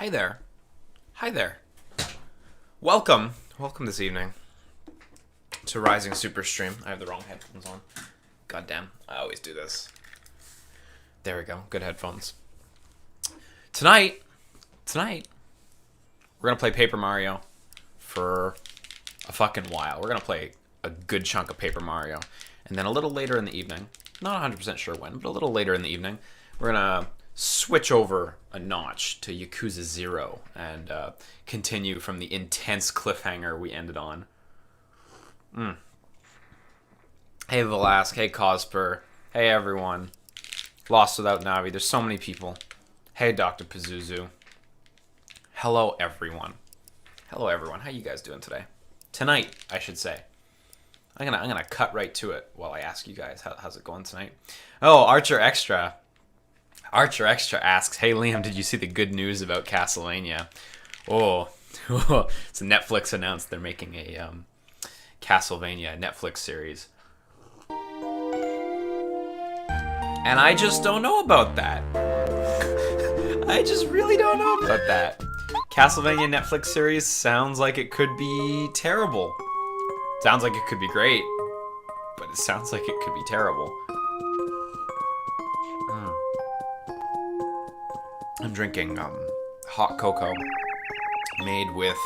Hi there. Hi there. Welcome this evening to Rising Superstream. I have the wrong headphones on. God damn, I always do this. There we go, good headphones. Tonight, we're gonna play Paper Mario for a fucking while. We're gonna play a good chunk of Paper Mario. And then a little later in the evening, not 100% sure when, but a little later in the evening, we're gonna switch over a notch to Yakuza 0 and continue from the intense cliffhanger we ended on. Hey Velasque, hey Cosper, hey everyone. Lost Without Navi, there's so many people. Hey Dr. Pazuzu. Hello everyone. Hello everyone, how you guys doing today? Tonight, I should say. I'm gonna cut right to it while I ask you guys how's it going tonight. Oh, Archer Extra asks, hey Liam, did you see the good news about Castlevania? Oh, so Netflix announced they're making a Castlevania Netflix series. And I just don't know about that. I just really don't know about that. Castlevania Netflix series sounds like it could be terrible. Sounds like it could be great, but it sounds like it could be terrible. I'm drinking hot cocoa made with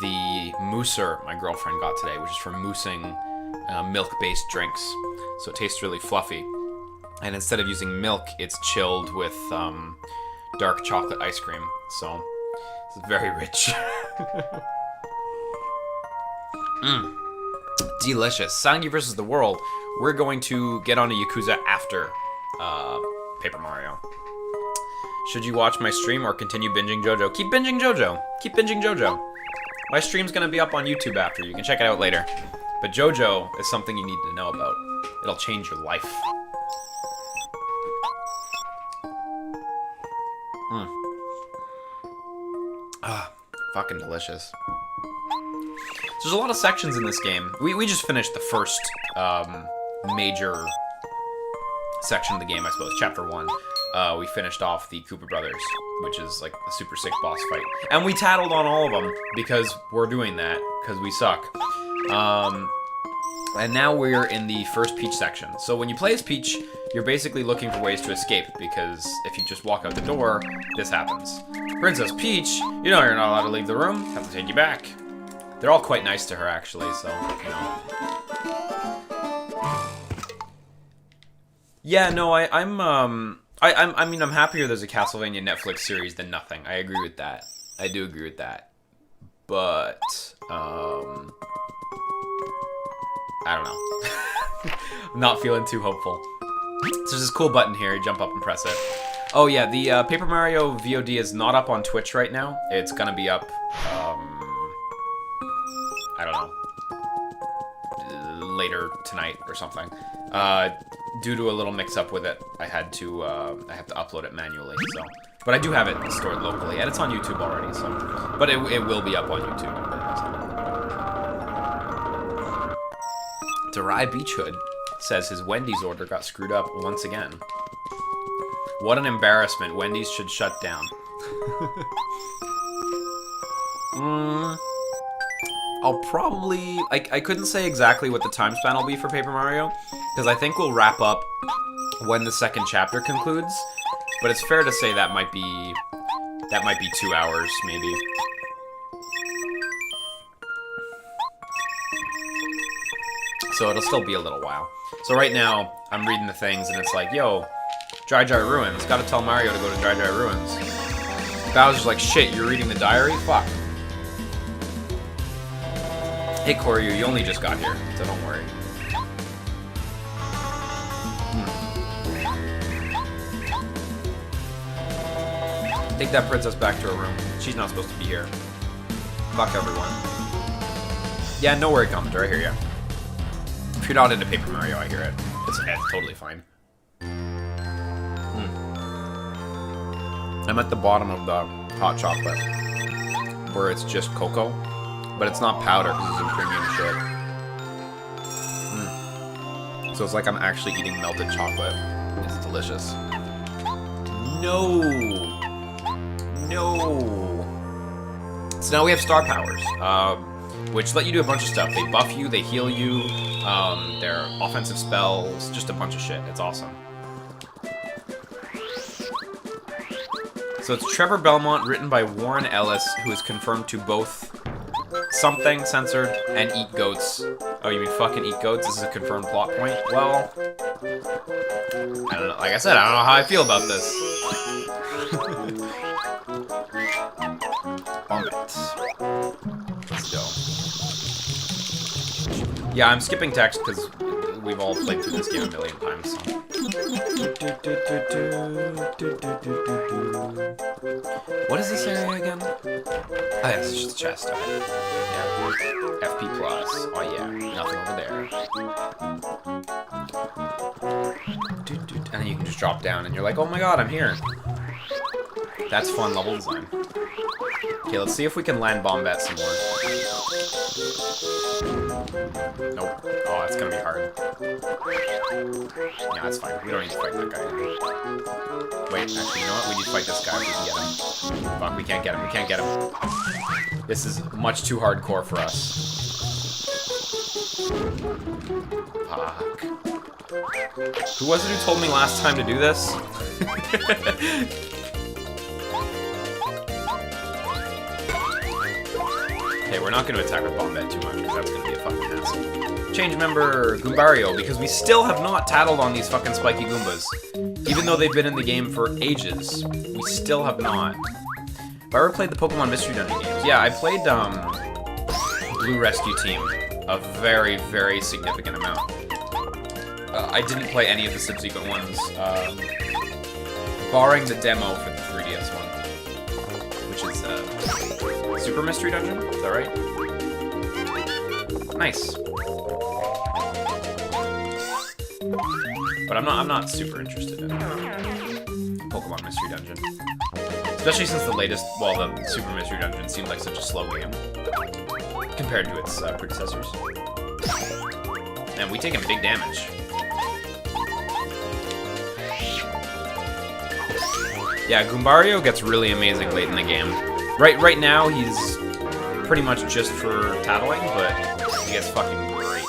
the mousser my girlfriend got today, which is for moussing milk-based drinks. So it tastes really fluffy. And instead of using milk, it's chilled with dark chocolate ice cream. So it's very rich. Delicious. Sangi versus the World. We're going to get on to Yakuza after Paper Mario. Should you watch my stream or continue binging JoJo? Keep binging JoJo. Keep binging JoJo. My stream's gonna be up on YouTube after. You can check it out later. But JoJo is something you need to know about. It'll change your life. Fucking delicious. There's a lot of sections in this game. We just finished the first major section of the game, I suppose, Chapter 1. We finished off the Koopa Brothers, which is like a super sick boss fight. And we tattled on all of them, because we're doing that, because we suck. And now we're in the first Peach section. So when you play as Peach, you're basically looking for ways to escape, because if you just walk out the door, this happens. Princess Peach, you know you're not allowed to leave the room, have to take you back. They're all quite nice to her, actually, so, you know. Yeah, no, I mean, I'm happier there's a Castlevania Netflix series than nothing. I agree with that. I do agree with that. But, I don't know. I'm not feeling too hopeful. So there's this cool button here. You jump up and press it. Oh, yeah, the Paper Mario VOD is not up on Twitch right now. It's gonna be up, I don't know, later tonight or something. Due to a little mix-up with it, I have to upload it manually. So, but I do have it stored locally, and it's on YouTube already. So, but it will be up on YouTube. Derai Beachhood says his Wendy's order got screwed up once again. What an embarrassment! Wendy's should shut down. I'll probably... I couldn't say exactly what the time span will be for Paper Mario, because I think we'll wrap up when the second chapter concludes, but it's fair to say that might be 2 hours, maybe. So it'll still be a little while. So right now, I'm reading the things, and it's like, yo, Dry Dry Ruins, gotta tell Mario to go to Dry Dry Ruins. Bowser's like, shit, you're reading the diary? Fuck. Hey Koryu, you only just got here, so don't worry. Take that princess back to her room. She's not supposed to be here. Fuck everyone. Yeah, no worry, commenter, I hear ya. If you're not into Paper Mario, I hear it. It's totally fine. I'm at the bottom of the hot chocolate, where it's just cocoa. But it's not powder because it's in premium shit. So it's like I'm actually eating melted chocolate. It's delicious. No! No. So now we have star powers, which let you do a bunch of stuff. They buff you, they heal you, they're offensive spells, just a bunch of shit. It's awesome. So it's Trevor Belmont, written by Warren Ellis, who is confirmed to both something censored and eat goats. Oh, you mean fucking eat goats? This is a confirmed plot point? Well, I don't know. Like I said, I don't know how I feel about this. Bombets. Let's go. Yeah, I'm skipping text because we've all played through this game a million times. What is this area again? Oh yeah, it's just a chest. Okay. Yeah. FP plus. Oh yeah, nothing over there. And then you can just drop down and you're like, oh my god, I'm here. That's fun level design. Okay, let's see if we can land Bombat some more. Nope. Oh, it's gonna be hard. Yeah, that's fine. We don't need to fight that guy. Wait, actually, you know what? We need to fight this guy if we can get him. Fuck, we can't get him. We can't get him. This is much too hardcore for us. Fuck. Who was it who told me last time to do this? Okay, we're not going to attack with Bombette too much, because that's going to be a fucking hassle. Change member Goombario, because we still have not tattled on these fucking spiky Goombas. Even though they've been in the game for ages, we still have not. Have I ever played the Pokemon Mystery Dungeon games? Yeah, I played Blue Rescue Team a very, very significant amount. I didn't play any of the subsequent ones, barring the demo for the 3DS one, which is Super Mystery Dungeon. Is that right? Nice. But I'm not super interested in Pokemon Mystery Dungeon, especially since the latest, well, the Super Mystery Dungeon seemed like such a slow game compared to its predecessors. And we taking big damage. Yeah, Goombario gets really amazing late in the game. Right now, he's pretty much just for tattling, but he gets fucking great.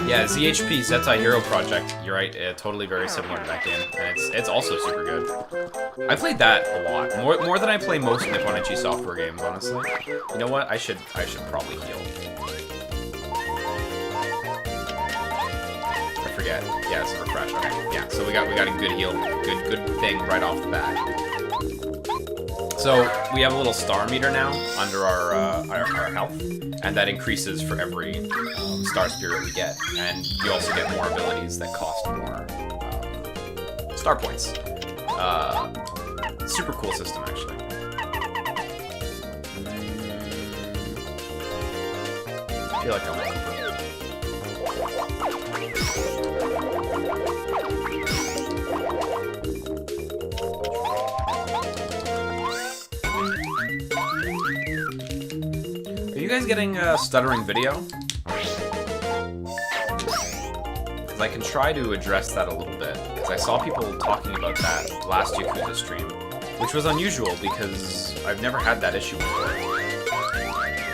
Yeah, ZHP, Zettai Hero Project. You're right, totally very similar to that game, and it's also super good. I played that a lot, more than I play most Nipponichi software games, honestly. You know what? I should probably heal. I forget. Yeah, it's a refresh. Okay. Yeah, so we got a good heal, good thing right off the bat. So we have a little star meter now under our health, and that increases for every star spirit we get. And you also get more abilities that cost more star points. Super cool system, actually. I feel like I'm looking for. Are you guys getting stuttering video? Because I can try to address that a little bit. Because I saw people talking about that last Yakuza stream, which was unusual because I've never had that issue before.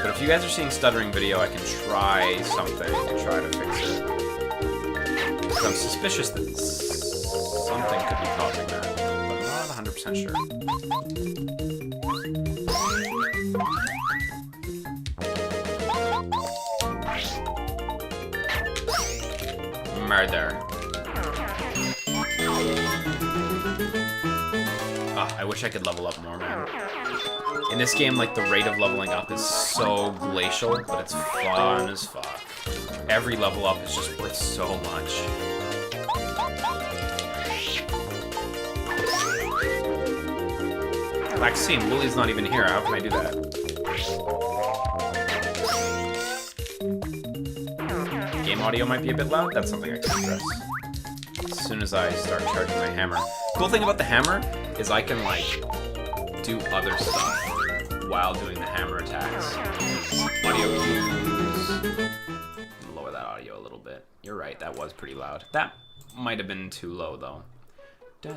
But if you guys are seeing stuttering video, I can try something to try to fix it. Because I'm suspicious that something could be causing that, but I'm not 100% sure. Murder. I wish I could level up more, man. In this game, like, the rate of leveling up is so glacial, but it's fun as fuck. Every level up is just worth so much. Maxine, Willie's not even here. How can I do that? Game audio might be a bit loud. That's something I can address as soon as I start charging my hammer. Cool thing about the hammer is I can, like, do other stuff while doing the hammer attacks. Audio cues. Lower that audio a little bit. You're right, that was pretty loud. That might have been too low, though. So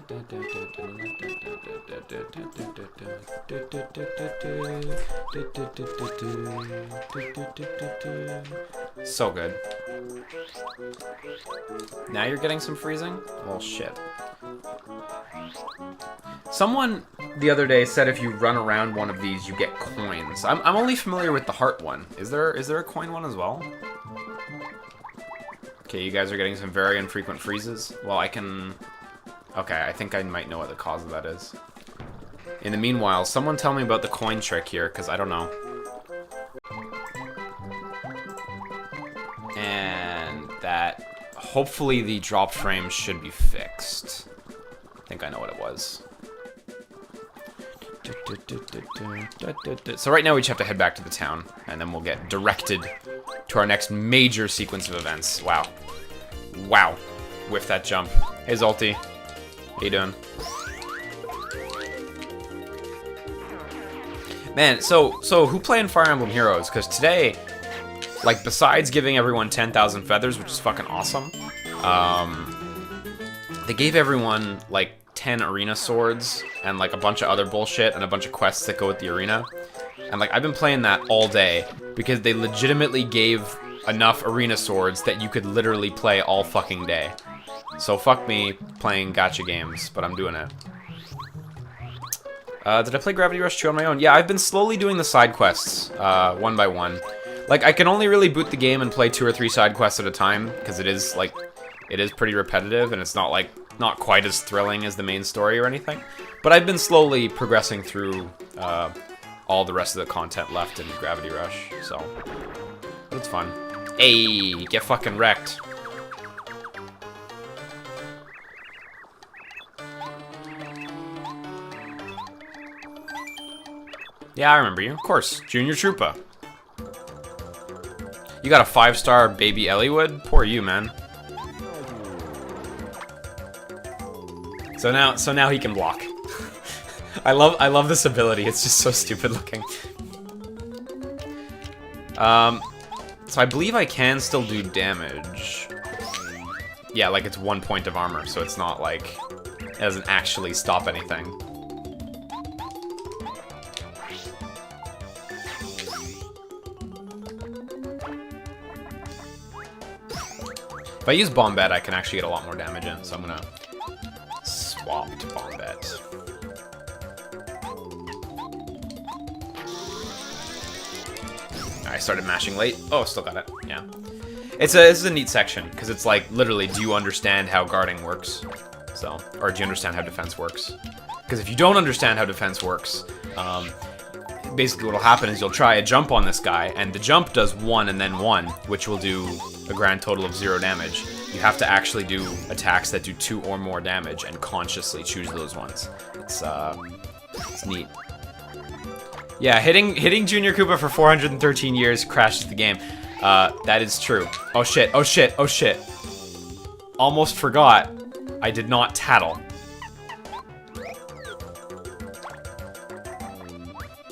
good. Now you're getting some freezing? Well, shit. Someone the other day said if you run around one of these, you get coins. I'm only familiar with the heart one. Is there a coin one as well? Okay, you guys are getting some very infrequent freezes. Well, I can... Okay, I think I might know what the cause of that is. In the meanwhile, someone tell me about the coin trick here, because I don't know. And that... Hopefully the drop frame should be fixed. I think I know what it was. So right now we just have to head back to the town, and then we'll get directed to our next major sequence of events. Wow. Wow. Whiff that jump. Hey, Zolty. How you doing? Man, so who playing Fire Emblem Heroes? Because today, like, besides giving everyone 10,000 feathers, which is fucking awesome, they gave everyone, like, 10 arena swords and, like, a bunch of other bullshit and a bunch of quests that go with the arena. And, like, I've been playing that all day because they legitimately gave enough arena swords that you could literally play all fucking day. So fuck me playing gacha games, but I'm doing it. Did I play Gravity Rush 2 on my own? Yeah, I've been slowly doing the side quests, one by one. Like, I can only really boot the game and play 2 or 3 side quests at a time, because it is, like, it is pretty repetitive, and it's not, like, not quite as thrilling as the main story or anything. But I've been slowly progressing through, all the rest of the content left in Gravity Rush, so... It's fun. Hey, get fucking wrecked. Yeah, I remember you. Of course. Junior Troopa. You got a 5-star baby Elliewood? Poor you, man. So now he can block. I love this ability. It's just so stupid looking. So I believe I can still do damage. Yeah, like it's 1 point of armor, so it's not like it doesn't actually stop anything. If I use Bombette, I can actually get a lot more damage in, so I'm gonna swap to Bombette. I started mashing late. Oh, still got it. Yeah. This is a neat section, because it's like, literally, do you understand how guarding works? So, or do you understand how defense works? Because if you don't understand how defense works, basically what'll happen is you'll try a jump on this guy, and the jump does 1 and then 1, which will do a grand total of 0 damage. You have to actually do attacks that do 2 or more damage, and consciously choose those ones. It's neat. Yeah, hitting Junior Koopa for 413 years crashes the game. That is true. Oh shit, oh shit, oh shit. Almost forgot. I did not tattle.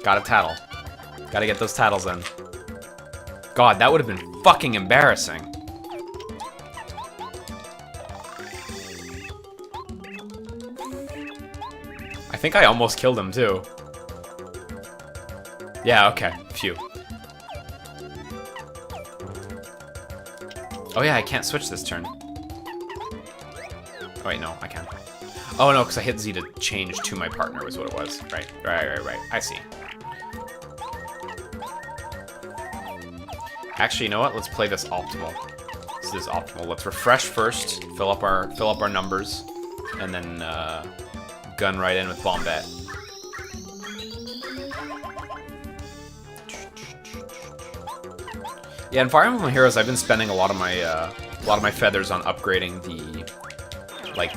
Gotta tattle. Gotta get those tattles in. God, that would have been fucking embarrassing. I think I almost killed him too. Yeah, okay. Phew. Oh yeah, I can't switch this turn. Oh wait, no, I can. Oh no, because I hit Z to change to my partner was what it was. Right. I see. Actually, you know what? Let's play this optimal. This is optimal. Let's refresh first, fill up our numbers, and then gun right in with Bombette. Yeah, in Fire Emblem Heroes, I've been spending a lot of my feathers on upgrading the like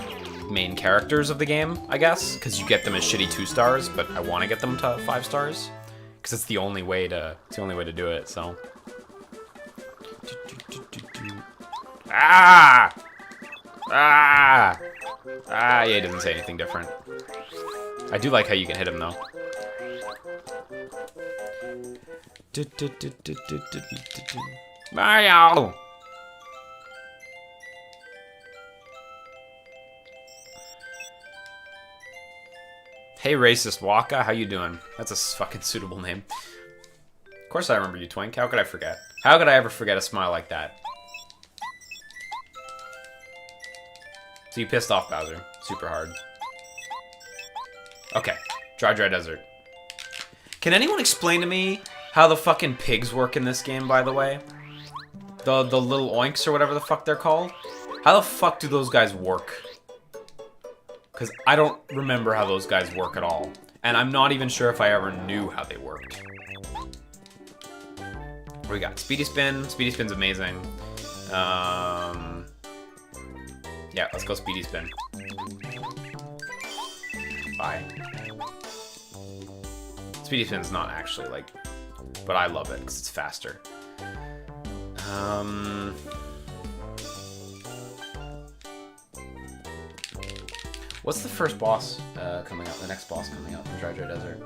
main characters of the game, I guess, because you get them as shitty 2 stars, but I want to get them to 5 stars because it's the only way to do it. So. Ah! Ah! Ah! Yeah, he doesn't say anything different. I do like how you can hit him though. Mario! Hey, racist Waka, how you doing? That's a fucking suitable name. Of course I remember you, Twink. How could I forget? How could I ever forget a smile like that? So you pissed off Bowser. Super hard. Okay. Dry Desert. Can anyone explain to me how the fucking pigs work in this game, by the way? The little oinks or whatever the fuck they're called? How the fuck do those guys work? Because I don't remember how those guys work at all. And I'm not even sure if I ever knew how they worked. What do we got? Speedy Spin. Speedy Spin's amazing. Yeah, let's go Speedy Spin. Bye. Speedy Spin's not actually, like... But I love it, because it's faster. What's the first boss coming up? The next boss coming up in Dry Desert?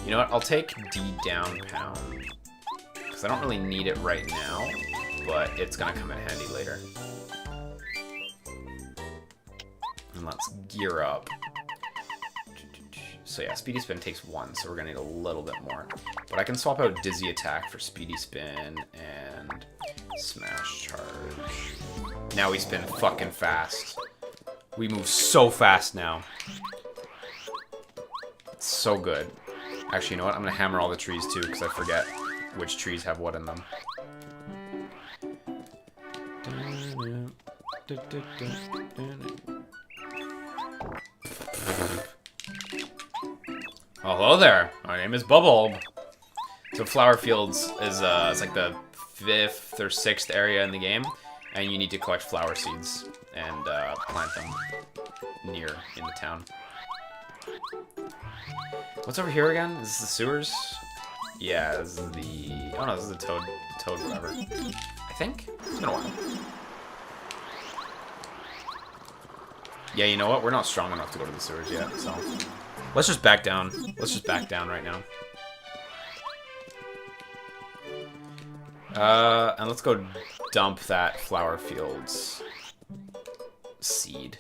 You know what? I'll take D down pound. Because I don't really need it right now. But it's going to come in handy later. And let's gear up. So yeah, Speedy Spin takes 1, so we're going to need a little bit more. But I can swap out Dizzy Attack for Speedy Spin and Smash Charge. Now we spin fucking fast. We move so fast now. It's so good. Actually, you know what? I'm going to hammer all the trees too, because I forget which trees have what in them. Hello there. My name is Bubble. So Flower Fields is it's like the 5th or 6th area in the game, and you need to collect flower seeds and plant them near in the town. What's over here again? Is this the sewers? Yeah, this is the... Oh no, this is the toad whatever. I think? It's been a while. Yeah, you know what? We're not strong enough to go to the sewers yet, so... Let's just back down. Let's just back down right now. And let's go dump that Flower Fields seed.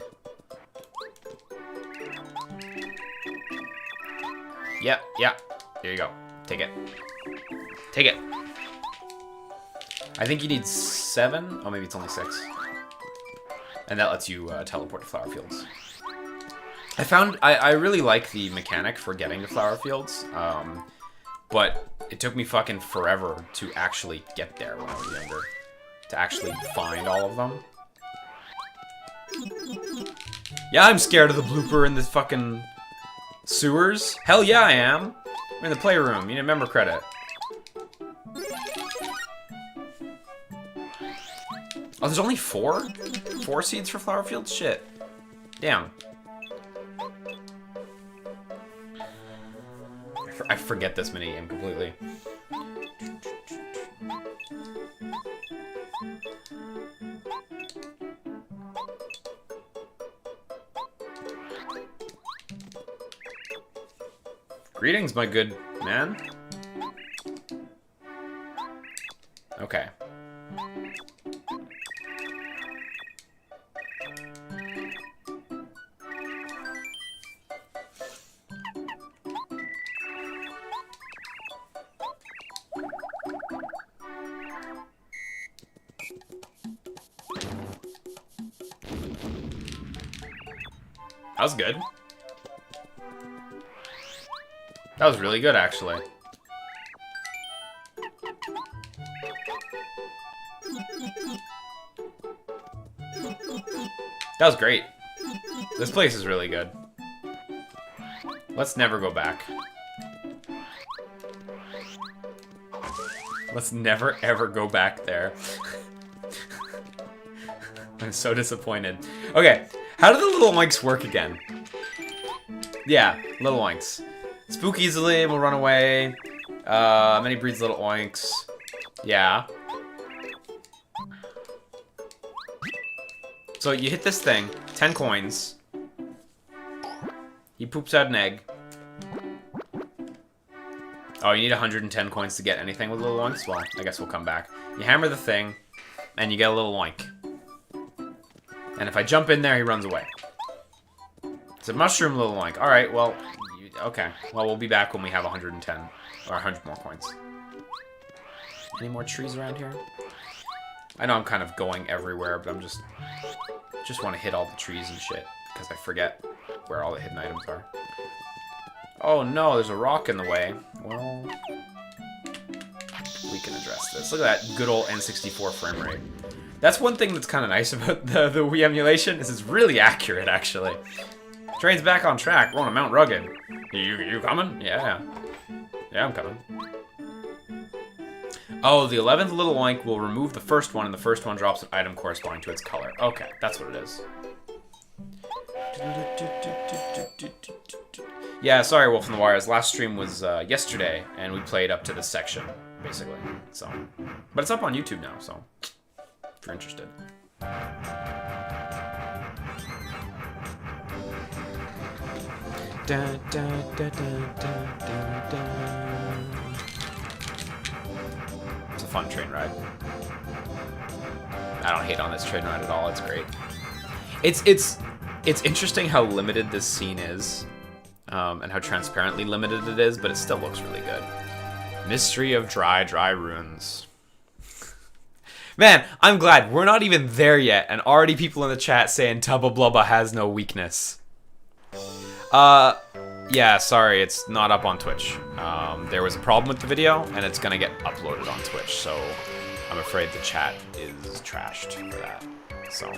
Yeah. Here you go. Take it. Take it. I think you need 7. Oh, maybe it's only 6. And that lets you teleport to Flower Fields. I really like the mechanic for getting to Flower Fields, but it took me fucking forever to actually get there when I was younger. To actually find all of them. Yeah, I'm scared of the blooper in the fucking sewers. Hell yeah, I am. I'm in the playroom. You need member credit. Oh, there's only 4? 4 seeds for Flower Fields? Shit. Damn. I forget this minigame completely. Greetings, my good man. Okay. That was good. That was really good, actually. That was great. This place is really good. Let's never go back. Let's never, ever go back there. I'm so disappointed. Okay, how do the little oinks work again? Yeah, little oinks. Spook easily, will run away. Many breeds little oinks. Yeah. So you hit this thing, 10 coins. He poops out an egg. Oh, you need 110 coins to get anything with little oinks? Well, I guess we'll come back. You hammer the thing, and you get a little oink. And if I jump in there, he runs away. It's a mushroom, little Link. All right, well, okay. Well, we'll be back when we have 110 or 100 more coins. Any more trees around here? I know I'm kind of going everywhere, but I'm just want to hit all the trees and shit because I forget where all the hidden items are. Oh no, there's a rock in the way. Well, we can address this. Look at that good old N64 frame rate. That's one thing that's kind of nice about the Wii emulation is it's really accurate, actually. Train's back on track. We're on a Mount Rugged. You coming? Yeah. Yeah, I'm coming. Oh, the 11th little Link will remove the first one, and the first one drops an item corresponding to its color. Okay, that's what it is. Yeah, sorry, Wolf in the Wires. Last stream was yesterday, and we played up to this section, basically. So, but it's up on YouTube now, so if you're interested. Dun, dun, dun, dun, dun, dun, dun. It's a fun train ride. I don't hate on this train ride at all. It's great. It's interesting how limited this scene is, and how transparently limited it is, but it still looks really good. Mystery of Dry Ruins. Man, I'm glad we're not even there yet, and already people in the chat saying Tubba Blubba has no weakness. Yeah, sorry, it's not up on Twitch. There was a problem with the video, and it's gonna get uploaded on Twitch, so I'm afraid the chat is trashed for that, so.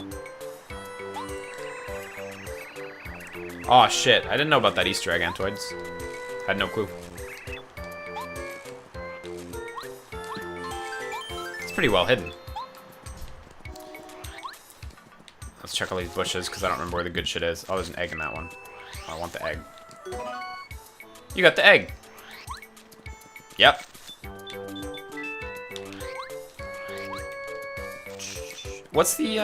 Aw, shit, I didn't know about that Easter egg, Antoids. Had no clue. It's pretty well hidden. Let's check all these bushes, because I don't remember where the good shit is. Oh, there's an egg in that one. I want the egg. You got the egg. Yep. What's the...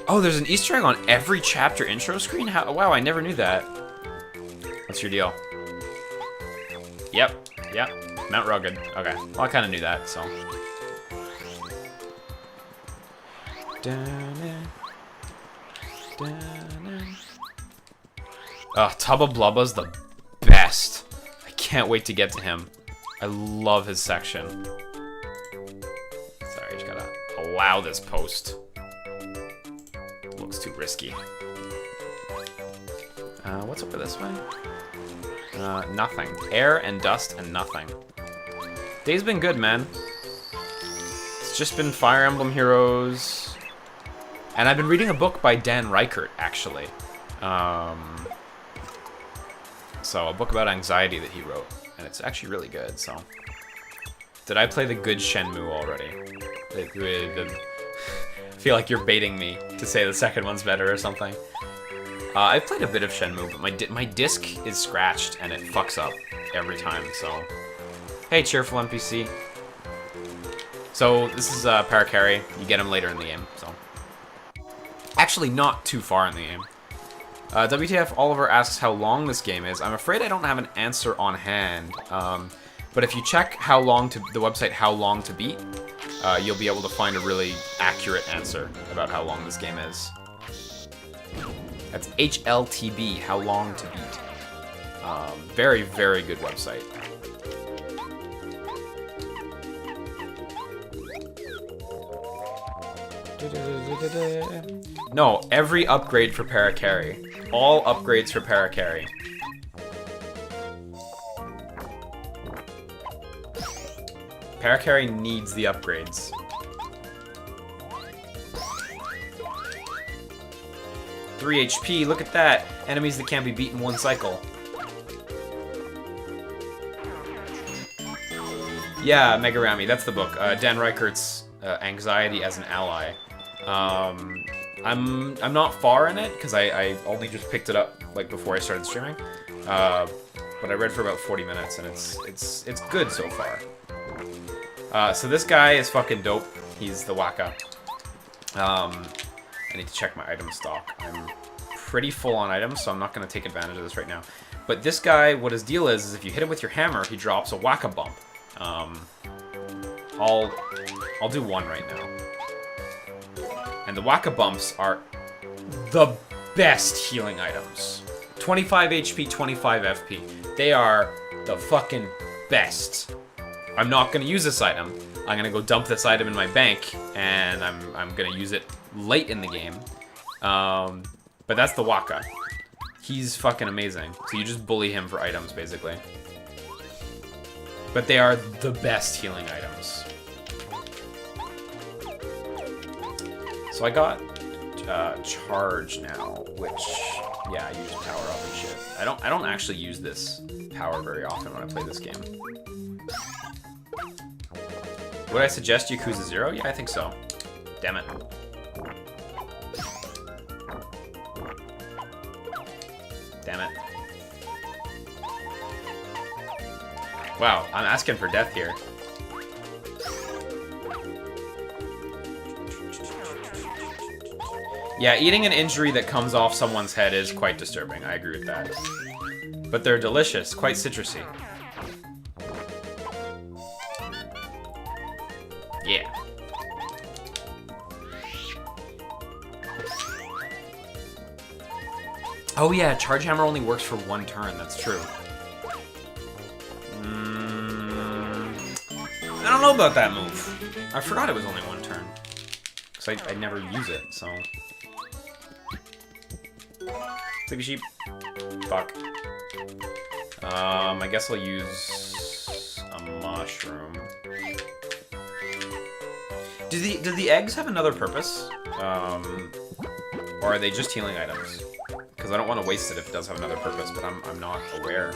Oh, there's an Easter egg on every chapter intro screen? How... Wow, I never knew that. What's your deal? Yep. Mount Rugged. Okay. Well, I kind of knew that, so... Tubba Blubba's the best. I can't wait to get to him. I love his section. Sorry, I just gotta allow this post. Looks too risky. What's over this way? Nothing. Air and dust and nothing. Day's been good, man. It's just been Fire Emblem Heroes. And I've been reading a book by Dan Reichert, actually. So, a book about anxiety that he wrote. And it's actually really good, so. Did I play the good Shenmue already? I feel like you're baiting me to say the second one's better or something. I've played a bit of Shenmue, but my disc is scratched and it fucks up every time, so. Hey, cheerful NPC. So, this is Parakarry. You get him later in the game, so. Actually, not too far in the game. WTF Oliver asks how long this game is. I'm afraid I don't have an answer on hand. But if you check the website How Long to Beat, you'll be able to find a really accurate answer about how long this game is. That's HLTB, How Long to Beat. Very, very good website. No, every upgrade for Parakarry. All upgrades for Parakarry. Parakarry needs the upgrades. Three HP, look at that! Enemies that can't be beat in one cycle. Yeah, Megarami, that's the book. Dan Reichert's Anxiety as an Ally. I'm not far in it because I only just picked it up like before I started streaming, but I read for about 40 minutes and it's good so far. So this guy is fucking dope. He's the Waka. I need to check my item stock. I'm pretty full on items, so I'm not gonna take advantage of this right now. But this guy, what his deal is if you hit him with your hammer, he drops a Waka bump. I'll do one right now. And the Waka bumps are the best healing items. 25 HP, 25 FP. They are the fucking best. I'm not gonna use this item. I'm gonna go dump this item in my bank, and I'm gonna use it late in the game. But that's the Waka. He's fucking amazing. So you just bully him for items, basically. But they are the best healing items. So I got charge now, which, yeah, I use power up and shit. I don't actually use this power very often when I play this game. Would I suggest Yakuza 0? Yeah, I think so. Damn it. Damn it. Wow, I'm asking for death here. Yeah, eating an injury that comes off someone's head is quite disturbing. I agree with that. But they're delicious, quite citrusy. Yeah. Oh yeah, Charge Hammer only works for one turn, that's true. I don't know about that move. I forgot it was only one turn. Because I never use it, so... Sleepy sheep. Fuck. I guess I'll use a mushroom. Do the eggs have another purpose? Or are they just healing items? Because I don't want to waste it if it does have another purpose, but I'm not aware.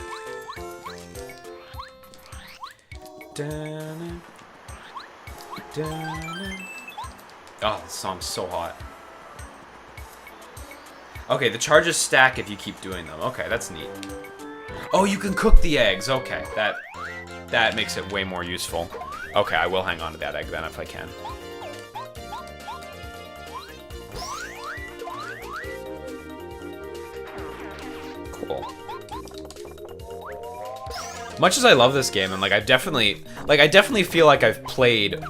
Oh, this song's so hot. Okay, the charges stack if you keep doing them. Okay, that's neat. Oh, you can cook the eggs. Okay, that makes it way more useful. Okay, I will hang on to that egg then if I can. Cool. Much as I love this game, and like I definitely feel like I've played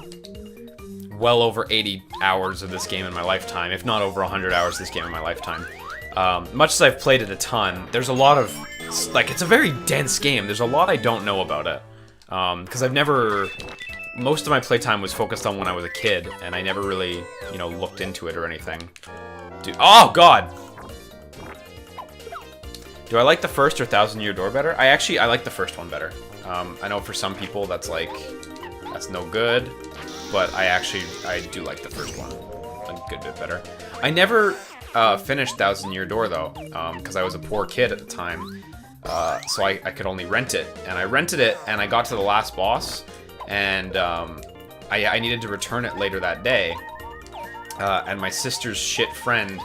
well over 80 hours of this game in my lifetime, if not over 100 hours of this game in my lifetime. Much as I've played it a ton, there's a lot of, like, it's a very dense game. There's a lot I don't know about it. Because I've never, most of my playtime was focused on when I was a kid, and I never really, you know, looked into it or anything. Dude, oh god! Do I like the first or Thousand Year Door better? I like the first one better. I know for some people that's like, that's no good, but I do like the first one a good bit better. I never finished Thousand Year Door though, because I was a poor kid at the time, so I could only rent it. And I rented it, and I got to the last boss, and I needed to return it later that day. And my sister's shit friend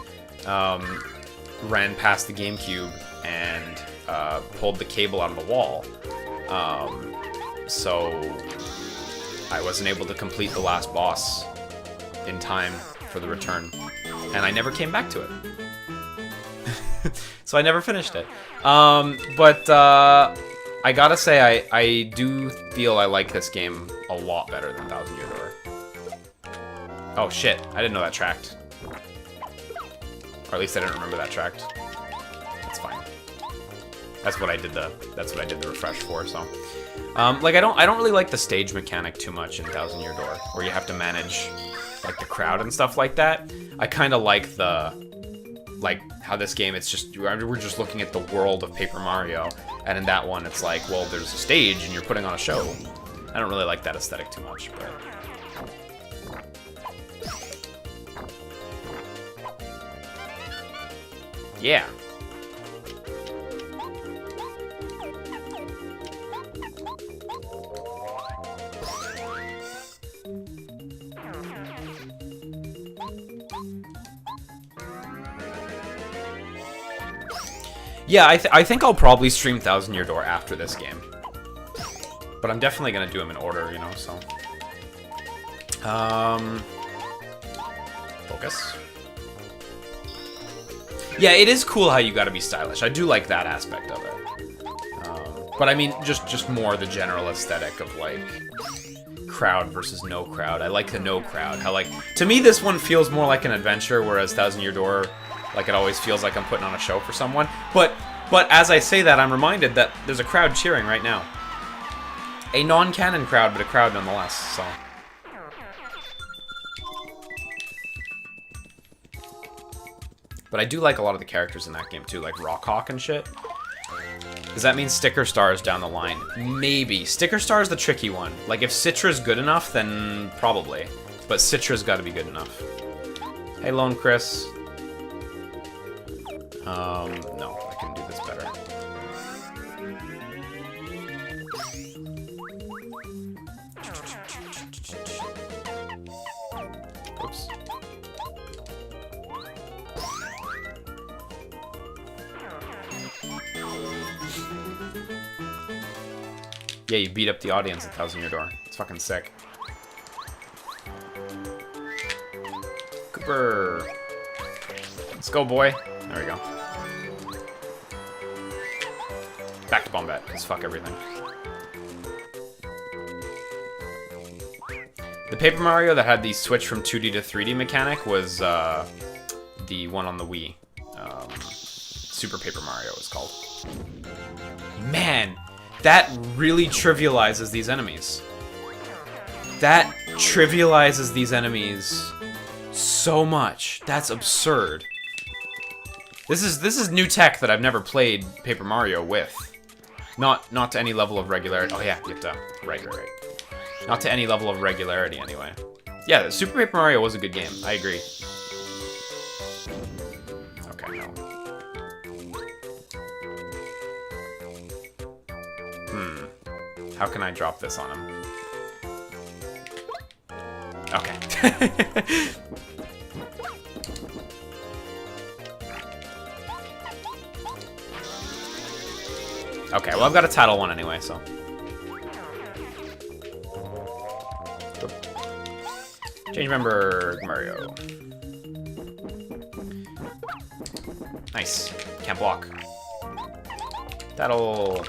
ran past the GameCube and pulled the cable out of the wall. So I wasn't able to complete the last boss in time for the return. And I never came back to it. So I never finished it. But I gotta say, I do feel I like this game a lot better than Thousand Year Door. Oh shit, I didn't know that tracked. Or at least I didn't remember that tracked. That's fine. That's what I did the refresh for, so. Like I don't really like the stage mechanic too much in Thousand Year Door, where you have to manage like the crowd and stuff like that. I kind of like how this game, it's just, we're just looking at the world of Paper Mario, and in that one it's like, well, there's a stage and you're putting on a show. I don't really like that aesthetic too much, but. Yeah. Yeah, I think I'll probably stream Thousand Year Door after this game. But I'm definitely gonna do them in order, you know, so. Focus. Yeah, it is cool how you gotta be stylish. I do like that aspect of it. But I mean, just more the general aesthetic of, like, crowd versus no crowd. I like the no crowd. How, like, to me, this one feels more like an adventure, whereas Thousand Year Door Like it always feels like I'm putting on a show for someone. But as I say that, I'm reminded that there's a crowd cheering right now. A non-canon crowd, but a crowd nonetheless, so... But I do like a lot of the characters in that game, too, like Rockhawk and shit. Does that mean Sticker Stars down the line? Maybe. Sticker Star is the tricky one. Like, if Citra's good enough, then probably. But Citra's gotta be good enough. Hey, Lone Chris. No, I can do this better. Oops. Yeah, you beat up the audience at Thousand Year Door. It's fucking sick. Cooper! Let's go, boy. There we go. Back to Bombette, because fuck everything. The Paper Mario that had the switch from 2D to 3D mechanic was the one on the Wii. Super Paper Mario is called. Man, that really trivializes these enemies. That trivializes these enemies so much. That's absurd. This is new tech that I've never played Paper Mario with. Not to any level of regularity. Oh yeah, you have to right. Not to any level of regularity anyway. Yeah, Super Paper Mario was a good game. I agree. Okay, no. How can I drop this on him? Okay. Okay, well I've got a title one anyway, so. Change member Mario. Nice. Can't block. That'll...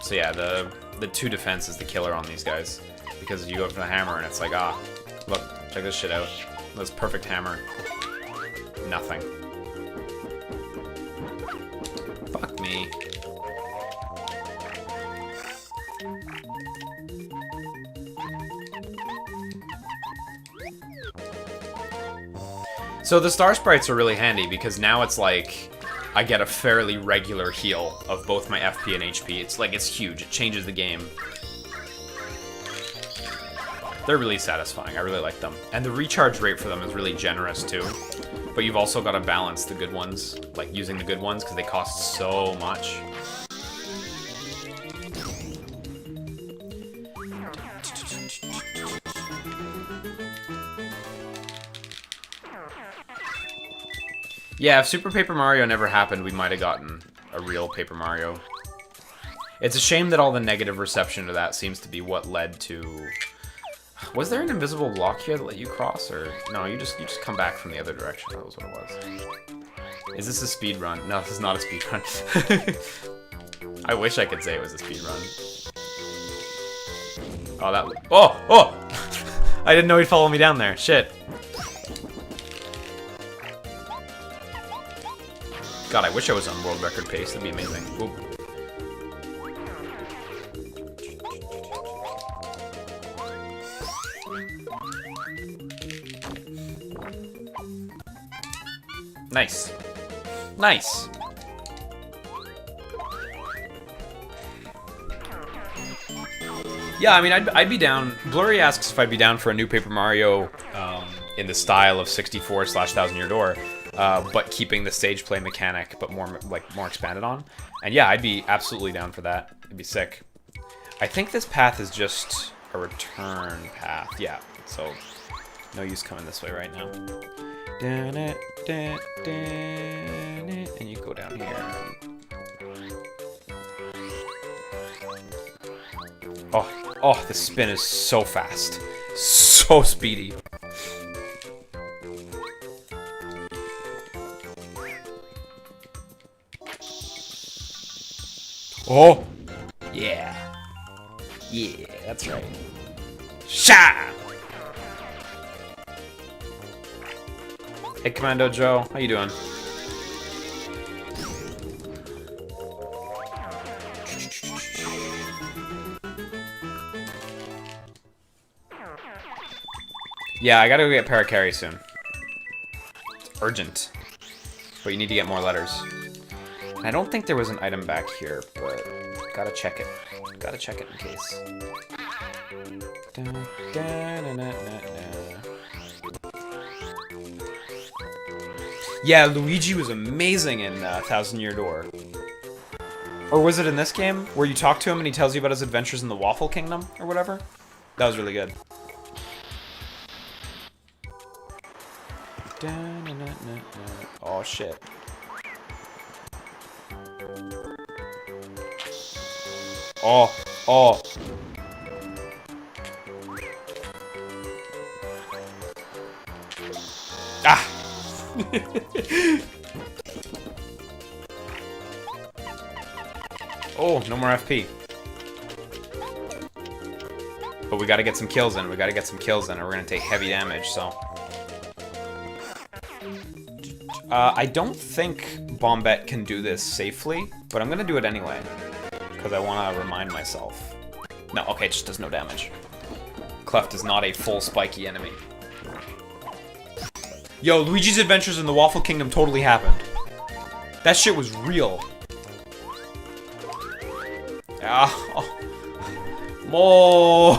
So yeah, the 2 defense is the killer on these guys. Because you go for the hammer and it's like, ah, look, check this shit out. This perfect hammer. Nothing. Fuck me. So the star sprites are really handy because now it's like I get a fairly regular heal of both my FP and HP. It's like it's huge. It changes the game. They're really satisfying. I really like them. And the recharge rate for them is really generous too. But you've also got to balance the good ones, like using the good ones because they cost so much. Yeah, if Super Paper Mario never happened, we might have gotten a real Paper Mario. It's a shame that all the negative reception to that seems to be what led to... Was there an invisible block here that let you cross, or... No, you just come back from the other direction. That was what it was. Is this a speed run? No, this is not a speed run. I wish I could say it was a speed run. Oh, that... Oh! Oh! I didn't know he'd follow me down there. Shit. God, I wish I was on world record pace. That'd be amazing. Oop. Nice. Nice. Yeah, I mean, I'd be down. Blurry asks if I'd be down for a new Paper Mario in the style of 64/Thousand Year Door, but keeping the stage play mechanic, but more expanded on. And yeah, I'd be absolutely down for that. It'd be sick. I think this path is just a return path. Yeah, so no use coming this way right now. And you go down here. Oh, the spin is so fast. So speedy. Oh! Yeah. Yeah, that's right. Sha! Hey, Commando Joe. How you doing? Yeah, I gotta go get Paracarry soon. It's urgent. But you need to get more letters. I don't think there was an item back here, but gotta check it. Gotta check it in case. Yeah, Luigi was amazing in Thousand Year Door. Or was it in this game where you talk to him and he tells you about his adventures in the Waffle Kingdom or whatever? That was really good. Oh shit. Oh. Ah! Oh, no more FP. But we gotta get some kills in. We gotta get some kills in or we're gonna take heavy damage, so. I don't think Bombette can do this safely, but I'm gonna do it anyway. Because I want to remind myself. No, okay, it just does no damage. Cleft is not a full spiky enemy. Yo, Luigi's Adventures in the Waffle Kingdom totally happened. That shit was real. Ah, oh. More.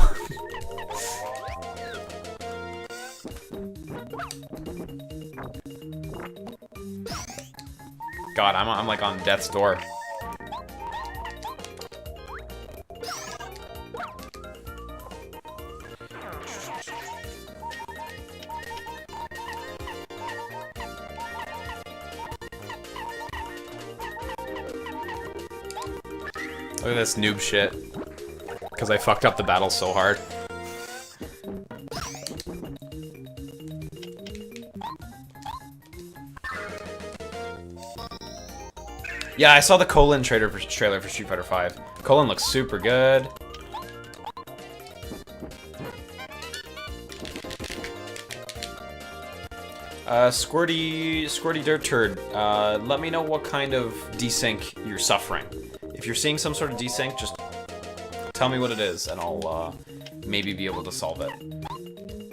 God, I'm like on death's door. Look at this noob shit. Because I fucked up the battle so hard. Yeah, I saw the Colin trailer for Street Fighter V. Colin looks super good. Squirty Dirt Turd, let me know what kind of desync you're suffering. If you're seeing some sort of desync, just tell me what it is, and I'll maybe be able to solve it.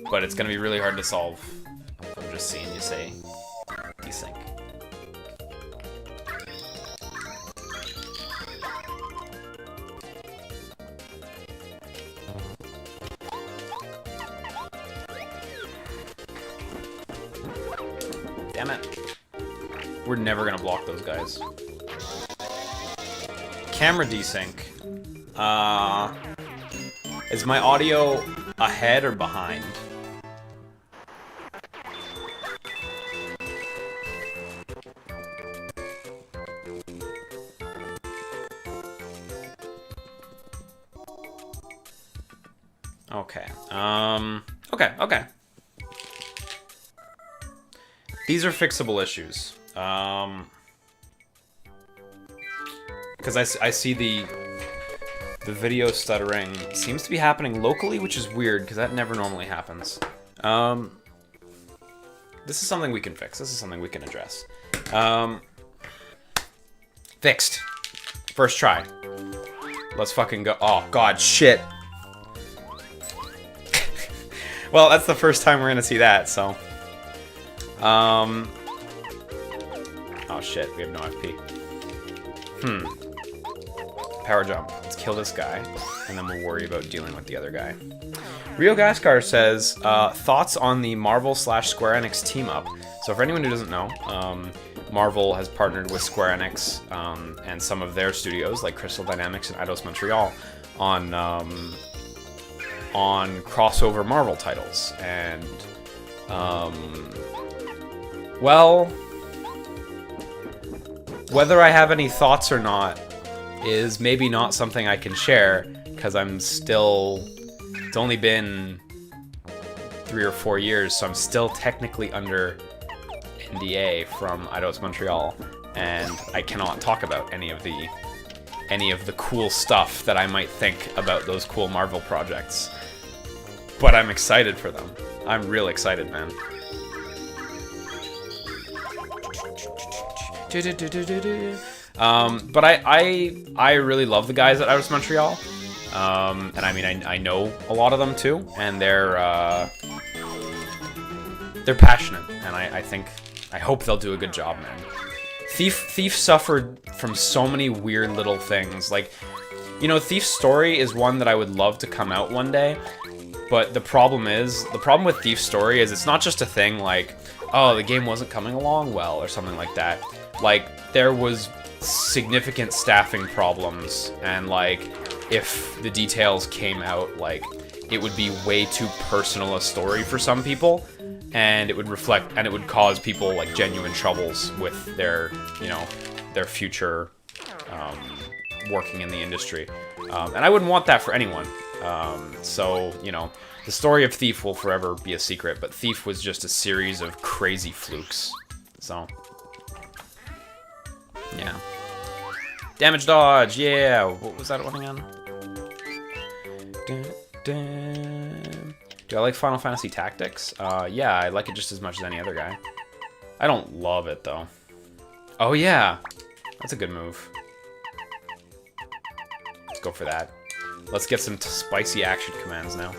But it's gonna be really hard to solve. I'm just seeing you say desync. Damn it. We're never gonna block those guys. Camera desync. Is my audio ahead or behind? Okay. Okay. These are fixable issues. Because I see the video stuttering seems to be happening locally, which is weird because that never normally happens. This is something we can fix. This is something we can address. Fixed. First try. Let's fucking go. Oh god, shit. Well, that's the first time we're gonna see that, so. Oh shit, we have no FP. Power jump. Let's kill this guy, and then we'll worry about dealing with the other guy. Rio Gaskar says, thoughts on the Marvel / Square Enix team up. So for anyone who doesn't know, Marvel has partnered with Square Enix and some of their studios, like Crystal Dynamics and Eidos Montreal, on crossover Marvel titles. And, well, whether I have any thoughts or not is maybe not something I can share, because I'm still, it's only been 3 or 4 years, so I'm still technically under NDA from Eidos Montreal, and I cannot talk about any of the cool stuff that I might think about those cool Marvel projects. But I'm excited for them. I'm real excited, man. But I really love the guys at Outer Montreal. And I mean, I know a lot of them too, and they're passionate, and I hope they'll do a good job, man. Thief suffered from so many weird little things. Like, you know, Thief's story is one that I would love to come out one day, but the problem with Thief's story is it's not just a thing like, oh, the game wasn't coming along well or something like that. Like, there was significant staffing problems, and like, if the details came out, like, it would be way too personal a story for some people, and it would cause people like genuine troubles with their, you know, their future working in the industry. And I wouldn't want that for anyone. So, you know, the story of Thief will forever be a secret, but Thief was just a series of crazy flukes. So, yeah. Damage dodge, yeah. What was that one again? Do I like Final Fantasy Tactics? Yeah, I like it just as much as any other guy. I don't love it, though. Oh, yeah. That's a good move. Let's go for that. Let's get some spicy action commands now.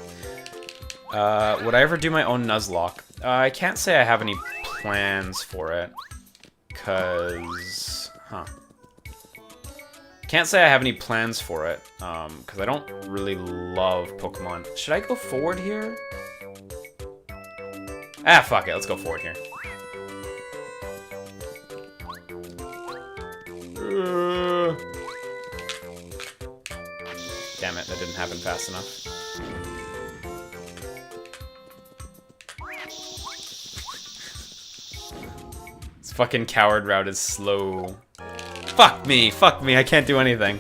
Would I ever do my own Nuzlocke? I can't say I have any plans for it. Because... Huh. Can't say I have any plans for it, because I don't really love Pokemon. Should I go forward here? Ah, fuck it. Let's go forward here. Damn it, that didn't happen fast enough. This fucking coward route is slow. Fuck me, I can't do anything.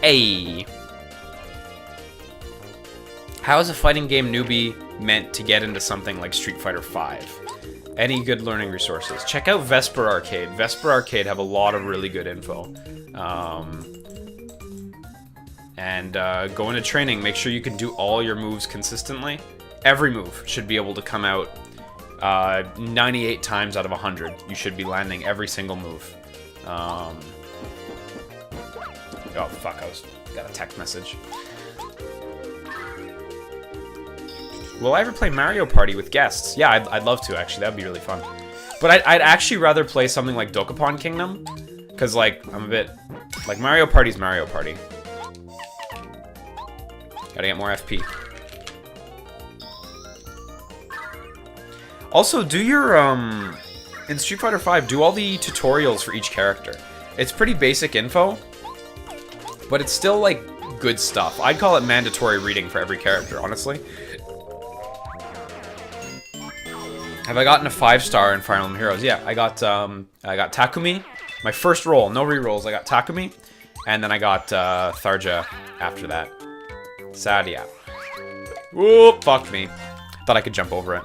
Hey. How is a fighting game newbie meant to get into something like Street Fighter V? Any good learning resources? Check out Vesper Arcade. Vesper Arcade have a lot of really good info. Go into training. Make sure you can do all your moves consistently. Every move should be able to come out 98 times out of 100. You should be landing every single move. Oh, fuck, got a text message. Will I ever play Mario Party with guests? Yeah, I'd love to, actually. That'd be really fun. But I'd actually rather play something like Dokapon Kingdom, because, like, I'm a bit... Like, Mario Party's Mario Party. Gotta get more FP. Also, do your, in Street Fighter V, do all the tutorials for each character. It's pretty basic info, but it's still, like, good stuff. I'd call it mandatory reading for every character, honestly. Have I gotten a 5-star in Fire Emblem Heroes? Yeah, I got Takumi. My first roll, no rerolls. I got Takumi, and then I got Tharja after that. Sadia. Whoop, fuck me. Thought I could jump over it.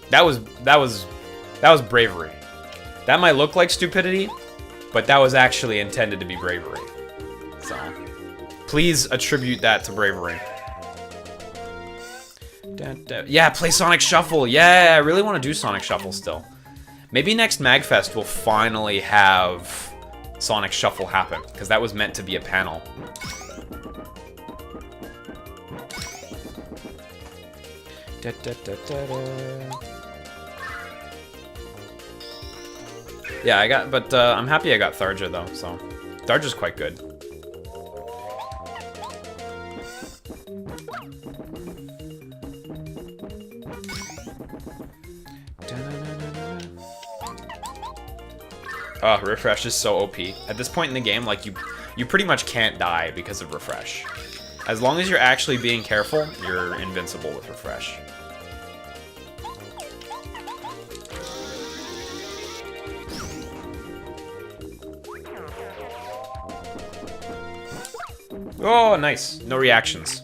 That was bravery. That might look like stupidity, but that was actually intended to be bravery. So, please attribute that to bravery. Yeah, play Sonic Shuffle. Yeah, I really want to do Sonic Shuffle still. Maybe next MagFest we'll finally have Sonic Shuffle happen, because that was meant to be a panel. Yeah, I'm happy I got Tharja though, so Tharja's quite good. Refresh is so OP. At this point in the game, like, you pretty much can't die because of Refresh. As long as you're actually being careful, you're invincible with Refresh. Oh, nice. No reactions.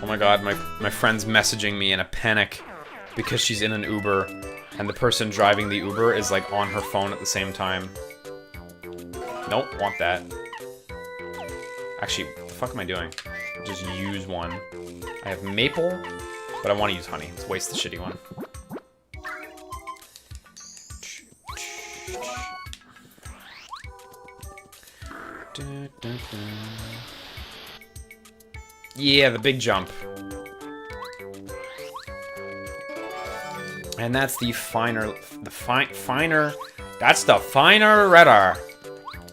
Oh my god, my friend's messaging me in a panic because she's in an Uber and the person driving the Uber is like on her phone at the same time. Nope, want that. Actually, what the fuck am I doing? Just use one. I have maple, but I want to use honey. Let's waste the shitty one. Yeah, the big jump. And that's the finer, that's the finer radar.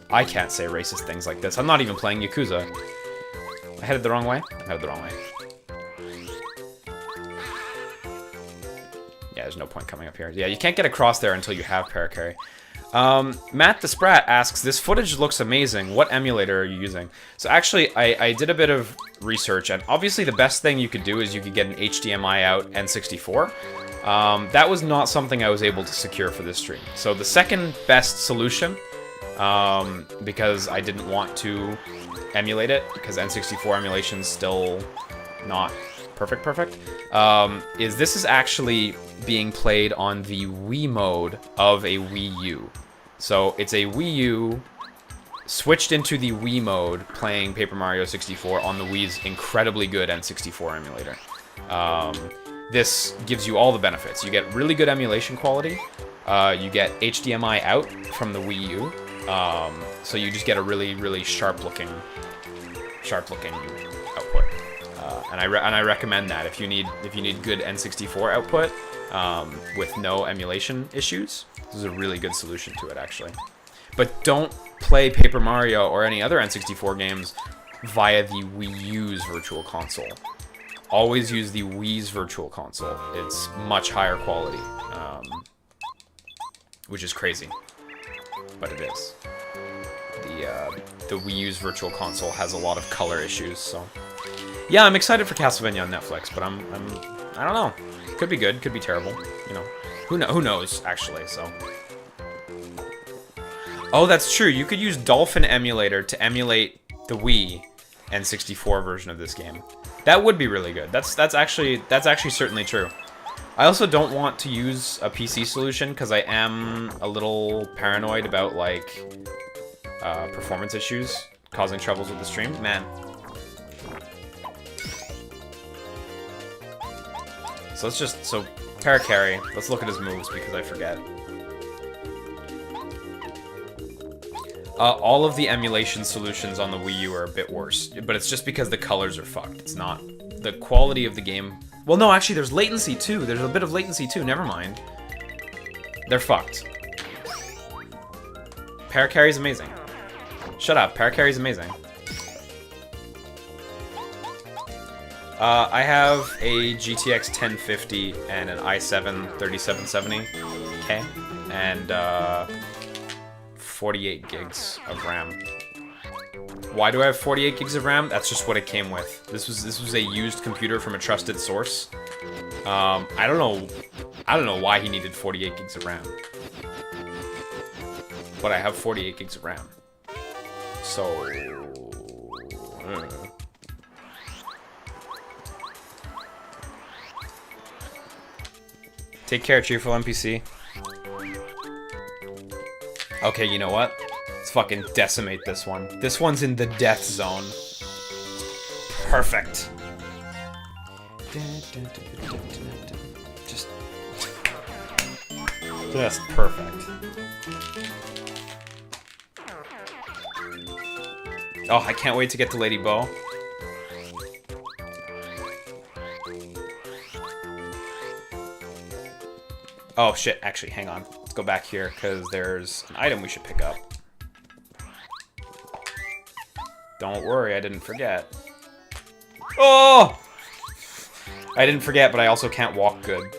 I can't say racist things like this. I'm not even playing Yakuza. I headed the wrong way? I headed the wrong way. Yeah, there's no point coming up here. Yeah, you can't get across there until you have paracarry. Matt the Sprat asks, this footage looks amazing. What emulator are you using? So actually, I did a bit of research, and obviously the best thing you could do is you could get an HDMI out N64. That was not something I was able to secure for this stream. So the second best solution, because I didn't want to emulate it, because N64 emulation's still not perfect, is this is actually being played on the Wii mode of a Wii U. So it's a Wii U switched into the Wii mode playing Paper Mario 64 on the Wii's incredibly good N64 emulator. This gives you all the benefits. You get really good emulation quality. You get HDMI out from the Wii U. So you just get a really sharp looking output. And I recommend that if you need good N64 output with no emulation issues. This is a really good solution to it, actually. But don't play Paper Mario or any other N64 games via the Wii U's Virtual Console. Always use the Wii's Virtual Console. It's much higher quality, which is crazy, but it is. The Wii U's Virtual Console has a lot of color issues, so yeah, I'm excited for Castlevania on Netflix, but I don't know. Could be good, could be terrible. You know, who knows actually? So, oh, that's true. You could use Dolphin Emulator to emulate the Wii N64 version of this game. That would be really good. That's actually certainly true. I also don't want to use a PC solution because I am a little paranoid about like performance issues causing troubles with the stream. Man. So Paracarry, let's look at his moves because I forget. All of the emulation solutions on the Wii U are a bit worse, but it's just because the colors are fucked. It's not the quality of the game. Well, no, actually, there's latency too. There's a bit of latency too. Never mind. They're fucked. Paracarry's amazing. Shut up. Paracarry's amazing. I have a GTX 1050 and an i7 3770K and 48 gigs of RAM. Why do I have 48 gigs of RAM? That's just what it came with. This was a used computer from a trusted source. I don't know why he needed 48 gigs of RAM. But I have 48 gigs of RAM. So take care, cheerful NPC. Okay, you know what? Let's fucking decimate this one. This one's in the death zone. Perfect. Just perfect. Oh, I can't wait to get to Lady Bo. Oh shit, actually, hang on. Let's go back here, because there's an item we should pick up. Don't worry, I didn't forget. Oh! I didn't forget, but I also can't walk good.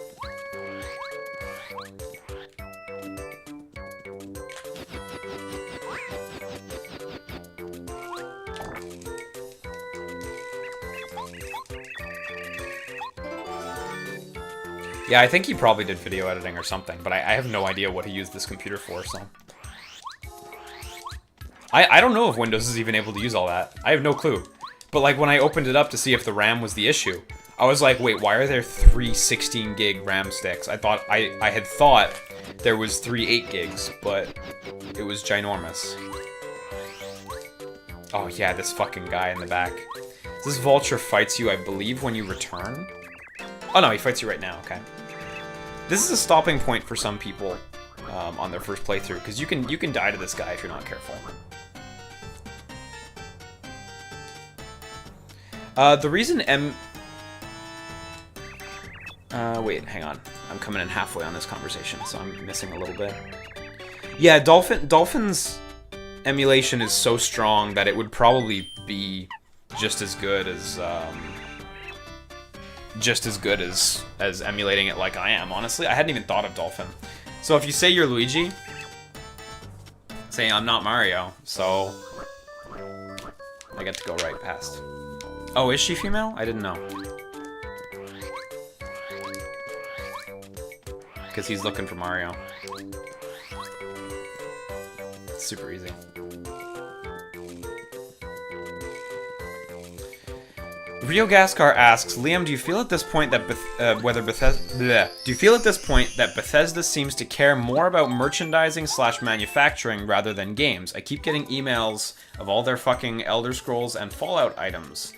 Yeah, I think he probably did video editing or something, but I have no idea what he used this computer for, so... I don't know if Windows is even able to use all that. I have no clue. But, like, when I opened it up to see if the RAM was the issue, I was like, wait, why are there 3 16-gig RAM sticks? I had thought there was 3 8 gigs, but it was ginormous. Oh yeah, this fucking guy in the back. This vulture fights you, I believe, when you return. Oh no, he fights you right now, okay. This is a stopping point for some people on their first playthrough, because you can die to this guy if you're not careful. The reason wait, hang on. I'm coming in halfway on this conversation, so I'm missing a little bit. Yeah, Dolphin's emulation is so strong that it would probably be just as good as emulating it like I am, honestly. I hadn't even thought of Dolphin. So if you say you're Luigi, say I'm not Mario, so I get to go right past. Oh, is she female? I didn't know. Because he's looking for Mario. It's super easy. Rio Gascar asks, Liam, do you feel at this point that Bethesda seems to care more about merchandising / manufacturing rather than games? I keep getting emails of all their fucking Elder Scrolls and Fallout items.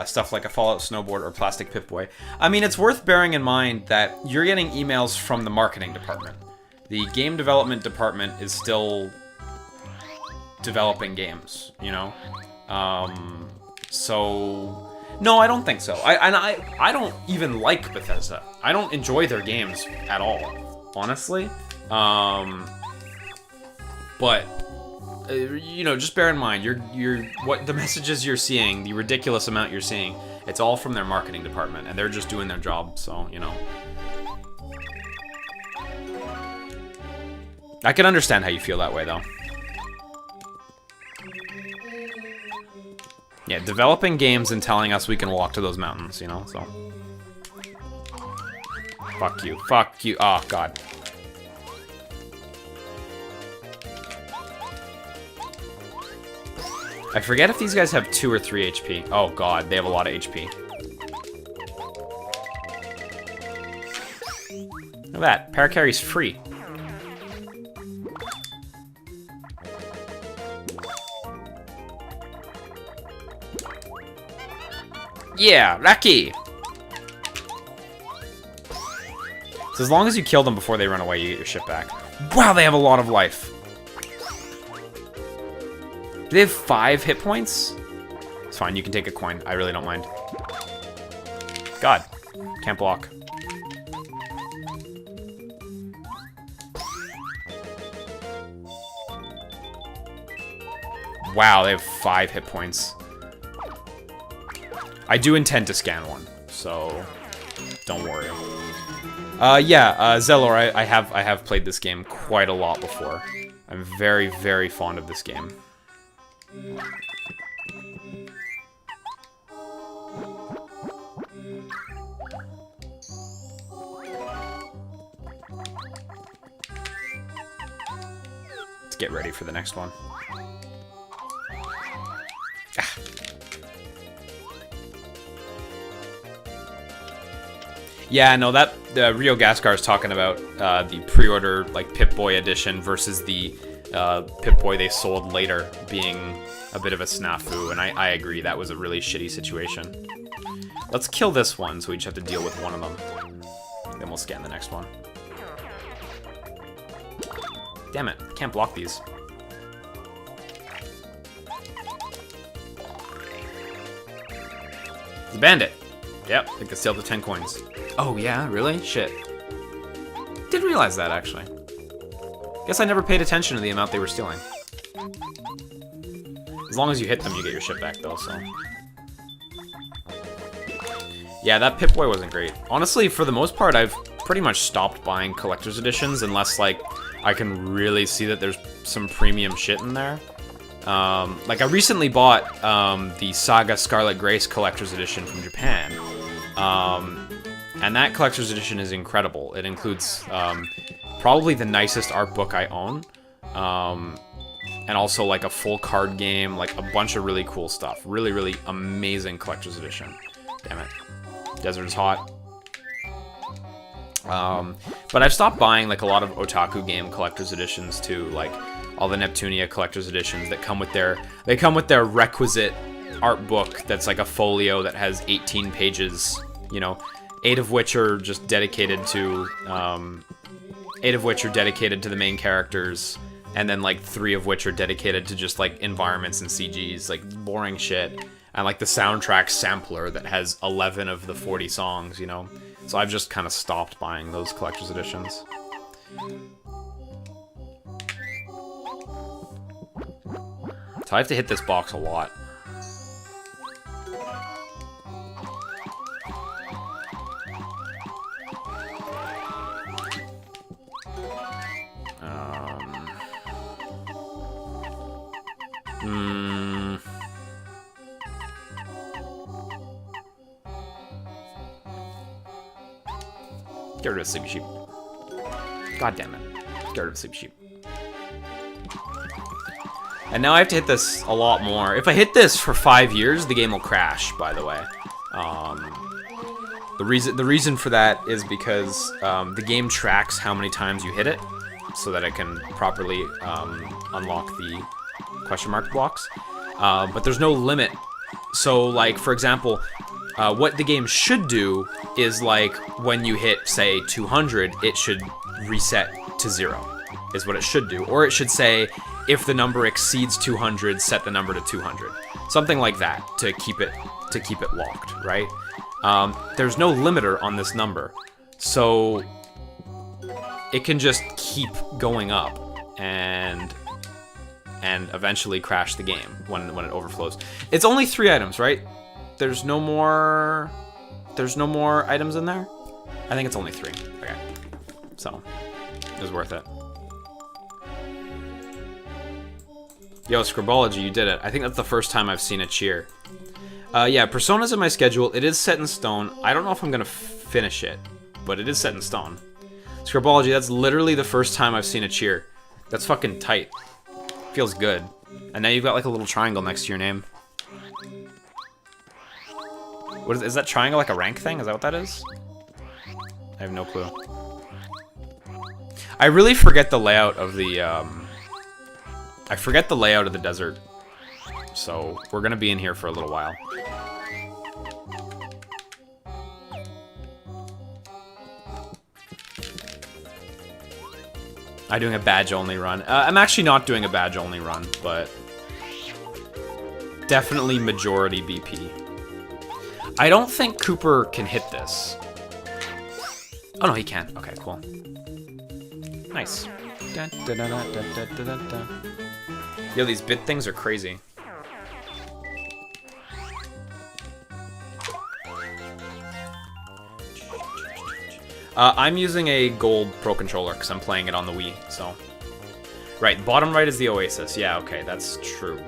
Stuff like a Fallout snowboard or plastic Pip-Boy. I mean, it's worth bearing in mind that you're getting emails from the marketing department. The game development department is still developing games, you know? So... No, I don't think so. I don't even like Bethesda. I don't enjoy their games at all, honestly. But... you know, just bear in mind, what the messages you're seeing, the ridiculous amount you're seeing, it's all from their marketing department, and they're just doing their job, so, you know. I can understand how you feel that way, though. Yeah, developing games and telling us we can walk to those mountains, you know, so. Fuck you. Fuck you. Oh, God. I forget if these guys have 2 or 3 HP. Oh god, they have a lot of HP. Look at that. Paracarry's free. Yeah, lucky! So as long as you kill them before they run away, you get your shit back. Wow, they have a lot of life. Do they have 5 hit points? It's fine, you can take a coin. I really don't mind. God. Can't block. Wow, they have 5 hit points. I do intend to scan one, so don't worry. Zelor, I have played this game quite a lot before. I'm very, very fond of this game. Let's get ready for the next one. Ah. Yeah, no, that Rio Gascar is talking about the pre-order like Pip-Boy edition versus the Pip-Boy they sold later being a bit of a snafu, and I agree, that was a really shitty situation. Let's kill this one, so we just have to deal with one of them. Then we'll scan the next one. Damn it, can't block these. The bandit. Yep, I can steal the 10 coins. Oh yeah, really? Shit. Didn't realize that, actually. Guess I never paid attention to the amount they were stealing. As long as you hit them, you get your shit back, though, so... Yeah, that Pip-Boy wasn't great. Honestly, for the most part, I've pretty much stopped buying collector's editions, unless, like, I can really see that there's some premium shit in there. Like, I recently bought the Saga Scarlet Grace collector's edition from Japan. And that collector's edition is incredible. It includes probably the nicest art book I own. And also like a full card game, like a bunch of really cool stuff. Really, really amazing collector's edition. Damn it. Desert is hot. But I've stopped buying like a lot of otaku game collector's editions too. Like all the Neptunia collector's editions that come with their requisite art book that's like a folio that has 18 pages, you know, 8 of which are just dedicated to the main characters, and then like 3 of which are dedicated to just like environments and CGs, like boring shit. And like the soundtrack sampler that has 11 of the 40 songs, you know. So I've just kind of stopped buying those collector's editions. So I have to hit this box a lot. Get rid of Sleepy Sheep. God damn it. Get rid of Sleepy Sheep. And now I have to hit this a lot more. If I hit this for 5 years, the game will crash, by the way. The reason for that is because the game tracks how many times you hit it, so that it can properly unlock the question mark blocks. But there's no limit. So, like, for example, what the game should do is, like, when you hit, say, 200, it should reset to 0, is what it should do. Or it should say, if the number exceeds 200, set the number to 200. Something like that, to keep it locked, right? There's no limiter on this number, so it can just keep going up and eventually crash the game when it overflows. It's only 3 items, right? There's no more items in there? I think it's only 3. Okay. So, it was worth it. Yo, Scribology, you did it. I think that's the first time I've seen a cheer. Yeah, Persona's in my schedule. It is set in stone. I don't know if I'm gonna finish it, but it is set in stone. Scribology, that's literally the first time I've seen a cheer. That's fucking tight. Feels good. And now you've got like a little triangle next to your name. What is that triangle, like a rank thing? Is that what that is? I have no clue. I really forget the layout of the, I forget the layout of the desert. So, we're gonna be in here for a little while. I'm doing a badge-only run. I'm actually not doing a badge-only run, but definitely majority BP. I don't think Cooper can hit this. Oh no, he can. Okay, cool. Nice. Yo, these bit things are crazy. I'm using a gold Pro Controller because I'm playing it on the Wii, so. Right, bottom right is the Oasis. Yeah, okay, that's true.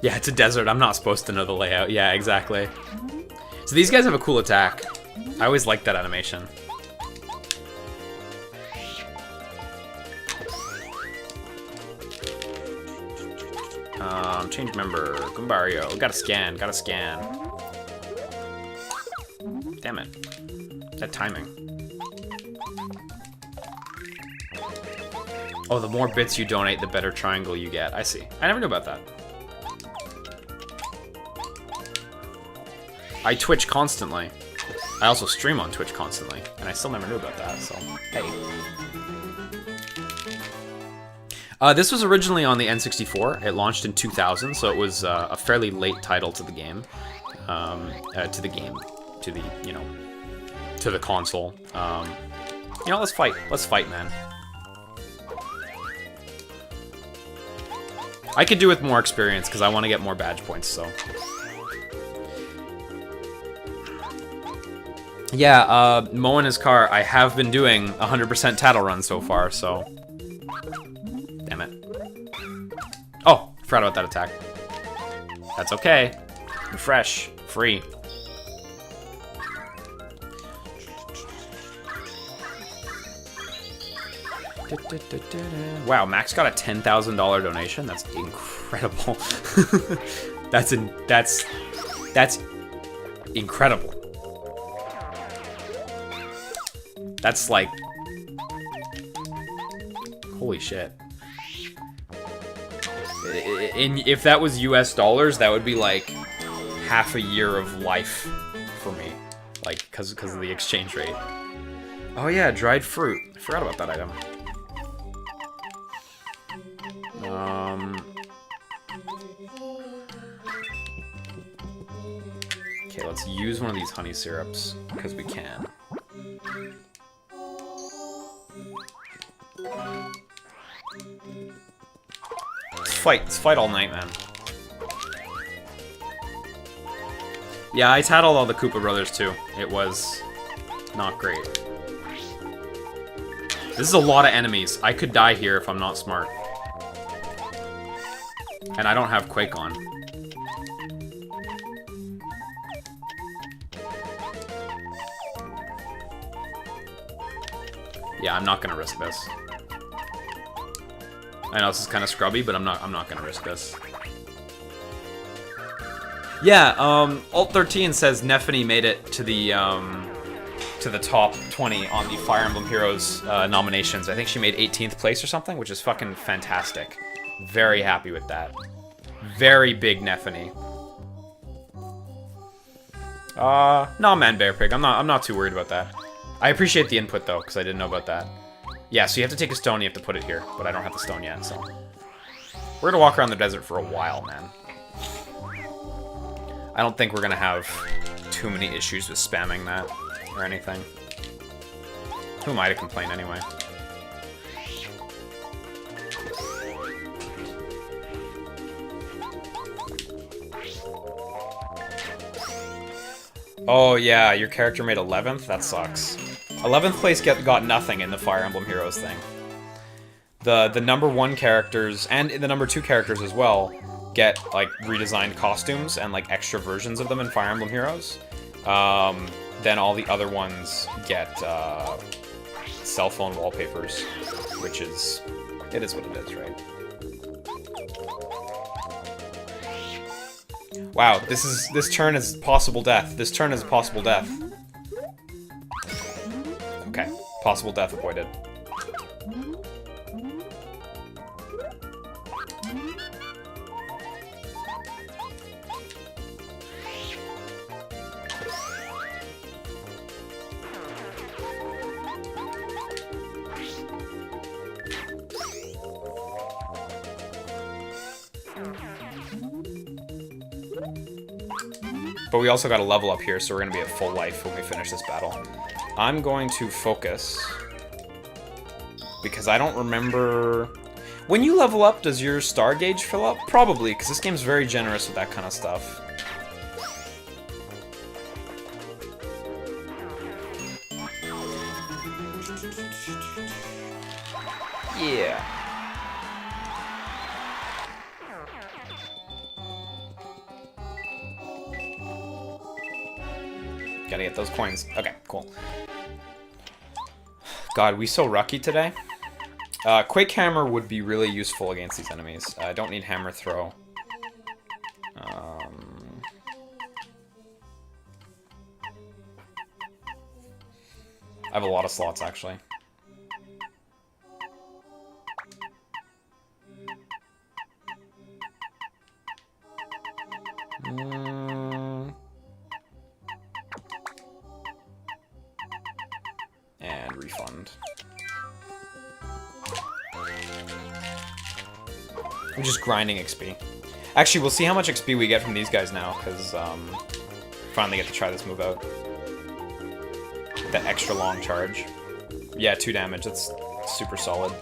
Yeah, it's a desert. I'm not supposed to know the layout. Yeah, exactly. So these guys have a cool attack. I always liked that animation. Change member. Gumbario. Gotta scan. Gotta scan. Damn it. That timing. Oh, the more bits you donate, the better triangle you get. I see. I never knew about that. I Twitch constantly. I also stream on Twitch constantly, and I still never knew about that, so hey. This was originally on the N64. It launched in 2000, so it was a fairly late title to the game. To the console. You know, let's fight. Let's fight, man. I could do with more experience, because I want to get more badge points, so. Yeah, mowing his car. I have been doing 100% tattle run so far, so. Damn it. Oh, forgot about that attack. That's okay. I'm fresh. Free. Wow, Max got a $10,000 donation? That's incredible. incredible. That's incredible. That's like, holy shit. If that was US dollars, that would be like half a year of life for me, like because of the exchange rate. Oh yeah, dried fruit. I forgot about that item. Okay, let's use one of these honey syrups because we can. Let's fight all night, man. Yeah, I tattled all the Koopa brothers too. It was not great. This is a lot of enemies. I could die here if I'm not smart. And I don't have Quake on. Yeah, I'm not gonna risk this. I know this is kind of scrubby, but I'm not gonna risk this. Yeah, Alt 13 says Neffany made it to the top 20 on the Fire Emblem Heroes nominations. I think she made 18th place or something, which is fucking fantastic. Very happy with that. Very big Neffany. No, man, Bear Pig. I'm not too worried about that. I appreciate the input though, because I didn't know about that. Yeah, so you have to take a stone, you have to put it here, but I don't have the stone yet, so we're gonna walk around the desert for a while, man. I don't think we're gonna have too many issues with spamming that or anything. Who am I to complain anyway? Oh yeah, your character made 11th? That sucks. 11th place got nothing in the Fire Emblem Heroes thing. The number 1 characters, and the number 2 characters as well, get, like, redesigned costumes and, like, extra versions of them in Fire Emblem Heroes. Then all the other ones get, cell phone wallpapers, which is... it is what it is, right? Wow, this turn is possible death. This turn is possible death. Okay, possible death avoided. But we also got to level up here, so we're going to be at full life when we finish this battle. I'm going to focus, because I don't remember... When you level up, does your star gauge fill up? Probably, because this game's very generous with that kind of stuff. Yeah. Gotta get those coins. Okay, cool. God, we so lucky today. Quake Hammer would be really useful against these enemies. I don't need Hammer Throw. I have a lot of slots, actually. And refund. I'm just grinding XP. Actually, we'll see how much XP we get from these guys now, because finally get to try this move out. That extra long charge. Yeah, 2 damage. That's super solid.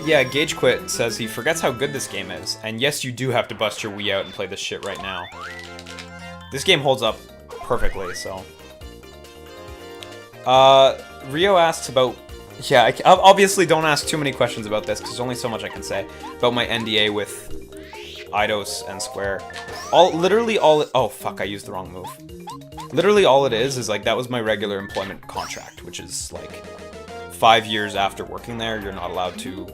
Yeah, Gage Quit says he forgets how good this game is. And yes, you do have to bust your Wii out and play this shit right now. This game holds up perfectly, so... Rio asks about... Yeah, I obviously don't ask too many questions about this, because there's only so much I can say about my NDA with Eidos and Square. Literally all... Oh, fuck, I used the wrong move. Literally all it is like, that was my regular employment contract, which is like 5 years after working there, you're not allowed to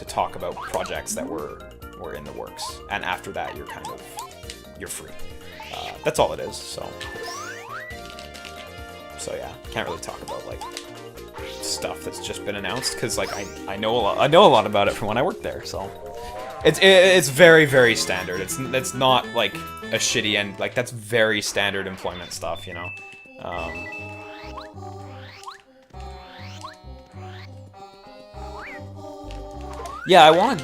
talk about projects that were in the works. And after that, you're free. That's all it is, so yeah, can't really talk about like stuff that's just been announced, because like I know a lot about it from when I worked there, so it's very, very standard. It's not like a shitty end, like that's very standard employment stuff, you know. Yeah, I want.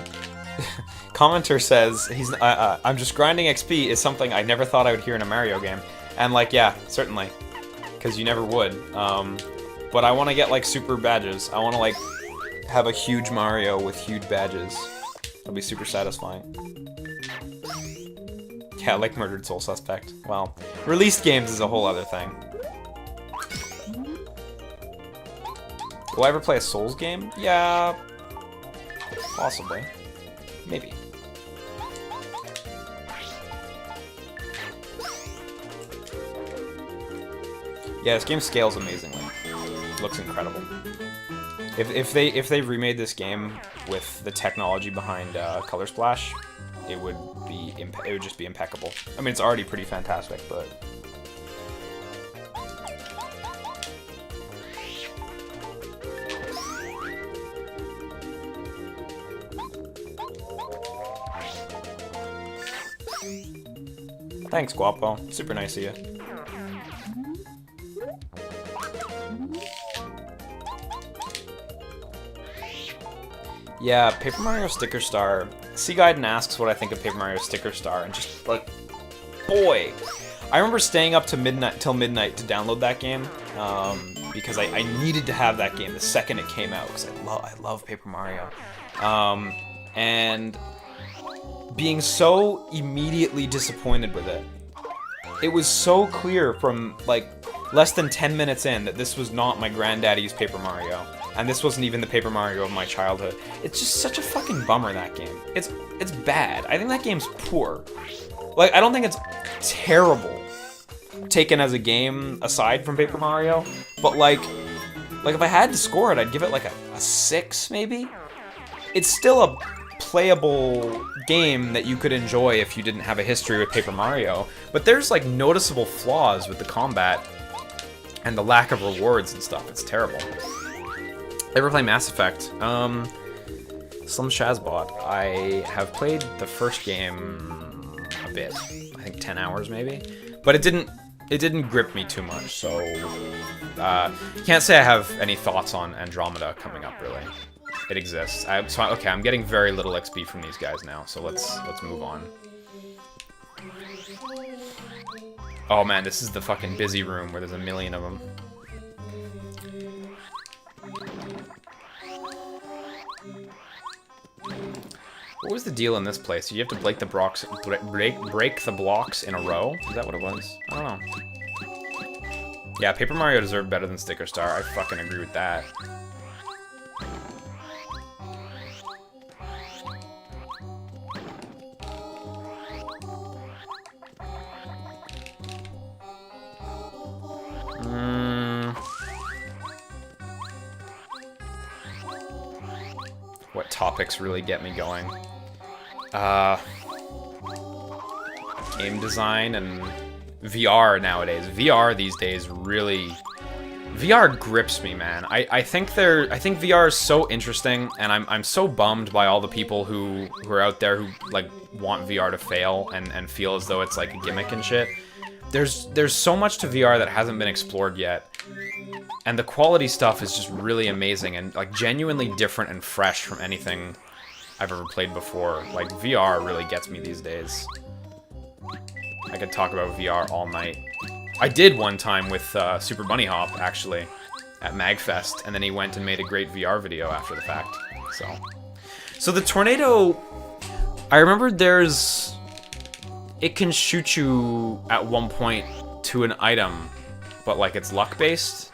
Commenter says I'm just grinding XP is something I never thought I would hear in a Mario game, and like, yeah, certainly, because you never would. But I want to get like super badges. I want to like have a huge Mario with huge badges. It'll be super satisfying. Yeah, like Murdered Soul Suspect. Well, released games is a whole other thing. Will I ever play a Souls game? Yeah, possibly. Maybe. Yeah, this game scales amazingly. It looks incredible. If they remade this game with the technology behind Color Splash, it would just be impeccable. I mean, it's already pretty fantastic, but thanks, Guapo. Super nice of you. Yeah, Paper Mario Sticker Star. Seaguiden asks what I think of Paper Mario Sticker Star, and just like, boy, I remember staying up to midnight to download that game, because I needed to have that game the second it came out, because I love Paper Mario, and being so immediately disappointed with it. It was so clear from like less than 10 minutes in that this was not my granddaddy's Paper Mario. And this wasn't even the Paper Mario of my childhood. It's just such a fucking bummer, that game. It's bad. I think that game's poor. Like, I don't think it's terrible, taken as a game aside from Paper Mario. But like if I had to score it, I'd give it like a 6, maybe? It's still a playable game that you could enjoy if you didn't have a history with Paper Mario. But there's like noticeable flaws with the combat and the lack of rewards and stuff. It's terrible. Ever play Mass Effect? Slim Shazbot. I have played the first game a bit. I think 10 hours maybe. But it didn't grip me too much, so can't say I have any thoughts on Andromeda coming up, really. It exists. Okay, I'm getting very little XP from these guys now, so let's move on. Oh man, this is the fucking busy room where there's a million of them. What was the deal in this place? You have to break the blocks in a row? Is that what it was? I don't know. Yeah, Paper Mario deserved better than Sticker Star. I fucking agree with that. What topics really get me going? Game design and VR nowadays. VR these days really... VR grips me, man. I think VR is so interesting, and I'm so bummed by all the people who are out there who like want VR to fail and feel as though it's like a gimmick and shit. There's so much to VR that hasn't been explored yet. And the quality stuff is just really amazing and like genuinely different and fresh from anything I've ever played before. Like VR really gets me these days. I could talk about VR all night. I did one time with Super Bunny Hop, actually, at MagFest, and then he went and made a great VR video after the fact. So the tornado, I remember it can shoot you at one point to an item, but like it's luck-based.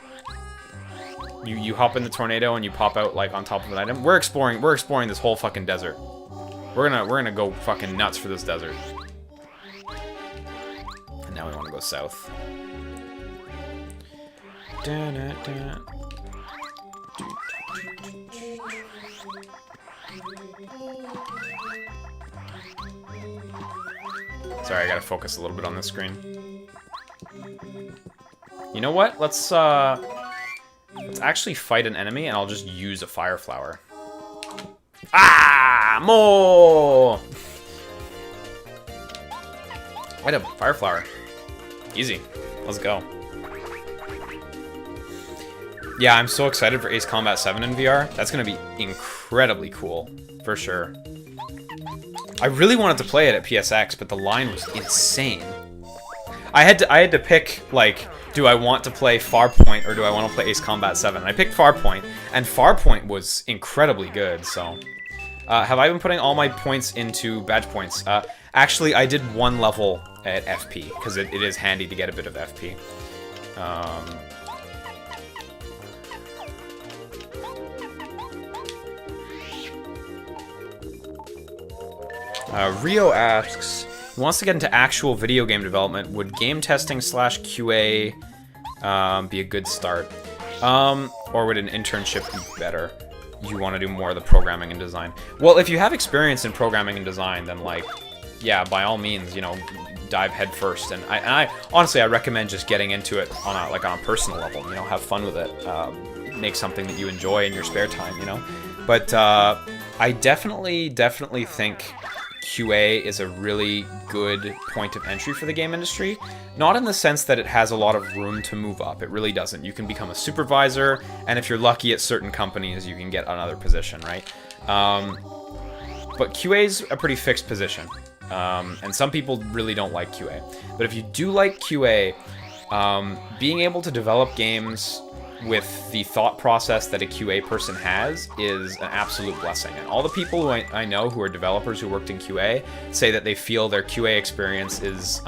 You hop in the tornado and you pop out like on top of an item. We're exploring this whole fucking desert. We're gonna go fucking nuts for this desert. And now we want to go south. Sorry, I gotta focus a little bit on this screen. You know what? Let's actually fight an enemy, and I'll just use a fire flower. Ah, more! Item, fire flower. Easy. Let's go. Yeah, I'm so excited for Ace Combat 7 in VR. That's gonna be incredibly cool, for sure. I really wanted to play it at PSX, but the line was insane. I had to pick, like, do I want to play Farpoint or do I want to play Ace Combat 7? I picked Farpoint, and Farpoint was incredibly good, so... have I been putting all my points into badge points? Actually, I did one level at FP, because it is handy to get a bit of FP. Rio asks, he wants to get into actual video game development. Would game testing / QA be a good start? Or would an internship be better? You want to do more of the programming and design? Well, if you have experience in programming and design, then, like, yeah, by all means, you know, dive head first. And I honestly, I recommend just getting into it on a personal level. You know, have fun with it. Make something that you enjoy in your spare time. You know, but I definitely think QA is a really good point of entry for the game industry. Not in the sense that it has a lot of room to move up. It really doesn't. You can become a supervisor, and if you're lucky at certain companies, you can get another position, right? But QA's a pretty fixed position, and some people really don't like QA. But if you do like QA, being able to develop games with the thought process that a QA person has is an absolute blessing. And all the people who I know who are developers who worked in QA say that they feel their QA experience is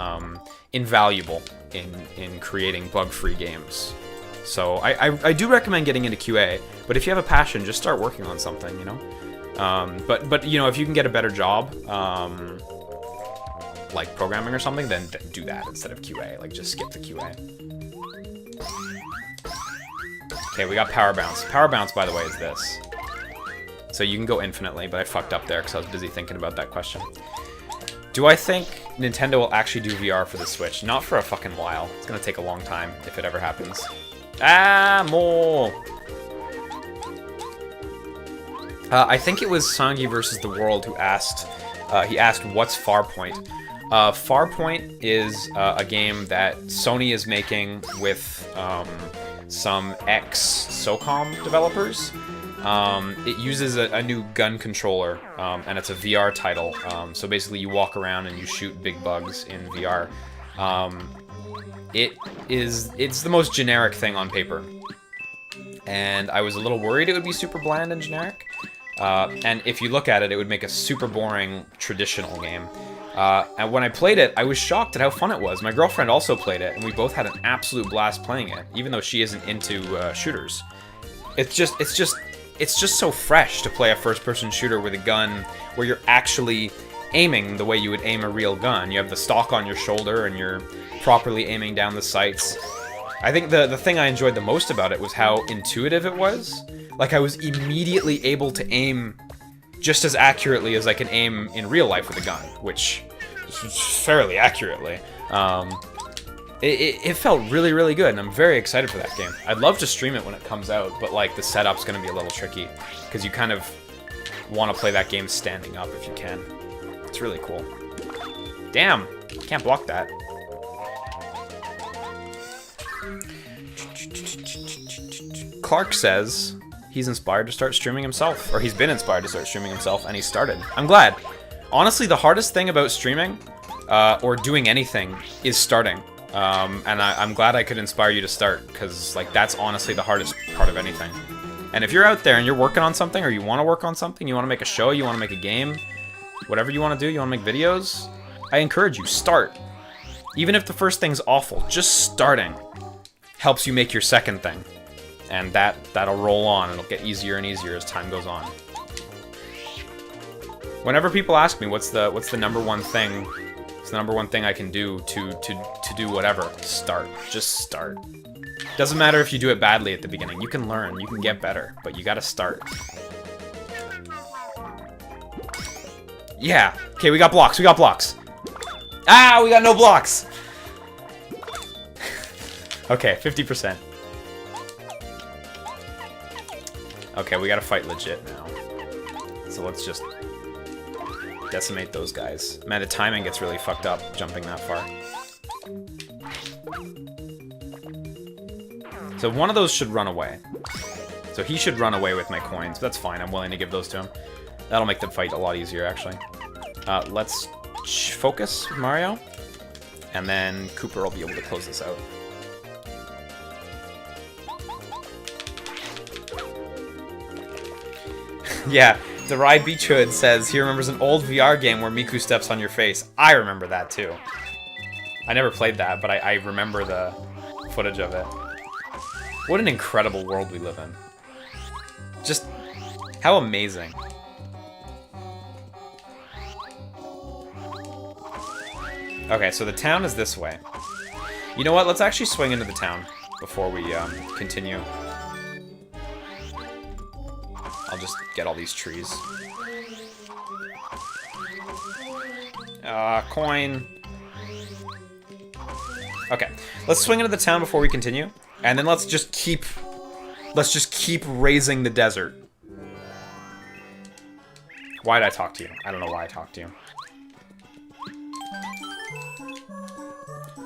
invaluable in creating bug-free games. So I do recommend getting into QA, but if you have a passion, just start working on something, you know? But you know, if you can get a better job, like programming or something, then do that instead of QA. Like, just skip the QA. Okay, we got Power Bounce. Power Bounce, by the way, is this. So you can go infinitely, but I fucked up there because I was busy thinking about that question. Do I think Nintendo will actually do VR for the Switch? Not for a fucking while. It's gonna take a long time, if it ever happens. Ah, more! I think it was Sangi versus the World who asked, he asked, what's Farpoint? Farpoint is a game that Sony is making with some ex-SOCOM developers. It uses a new gun controller, and it's a VR title. So basically you walk around and you shoot big bugs in VR. It's the most generic thing on paper. And I was a little worried it would be super bland and generic. And if you look at it, it would make a super boring traditional game. And when I played it, I was shocked at how fun it was. My girlfriend also played it, and we both had an absolute blast playing it, even though she isn't into shooters. It's just so fresh to play a first-person shooter with a gun where you're actually aiming the way you would aim a real gun. You have the stock on your shoulder, and you're properly aiming down the sights. I think the thing I enjoyed the most about it was how intuitive it was. Like, I was immediately able to aim just as accurately as I can aim in real life with a gun, which fairly accurately. It felt really, really good, and I'm very excited for that game. I'd love to stream it when it comes out, but like the setup's gonna be a little tricky because you kind of want to play that game standing up if you can. It's really cool. Damn, can't block that. Clark says he's inspired to start streaming himself, or he's been inspired to start streaming himself, and he started. I'm glad. Honestly, the hardest thing about streaming, or doing anything, is starting. And I'm glad I could inspire you to start, because like that's honestly the hardest part of anything. And if you're out there and you're working on something, or you want to work on something, you want to make a show, you want to make a game, whatever you want to do, you want to make videos, I encourage you, start. Even if the first thing's awful, just starting helps you make your second thing. And that'll roll on, and it'll get easier and easier as time goes on. Whenever people ask me what's the number one thing, it's the number one thing I can do to do whatever, start. Just start. Doesn't matter if you do it badly at the beginning. You can learn, you can get better, but you gotta start. Yeah. Okay, we got blocks, we got blocks. Ah, we got no blocks. Okay, 50%. Okay, we gotta fight legit now. So let's just decimate those guys. Man, the timing gets really fucked up jumping that far. So one of those should run away. So he should run away with my coins. That's fine, I'm willing to give those to him. That'll make the fight a lot easier, actually. Let's focus with Mario. And then Cooper will be able to close this out. Yeah, Derai Beachhood says he remembers an old VR game where Miku steps on your face. I remember that too. I never played that, but I remember the footage of it. What an incredible world we live in. Just how amazing. Okay, so the town is this way. You know what? Let's actually swing into the town before we continue. I'll just get all these trees. Coin. Okay, let's swing into the town before we continue, and then let's just keep raising the desert. Why did I talk to you? I don't know why I talked to you.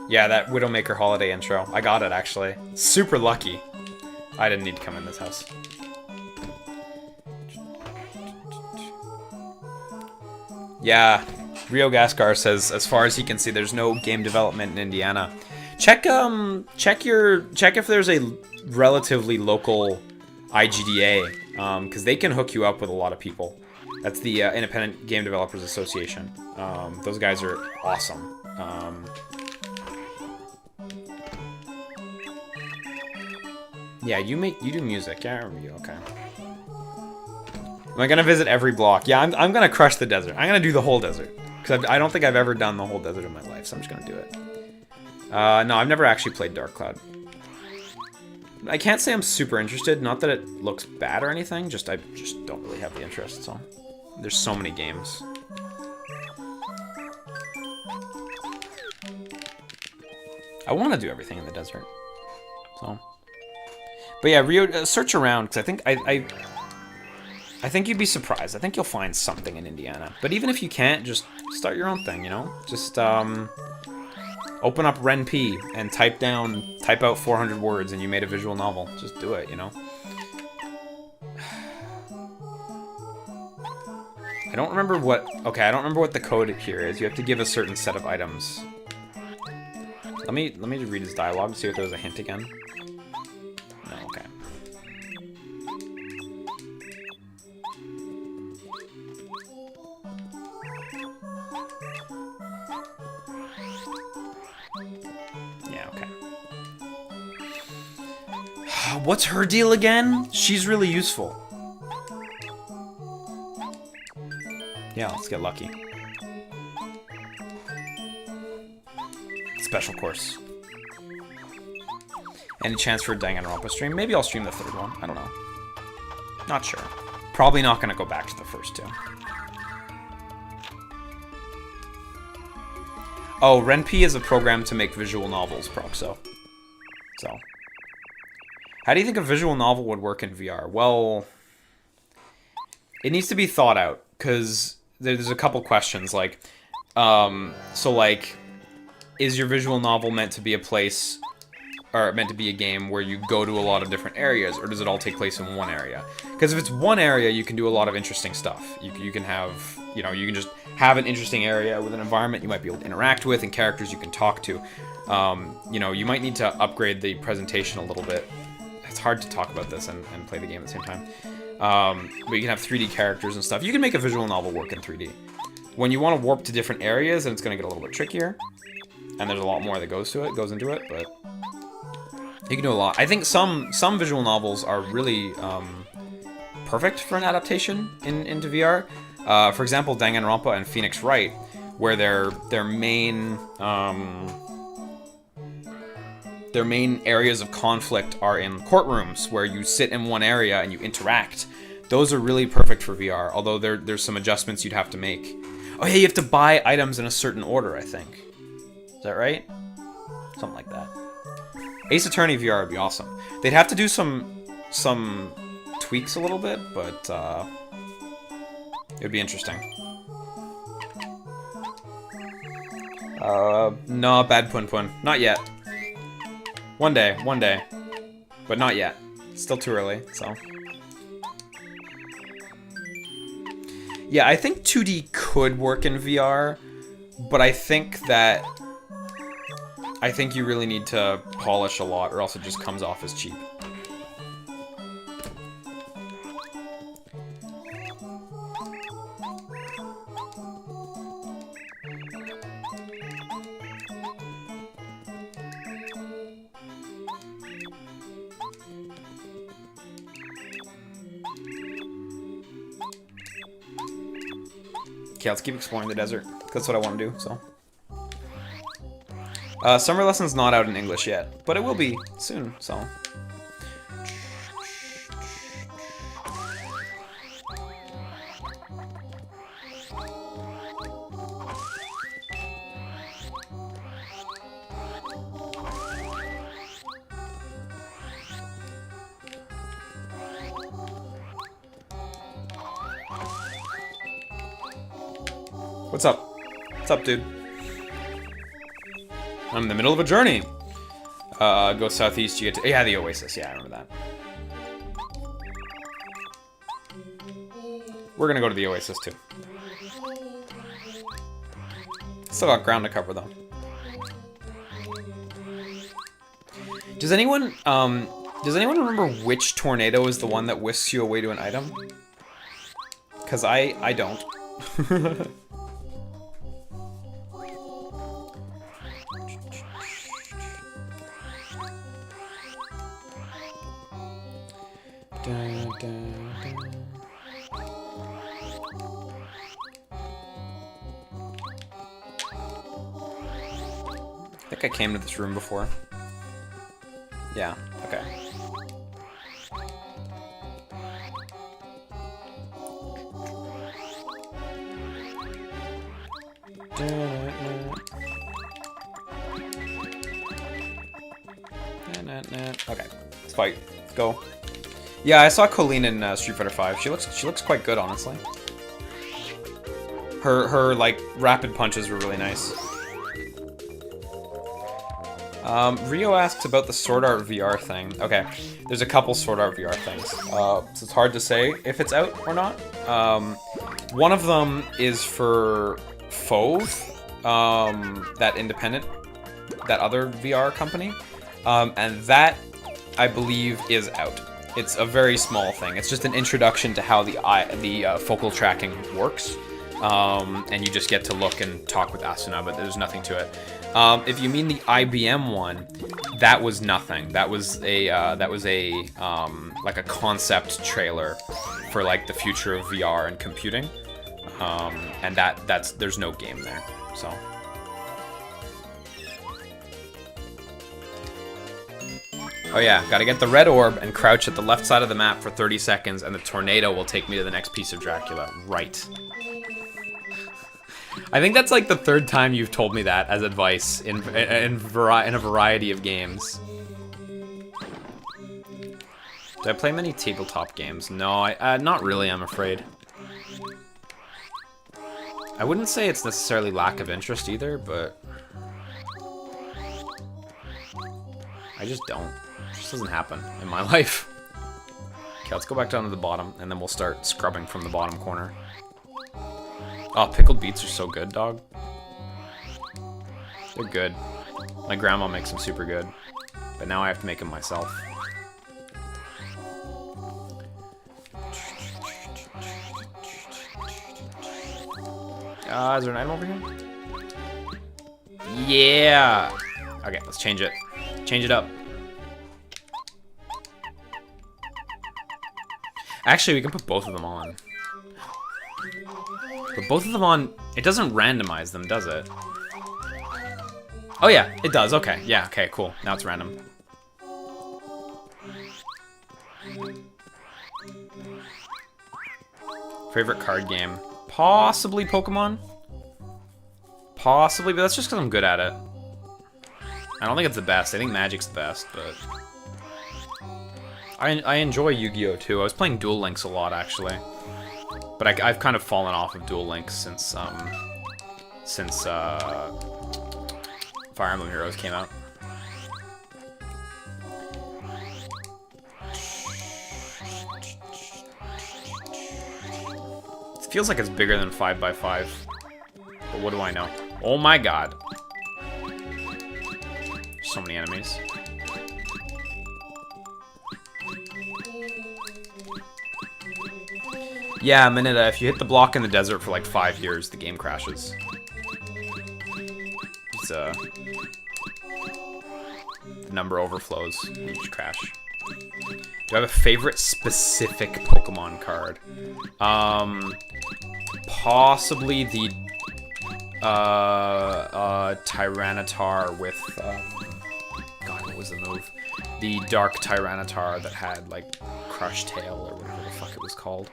Yeah, that Widowmaker holiday intro. I got it, actually. Super lucky. I didn't need to come in this house. Yeah, Rio Gascar says, as far as he can see, there's no game development in Indiana. Check if there's a relatively local IGDA, because they can hook you up with a lot of people. That's the Independent Game Developers Association. Those guys are awesome. Yeah, you do music. Yeah, I remember you. Okay. Am I gonna visit every block? Yeah, I'm gonna crush the desert. I'm gonna do the whole desert. Because I don't think I've ever done the whole desert in my life, so I'm just gonna do it. No, I've never actually played Dark Cloud. I can't say I'm super interested, not that it looks bad or anything, I just don't really have the interest, so. There's so many games. I want to do everything in the desert, so. But yeah, Rio, search around, because I think I think you'd be surprised. I think you'll find something in Indiana. But even if you can't, just start your own thing, you know? Just, open up RenP and type out 400 words and you made a visual novel. Just do it, you know? I don't remember what the code here is. You have to give a certain set of items. Let me read his dialogue and see if there was a hint again. No, okay. Yeah, okay. What's her deal again? She's really useful. Yeah, let's get lucky. Special course. Any chance for a Danganronpa stream? Maybe I'll stream the third one. I don't know. Not sure. Probably not gonna go back to the first two. Oh, RenP is a program to make visual novels, Proxo. So. How do you think a visual novel would work in VR? Well, it needs to be thought out, because there's a couple questions, like, so, like, is your visual novel meant to be a place, or meant to be a game where you go to a lot of different areas, or does it all take place in one area? Because if it's one area, you can do a lot of interesting stuff. You can have, you know, you can just have an interesting area with an environment you might be able to interact with and characters you can talk to. You know, you might need to upgrade the presentation a little bit. It's hard to talk about this and play the game at the same time. But you can have 3D characters and stuff. You can make a visual novel work in 3D. When you want to warp to different areas, then it's going to get a little bit trickier. And there's a lot more that goes into it, but you can do a lot. I think some visual novels are really perfect for an adaptation into VR. For example, Danganronpa and Phoenix Wright, where their main their main areas of conflict are in courtrooms, where you sit in one area and you interact. Those are really perfect for VR, although there's some adjustments you'd have to make. Oh yeah, you have to buy items in a certain order, I think. Is that right? Something like that. Ace Attorney VR would be awesome. They'd have to do some tweaks a little bit, but it would be interesting. No, bad Pun Pun. Not yet. One day. But not yet. Still too early, so. Yeah, I think 2D could work in VR, but I think you really need to polish a lot, or else it just comes off as cheap. Okay, let's keep exploring the desert. That's what I want to do, so. Summer Lesson's not out in English yet, but it will be soon, so. What's up? What's up, dude? I'm in the middle of a journey. Go southeast, you get to... Yeah, the Oasis. Yeah, I remember that. We're gonna go to the Oasis, too. Still got ground to cover, though. Does anyone remember which tornado is the one that whisks you away to an item? Because I don't. I think I came to this room before. Yeah, okay. Okay, let's fight. Let's go. Yeah, I saw Colleen in Street Fighter V. She looks quite good, honestly. Her like rapid punches were really nice. Rio asks about the Sword Art VR thing. Okay, there's a couple Sword Art VR things. So it's hard to say if it's out or not. One of them is for Fove, that other VR company, and that I believe is out. It's a very small thing. It's just an introduction to how the focal tracking works, and you just get to look and talk with Asuna, but there's nothing to it. If you mean the IBM one, that was nothing. That was a like a concept trailer for like the future of VR and computing, and there's no game there. So. Oh yeah, gotta get the red orb and crouch at the left side of the map for 30 seconds, and the tornado will take me to the next piece of Dracula. Right. I think that's like the third time you've told me that as advice in a variety of games. Do I play many tabletop games? No, not really, I'm afraid. I wouldn't say it's necessarily lack of interest either, but I just don't. It just doesn't happen in my life. Okay, let's go back down to the bottom, and then we'll start scrubbing from the bottom corner. Oh, pickled beets are so good, dog. They're good. My grandma makes them super good, but now I have to make them myself. Is there an item over here? Yeah! Okay, let's change it. Change it up. Actually, we can put both of them on. But both of them on, it doesn't randomize them, does it? Oh yeah, it does. Okay, yeah, okay, cool. Now it's random. Favorite card game? Possibly Pokemon? Possibly, but that's just because I'm good at it. I don't think it's the best. I think Magic's the best, but... I enjoy Yu-Gi-Oh! Too. I was playing Duel Links a lot, actually. But I've kind of fallen off of Duel Links since Fire Emblem Heroes came out. It feels like it's bigger than 5x5. But what do I know? Oh my god. So many enemies. Yeah, Mineta, if you hit the block in the desert for like 5 years, the game crashes. It's, the number overflows, you just crash. Do I have a favorite specific Pokemon card? Possibly the Tyranitar with God, what was the move? The Dark Tyranitar that had like Crush Tail or whatever the fuck it was called.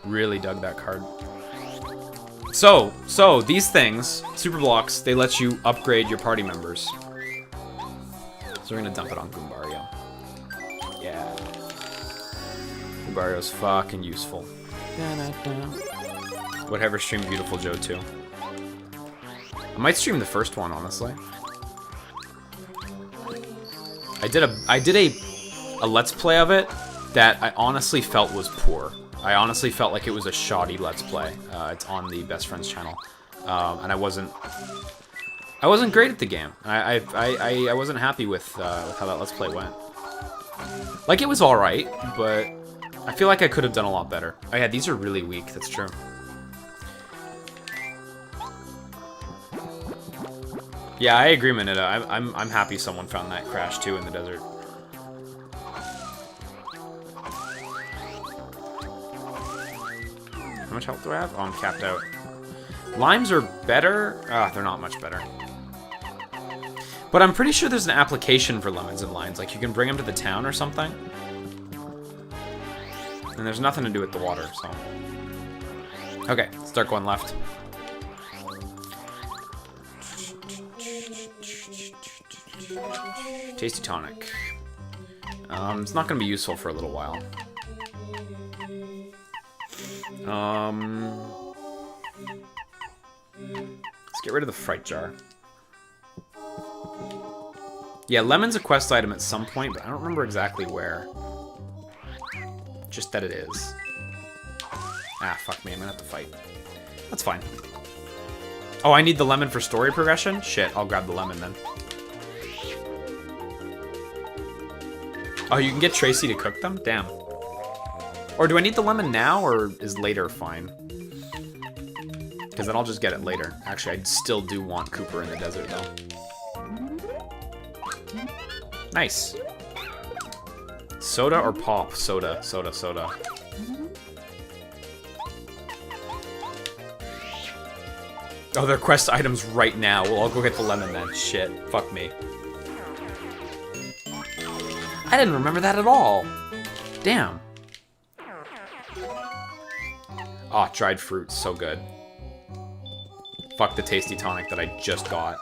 Really dug that card. So these things, Super Blocks, they let you upgrade your party members. So we're gonna dump it on Goombario. Yeah. Goombario's fucking useful. Whatever, stream Beautiful Joe too. I might stream the first one, honestly. I did a Let's Play of it that I honestly felt was poor. I honestly felt like it was a shoddy Let's Play. It's on the Best Friends channel, and I wasn't great at the game. I wasn't happy with how that Let's Play went. Like, it was all right, but I feel like I could have done a lot better. Oh yeah, these are really weak. That's true. Yeah, I agree, Mineta. I'm happy someone found that crash too in the desert. How much health do I have? Oh, I'm capped out. Limes are better? Ah, they're not much better. But I'm pretty sure there's an application for lemons and limes. Like, you can bring them to the town or something. And there's nothing to do with the water, so... Okay, start going left. Tasty tonic. It's not going to be useful for a little while. Let's get rid of the fright jar. Yeah, lemon's a quest item at some point, but I don't remember exactly where. Just that it is. Ah, fuck me, I'm gonna have to fight. That's fine. Oh, I need the lemon for story progression? Shit, I'll grab the lemon then. Oh, you can get Tracy to cook them? Damn. Or do I need the lemon now, or is later fine? Because then I'll just get it later. Actually, I still do want Cooper in the desert, though. Nice. Soda or pop? Soda, soda, soda. Oh, they're quest items right now. Well, I'll go get the lemon then. Shit. Fuck me. I didn't remember that at all. Damn. Oh, dried fruit. So good. Fuck the tasty tonic that I just got.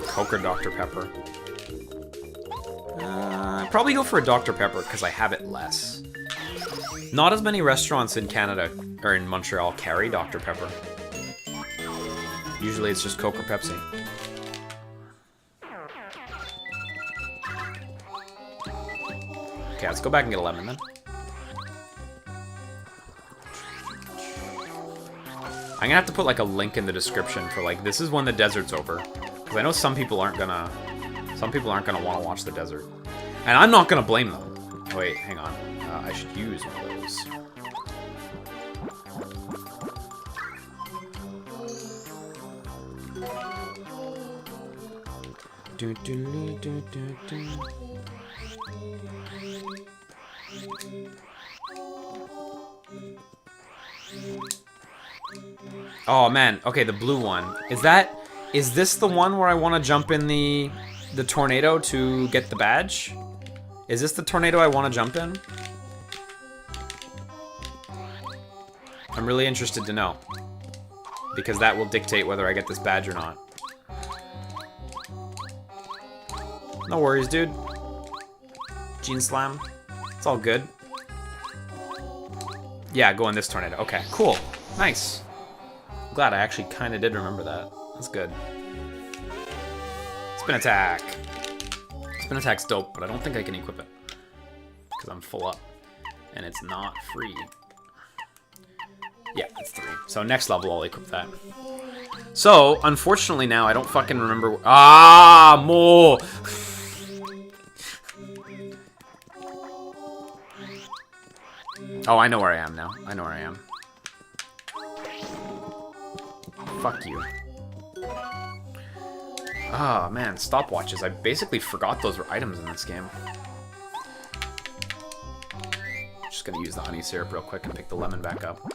Coke or Dr. Pepper? I'd probably go for a Dr. Pepper because I have it less. Not as many restaurants in Canada or in Montreal carry Dr. Pepper. Usually it's just Coke or Pepsi. Okay, let's go back and get a lemon then. I'm gonna have to put like a link in the description for like, this is when the desert's over. Because I know some people aren't gonna want to watch the desert. And I'm not gonna blame them. Wait, hang on. I should use one of those. Oh man, okay, the blue one. Is this the one where I want to jump in the tornado to get the badge? Is this the tornado I want to jump in? I'm really interested to know. Because that will dictate whether I get this badge or not. No worries, dude. Gene Slam. It's all good. Yeah, go in this tornado. Okay, cool. Nice. I'm glad I actually kind of did remember that. That's good. Spin attack. Spin attack's dope, but I don't think I can equip it. Because I'm full up. And it's not free. Yeah, it's 3. So next level I'll equip that. So, unfortunately now I don't fucking remember... Ah, more! Oh, I know where I am now. I know where I am. Fuck you. Ah, man, stopwatches. I basically forgot those were items in this game. Just gonna use the honey syrup real quick and pick the lemon back up.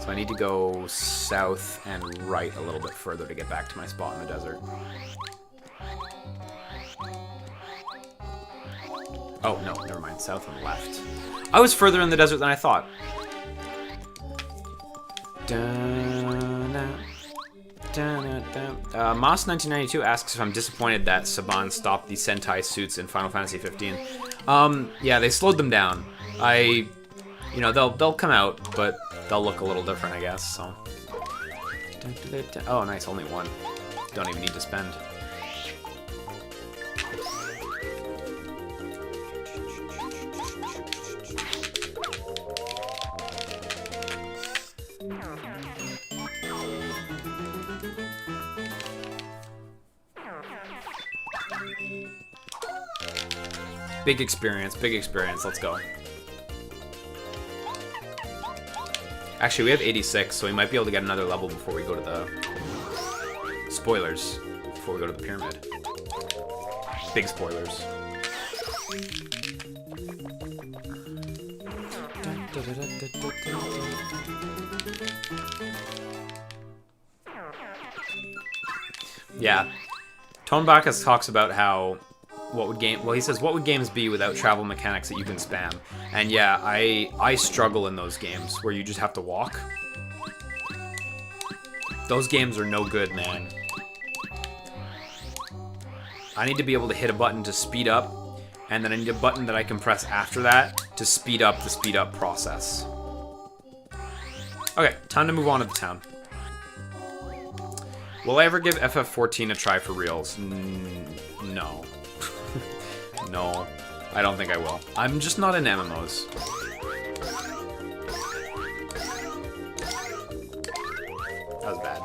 So I need to go south and right a little bit further to get back to my spot in the desert. Oh, no, never mind. South and left. I was further in the desert than I thought. Moss1992 asks if I'm disappointed that Saban stopped the Sentai suits in Final Fantasy 15. Yeah, they slowed them down. You know, they'll come out, but they'll look a little different, I guess, so. Oh, nice, only one. Don't even need to spend. Big experience, let's go. Actually, we have 86, so we might be able to get another level before we go to the... Spoilers. Before we go to the pyramid. Big spoilers. Yeah. Tonebackus talks about how... he says, what would games be without travel mechanics that you can spam? And yeah, I struggle in those games where you just have to walk. Those games are no good, man. I need to be able to hit a button to speed up, and then I need a button that I can press after that to speed up the speed up process. Okay, time to move on to the town. Will I ever give FF14 a try for reals? No. No, I don't think I will. I'm just not in MMOs. That was bad.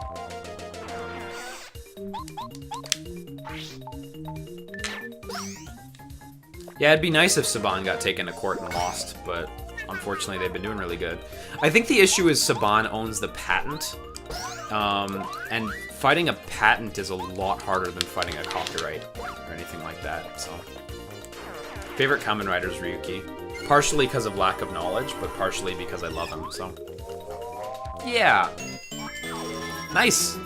Yeah, it'd be nice if Saban got taken to court and lost, but unfortunately they've been doing really good. I think the issue is Saban owns the patent, and fighting a patent is a lot harder than fighting a copyright or anything like that, so... Favorite Kamen Rider is Ryuki. Partially because of lack of knowledge, but partially because I love him, so... Yeah! Nice!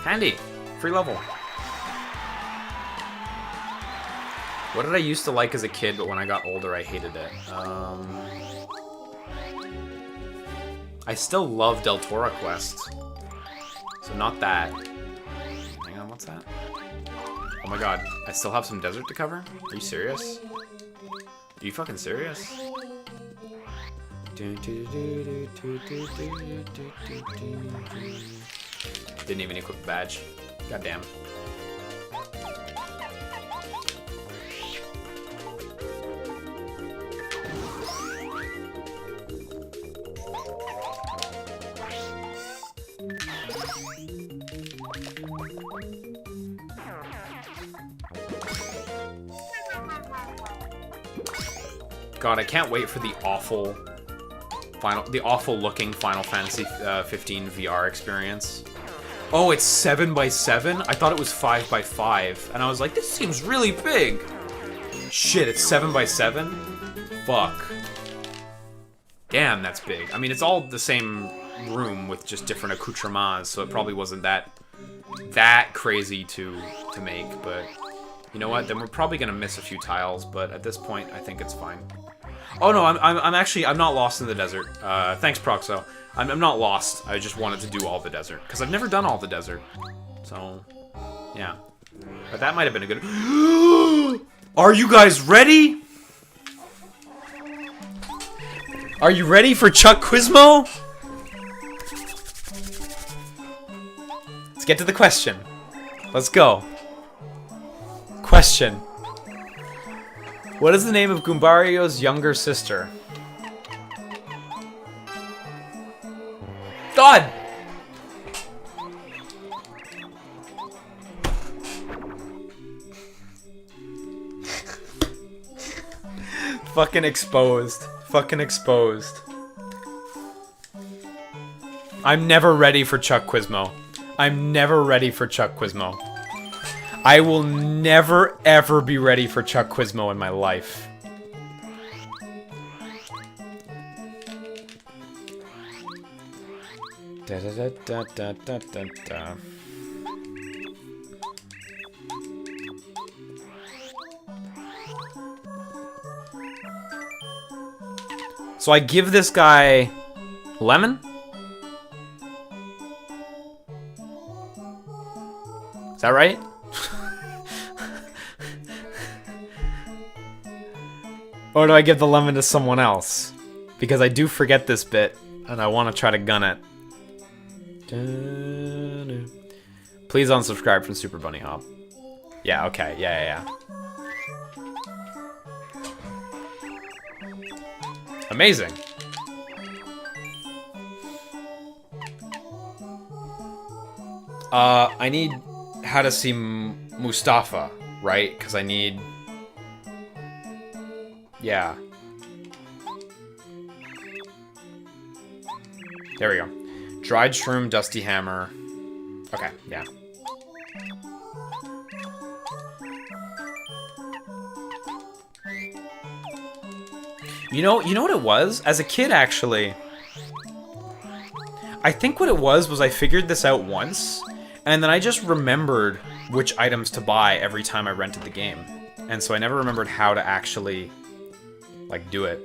Handy! Free level. What did I used to like as a kid, but when I got older I hated it? I still love Deltora Quest. So not that. Hang on, what's that? Oh my god, I still have some desert to cover? Are you serious? Are you fucking serious? Didn't even equip the badge. Goddamn. God, I can't wait for the awful looking Final Fantasy 15 VR experience. Oh, it's 7 by 7? I thought it was 5 by 5. And I was like, this seems really big. Shit, it's 7 by 7? Fuck. Damn, that's big. I mean, it's all the same room with just different accoutrements, so it probably wasn't that crazy to make, but you know what? Then we're probably gonna miss a few tiles, but at this point, I think it's fine. Oh no, I'm actually not lost in the desert. Thanks, Proxo. I'm not lost. I just wanted to do all the desert because I've never done all the desert, so yeah. But that might have been a good. Are you guys ready? Are you ready for Chuck Quizmo? Let's get to the question. Let's go. Question. What is the name of Goombario's younger sister? God! Fucking exposed. Fucking exposed. I'm never ready for Chuck Quizmo. I'm never ready for Chuck Quizmo. I will never, ever be ready for Chuck Quizmo in my life. Da da da da da da da. So I give this guy lemon? Is that right? Or do I give the lemon to someone else? Because I do forget this bit, and I want to try to gun it. Please unsubscribe from Super Bunny Hop. Yeah, okay, yeah. Amazing. I need how to see Mustafa, right? Because I need... Yeah. There we go. Dried shroom, dusty hammer. Okay, yeah. You know what it was? As a kid, actually, I think what it was I figured this out once, and then I just remembered which items to buy every time I rented the game. And so I never remembered how to actually, like, do it.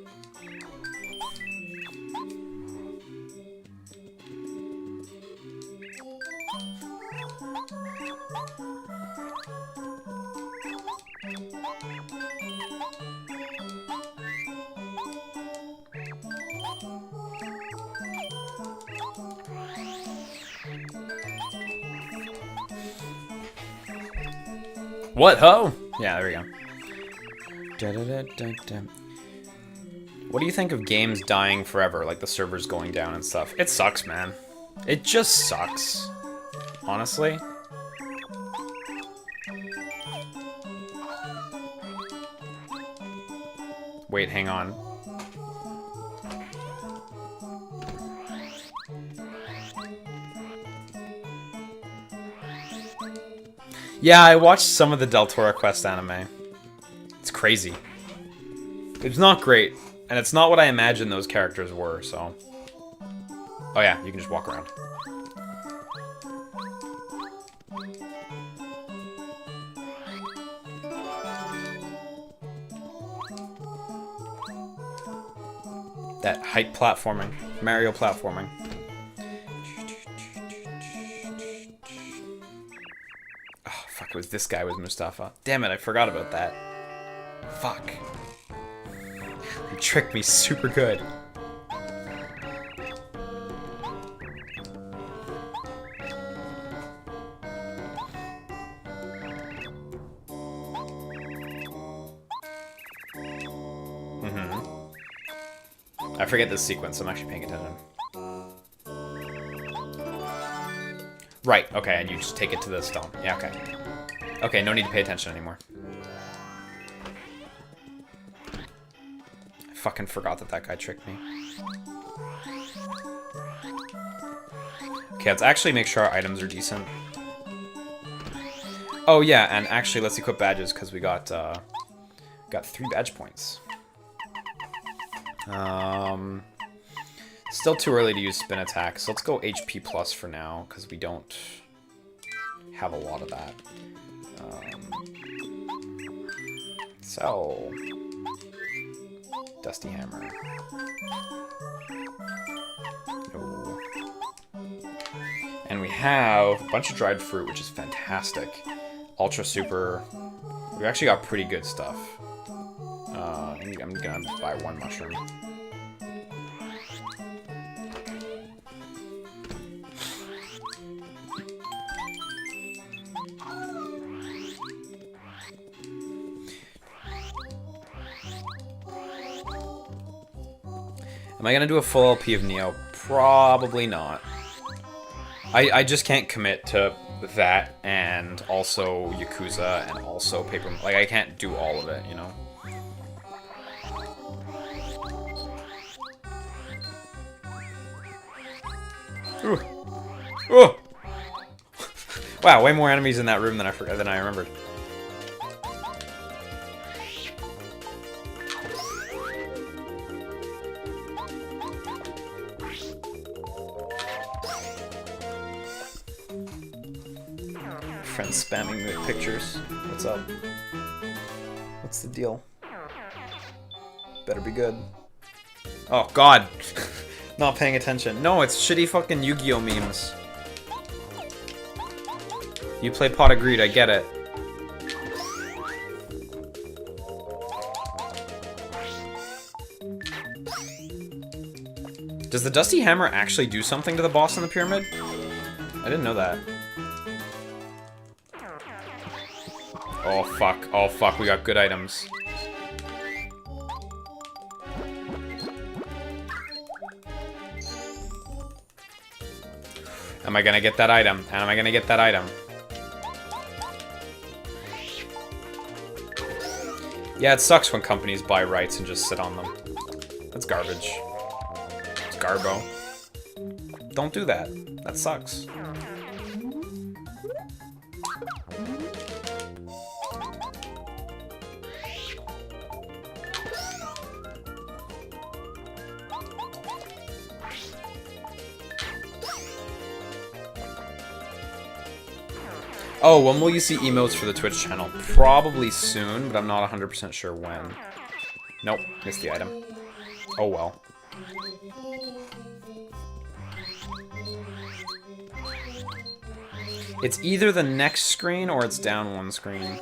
What ho? Yeah, there we go. What do you think of games dying forever, like the servers going down and stuff? It sucks, man. It just sucks. Honestly. Wait, hang on. Yeah, I watched some of the Del Toro Quest anime. It's crazy. It's not great, and it's not what I imagined those characters were, so... Oh yeah, you can just walk around. That height platforming. Mario platforming. It was this guy with Mustafa. Damn it, I forgot about that. Fuck. You tricked me super good. I forget this sequence, I'm actually paying attention. Right, okay, and you just take it to the stone. Yeah, okay. Okay, no need to pay attention anymore. I fucking forgot that guy tricked me. Okay, let's actually make sure our items are decent. Oh yeah, and actually let's equip badges because we got 3 badge points. Still too early to use spin attack, so let's go HP plus for now because we don't have a lot of that. So Dusty Hammer. No. And we have a bunch of dried fruit, which is fantastic. Ultra super. We actually got pretty good stuff. I'm gonna buy 1 mushroom. Am I gonna do a full LP of Neo? Probably not. I just can't commit to that and also Yakuza and also Paper... Like, I can't do all of it, you know? Ooh. Ooh. Wow, way more enemies in that room than I remembered. Friends spamming me with pictures. What's up? What's the deal? Better be good. Oh god. Not paying attention. No, it's shitty fucking Yu-Gi-Oh memes. You play Pot of Greed, I get it. Does the Dusty Hammer actually do something to the boss in the pyramid? I didn't know that. Oh fuck, oh fuck, we got good items. Am I gonna get that item? Am I gonna get that item? Yeah, it sucks when companies buy rights and just sit on them. That's garbage. It's garbo. Don't do that. That sucks. Oh, when will you see emotes for the Twitch channel? Probably soon, but I'm not 100% sure when. Nope, missed the item. Oh well. It's either the next screen or it's down 1 screen.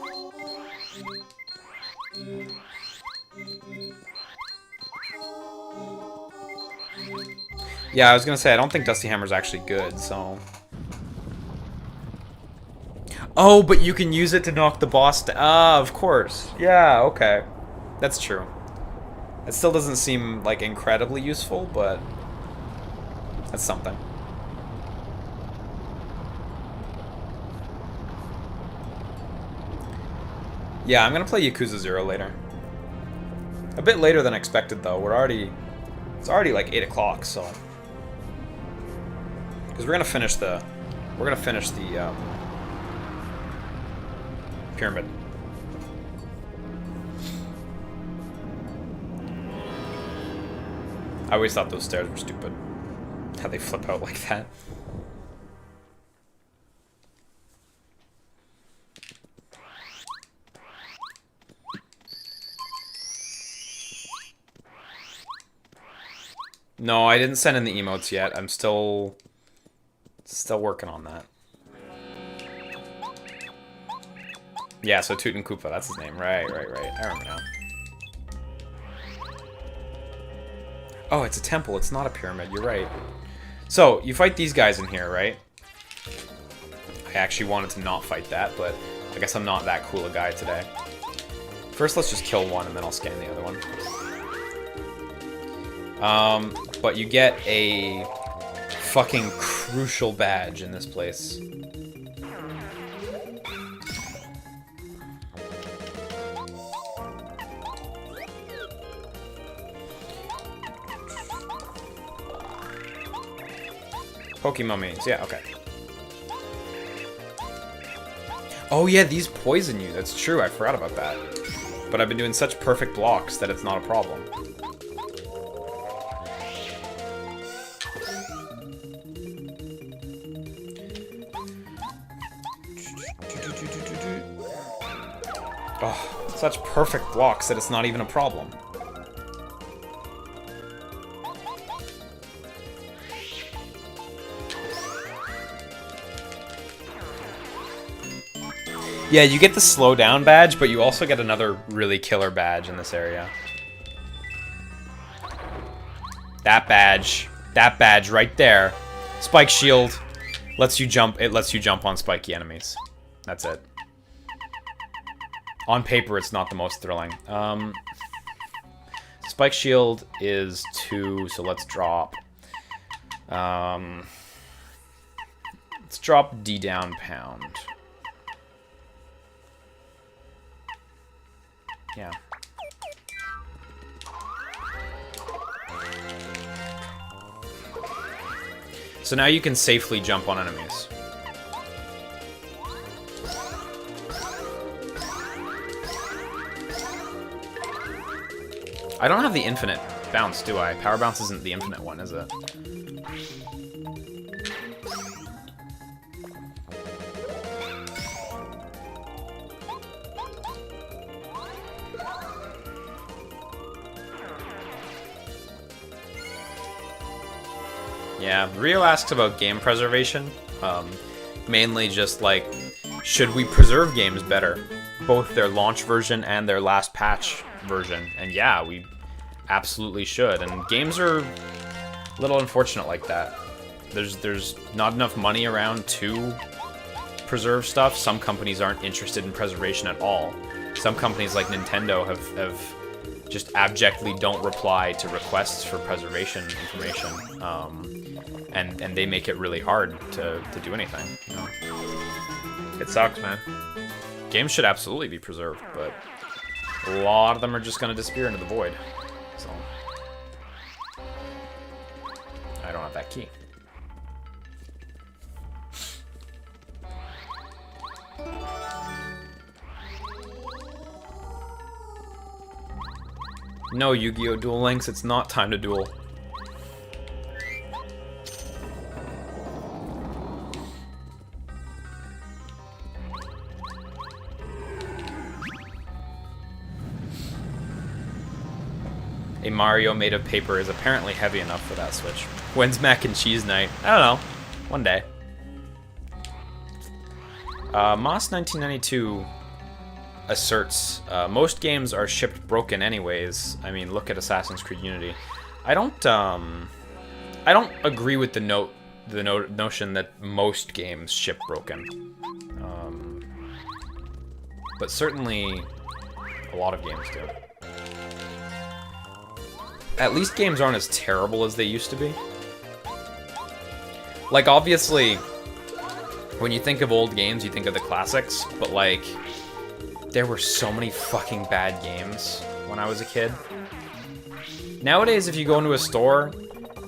Yeah, I was gonna say, I don't think Dusty Hammer's actually good, so... Oh, but you can use it to knock the boss down. Ah, of course. Yeah, okay. That's true. It still doesn't seem, like, incredibly useful, but... that's something. Yeah, I'm gonna play Yakuza 0 later. A bit later than expected, though. It's already, like, 8 o'clock, so... because we're gonna finish the... pyramid. I always thought those stairs were stupid. How they flip out like that. No, I didn't send in the emotes yet. I'm still working on that. Yeah, so Toot and Koopa, that's his name. Right. I remember now. Oh, it's a temple. It's not a pyramid. You're right. So, you fight these guys in here, right? I actually wanted to not fight that, but I guess I'm not that cool a guy today. First, let's just kill one, and then I'll scan the other one. But you get a fucking crucial badge in this place. Pokemon means, yeah, okay. Oh yeah, these poison you. That's true, I forgot about that. But I've been doing such perfect blocks that it's not a problem. Oh, such perfect blocks that it's not even a problem. Yeah, you get the slow down badge, but you also get another really killer badge in this area. That badge right there. Spike shield lets you jump. It lets you jump on spiky enemies. That's it. On paper, it's not the most thrilling. Spike shield is 2, so let's drop. Let's drop D down pound. Yeah. So now you can safely jump on enemies. I don't have the infinite bounce, do I? Power bounce isn't the infinite one, is it? Yeah, Rio asks about game preservation. Mainly just like, should we preserve games better? Both their launch version and their last patch version. And yeah, we absolutely should. And games are a little unfortunate like that. There's not enough money around to preserve stuff. Some companies aren't interested in preservation at all. Some companies like Nintendo have just abjectly don't reply to requests for preservation information. And they make it really hard to do anything, you know? It sucks, man. Games should absolutely be preserved, but a lot of them are just gonna disappear into the void. So I don't have that key. No, Yu-Gi-Oh! Duel Links, it's not time to duel. A Mario made of paper is apparently heavy enough for that Switch. When's mac and cheese night? I don't know. One day. Moss1992 asserts most games are shipped broken anyways. I mean, look at Assassin's Creed Unity. I don't agree with the notion that most games ship broken. But certainly a lot of games do. At least games aren't as terrible as they used to be. Like, obviously, when you think of old games, you think of the classics, but like, there were so many fucking bad games when I was a kid. Nowadays, if you go into a store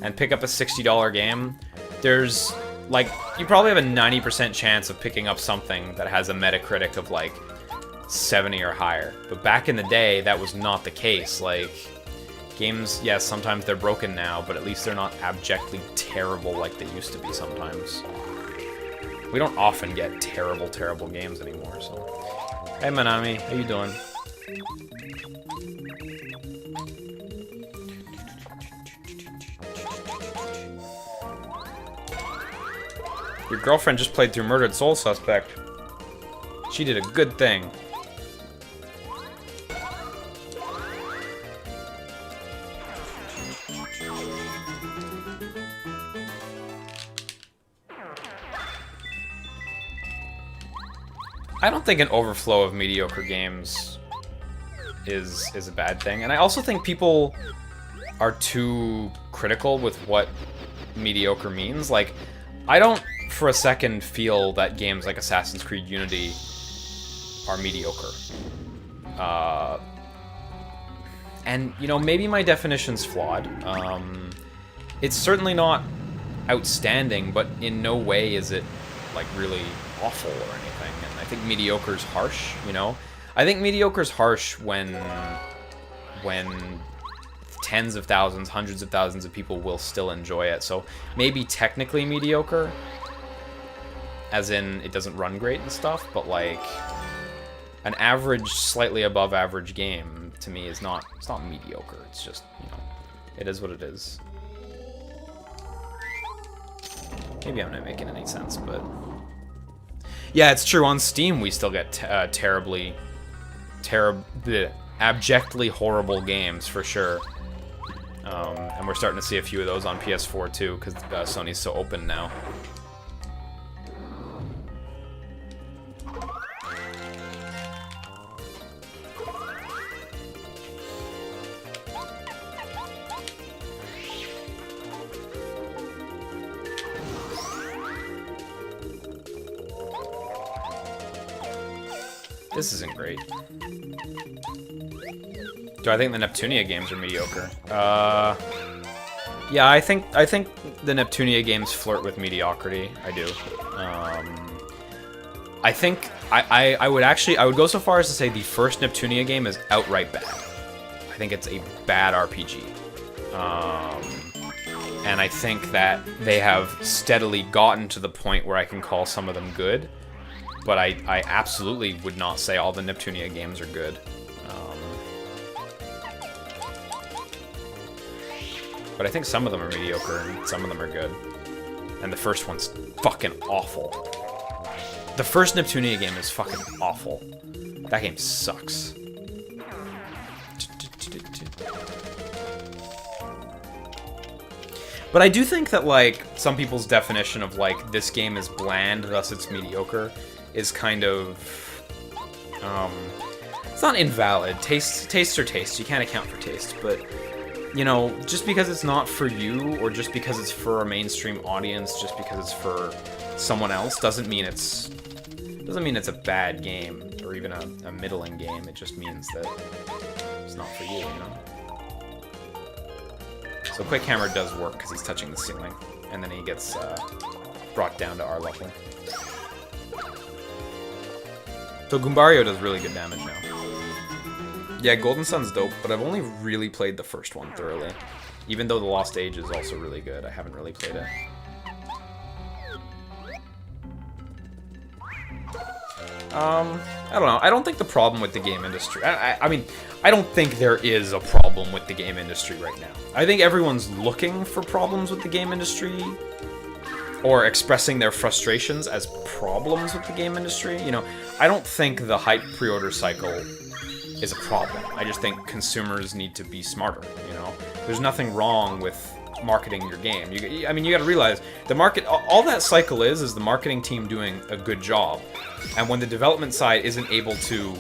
and pick up a $60 game, there's, like, you probably have a 90% chance of picking up something that has a Metacritic of, like, 70 or higher. But back in the day, that was not the case. Like, games, yes, sometimes they're broken now, but at least they're not abjectly terrible like they used to be sometimes. We don't often get terrible, terrible games anymore, so... Hey, Manami, how you doing? Your girlfriend just played through Murdered Soul Suspect. She did a good thing. I don't think an overflow of mediocre games is a bad thing, and I also think people are too critical with what mediocre means. Like, I don't for a second feel that games like Assassin's Creed Unity are mediocre. And, you know, maybe my definition's flawed. It's certainly not outstanding, but in no way is it like really awful or anything. And I think mediocre's harsh, you know? I think mediocre's harsh when tens of thousands, hundreds of thousands of people will still enjoy it. So maybe technically mediocre, as in it doesn't run great and stuff, but like an average, slightly above average game to me is not, it's not mediocre. It's just, you know, it is what it is. Maybe I'm not making any sense, but yeah, it's true. On Steam, we still get abjectly horrible games for sure. And we're starting to see a few of those on PS4 too, because Sony's so open now. This isn't great. Do I think the Neptunia games are mediocre? Yeah, I think the Neptunia games flirt with mediocrity. I do. I think I would go so far as to say the first Neptunia game is outright bad. I think it's a bad RPG. And I think that they have steadily gotten to the point where I can call some of them good. But I absolutely would not say all the Neptunia games are good. But I think some of them are mediocre and some of them are good. And the first one's fucking awful. The first Neptunia game is fucking awful. That game sucks. But I do think that, like, some people's definition of, like, this game is bland, thus it's mediocre, is kind of, it's not invalid. Tastes are tastes. You can't account for taste, but, you know, just because it's not for you, or just because it's for a mainstream audience, just because it's for someone else, doesn't mean it's a bad game, or even a middling game. It just means that it's not for you, you know? So Quick Hammer does work because he's touching the ceiling, and then he gets brought down to our level. So Goombario does really good damage now. Yeah, Golden Sun's dope, but I've only really played the first one thoroughly. Even though the Lost Age is also really good, I haven't really played it. I don't know. I don't think the problem with the game industry... I mean, I don't think there is a problem with the game industry right now. I think everyone's looking for problems with the game industry, or expressing their frustrations as problems with the game industry. You know, I don't think the hype pre-order cycle is a problem. I just think consumers need to be smarter, you know? There's nothing wrong with marketing your game. I mean, you gotta realize, the market, all that cycle is the marketing team doing a good job. And when the development side isn't able to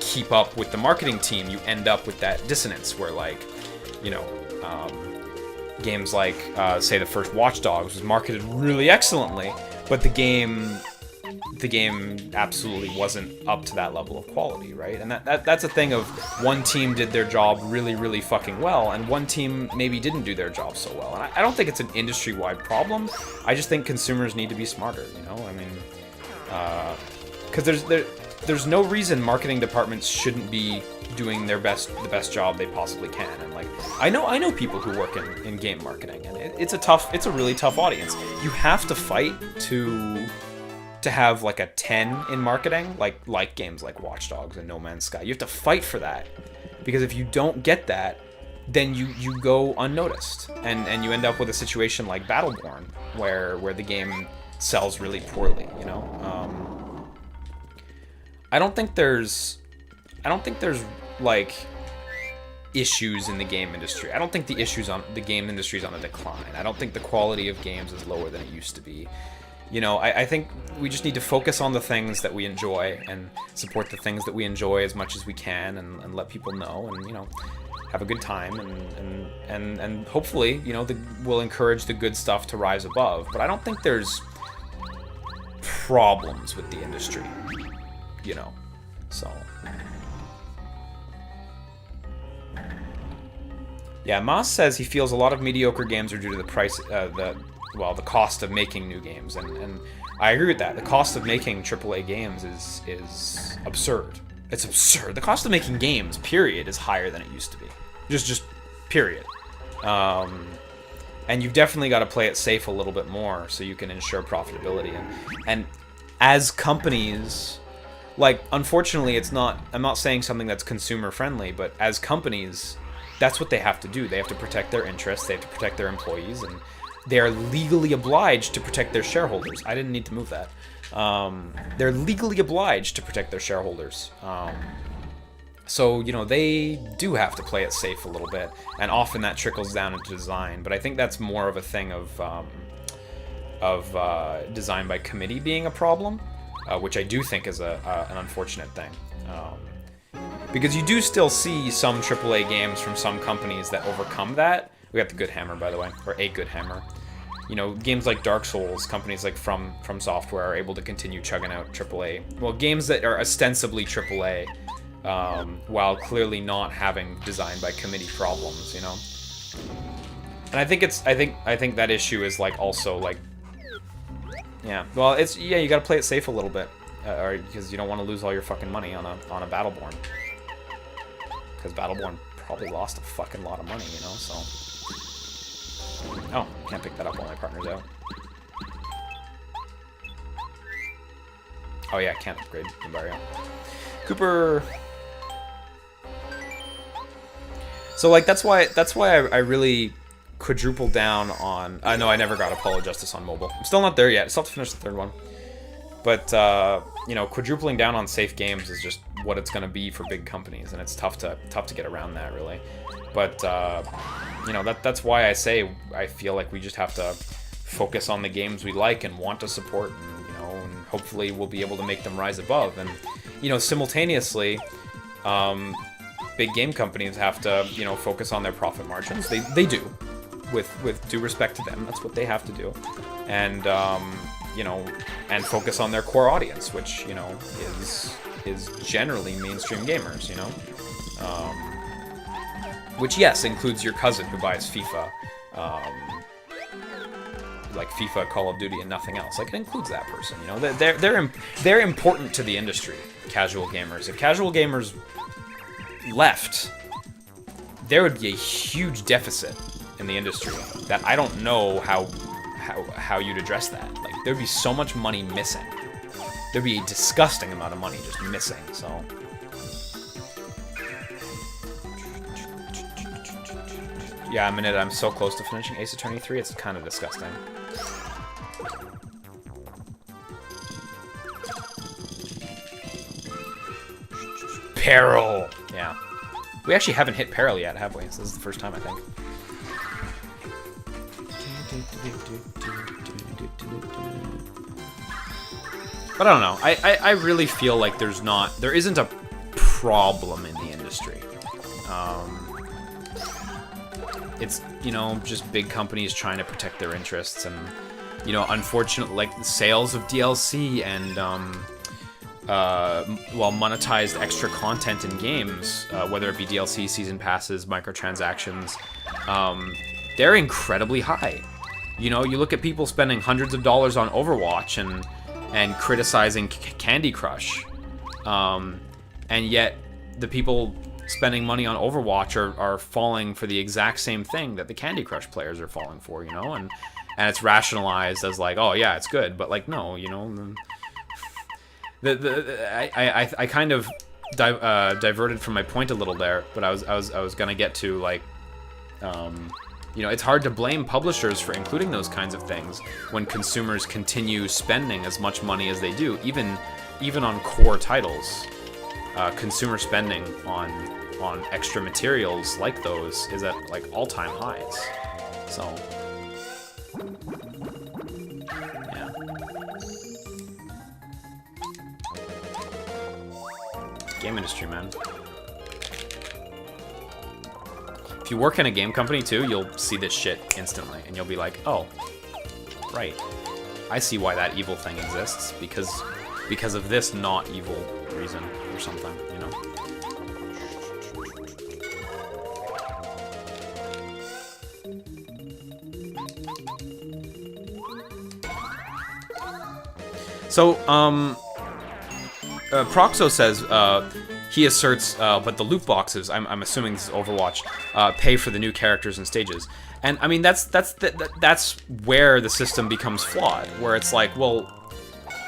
keep up with the marketing team, you end up with that dissonance where, like, you know, games like, say, the first Watch Dogs was marketed really excellently, but the game absolutely wasn't up to that level of quality, right? And that's a thing of one team did their job really, really fucking well, and one team maybe didn't do their job so well. And I don't think it's an industry-wide problem. I just think consumers need to be smarter, you know? I mean, because there's no reason marketing departments shouldn't be doing the best job they possibly can. And like, I know people who work in game marketing, and it's a really tough audience. You have to fight to have like a 10 in marketing, like games like Watch Dogs and No Man's Sky. You have to fight for that, because if you don't get that, then you go unnoticed, and you end up with a situation like Battleborn, where the game sells really poorly, you know? I don't think there's like issues in the game industry. I don't think the game industry is on a decline. I don't think the quality of games is lower than it used to be. You know, I think we just need to focus on the things that we enjoy and support the things that we enjoy as much as we can, and let people know, and, you know, have a good time, and hopefully, you know, we'll encourage the good stuff to rise above. But I don't think there's problems with the industry, you know, so. Yeah, Moss says he feels a lot of mediocre games are due to the price, well, the cost of making new games, and I agree with that. The cost of making AAA games is absurd. It's absurd. The cost of making games, period, is higher than it used to be. Just period. And you've definitely got to play it safe a little bit more so you can ensure profitability. And as companies, like, unfortunately, it's not. I'm not saying something that's consumer friendly, but as companies, that's what they have to do. They have to protect their interests. They have to protect their employees, and they are legally obliged to protect their shareholders. I didn't need to move that. They're legally obliged to protect their shareholders. So, you know, they do have to play it safe a little bit, and often that trickles down into design. But I think that's more of a thing of design by committee being a problem, which I do think is an unfortunate thing. Because you do still see some AAA games from some companies that overcome that. We got the good hammer, by the way, or a good hammer. You know, games like Dark Souls, companies like From Software are able to continue chugging out AAA. Well, games that are ostensibly AAA, while clearly not having design by committee problems, you know. And I think that issue is like also like, yeah. Well, you got to play it safe a little bit, or because you don't want to lose all your fucking money on a Battleborn. Because Battleborn probably lost a fucking lot of money, you know. So. Oh, can't pick that up while my partner's out. Oh yeah, can't upgrade Embargo. Cooper. So like that's why I really quadrupled down on. No, I never got Apollo Justice on mobile. I'm still not there yet. I still have to finish the third one. But you know, quadrupling down on safe games is just what it's gonna be for big companies, and it's tough to get around that really. But you know, that's why I say I feel like we just have to focus on the games we like and want to support, and, you know, and hopefully we'll be able to make them rise above. And you know, simultaneously, big game companies have to, you know, focus on their profit margins. They do, with due respect to them. That's what they have to do, and you know, and focus on their core audience, which, you know, is generally mainstream gamers. You know. Which, yes, includes your cousin who buys FIFA, like FIFA, Call of Duty, and nothing else. Like, it includes that person, you know? They're important to the industry, casual gamers. If casual gamers left, there would be a huge deficit in the industry that I don't know how you'd address that. Like, there'd be so much money missing. There'd be a disgusting amount of money just missing, so... Yeah, I'm so close to finishing Ace Attorney 3, it's kind of disgusting. Peril! Yeah. We actually haven't hit Peril yet, have we? So this is the first time, I think. But I don't know. I really feel like there isn't a problem in the industry. It's, you know, just big companies trying to protect their interests, and, you know, unfortunately, like, the sales of DLC and, monetized extra content in games, whether it be DLC, season passes, microtransactions, they're incredibly high. You know, you look at people spending hundreds of dollars on Overwatch and criticizing Candy Crush, and yet the people spending money on Overwatch are falling for the exact same thing that the Candy Crush players are falling for, you know, and it's rationalized as like, oh yeah, it's good, but like, no, you know, I kind of diverted from my point a little there, but I was gonna get to like, you know, it's hard to blame publishers for including those kinds of things when consumers continue spending as much money as they do, even on core titles. Consumer spending on extra materials like those is at like all-time highs. So yeah. Game industry, man. If you work in a game company too, you'll see this shit instantly and you'll be like, oh, right. I see why that evil thing exists, because of this not evil reason or something, you know? So, Proxo says he asserts, but the loot boxes, I'm assuming this is Overwatch, pay for the new characters and stages. And I mean that's where the system becomes flawed, where it's like, well,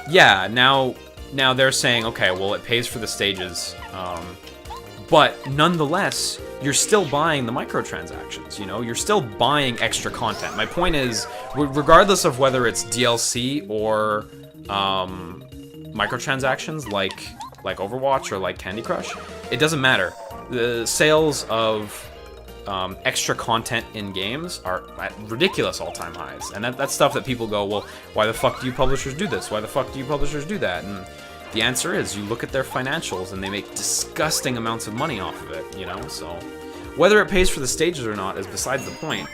yeah, now they're saying, okay, well, it pays for the stages, but nonetheless, you're still buying the microtransactions, you know? You're still buying extra content. My point is, regardless of whether it's DLC or microtransactions like Overwatch or like Candy Crush, it doesn't matter. The sales of extra content in games are at ridiculous all-time highs. And that's stuff that people go, well, why the fuck do you publishers do this? Why the fuck do you publishers do that? And the answer is, you look at their financials and they make disgusting amounts of money off of it, you know? So whether it pays for the stages or not is besides the point.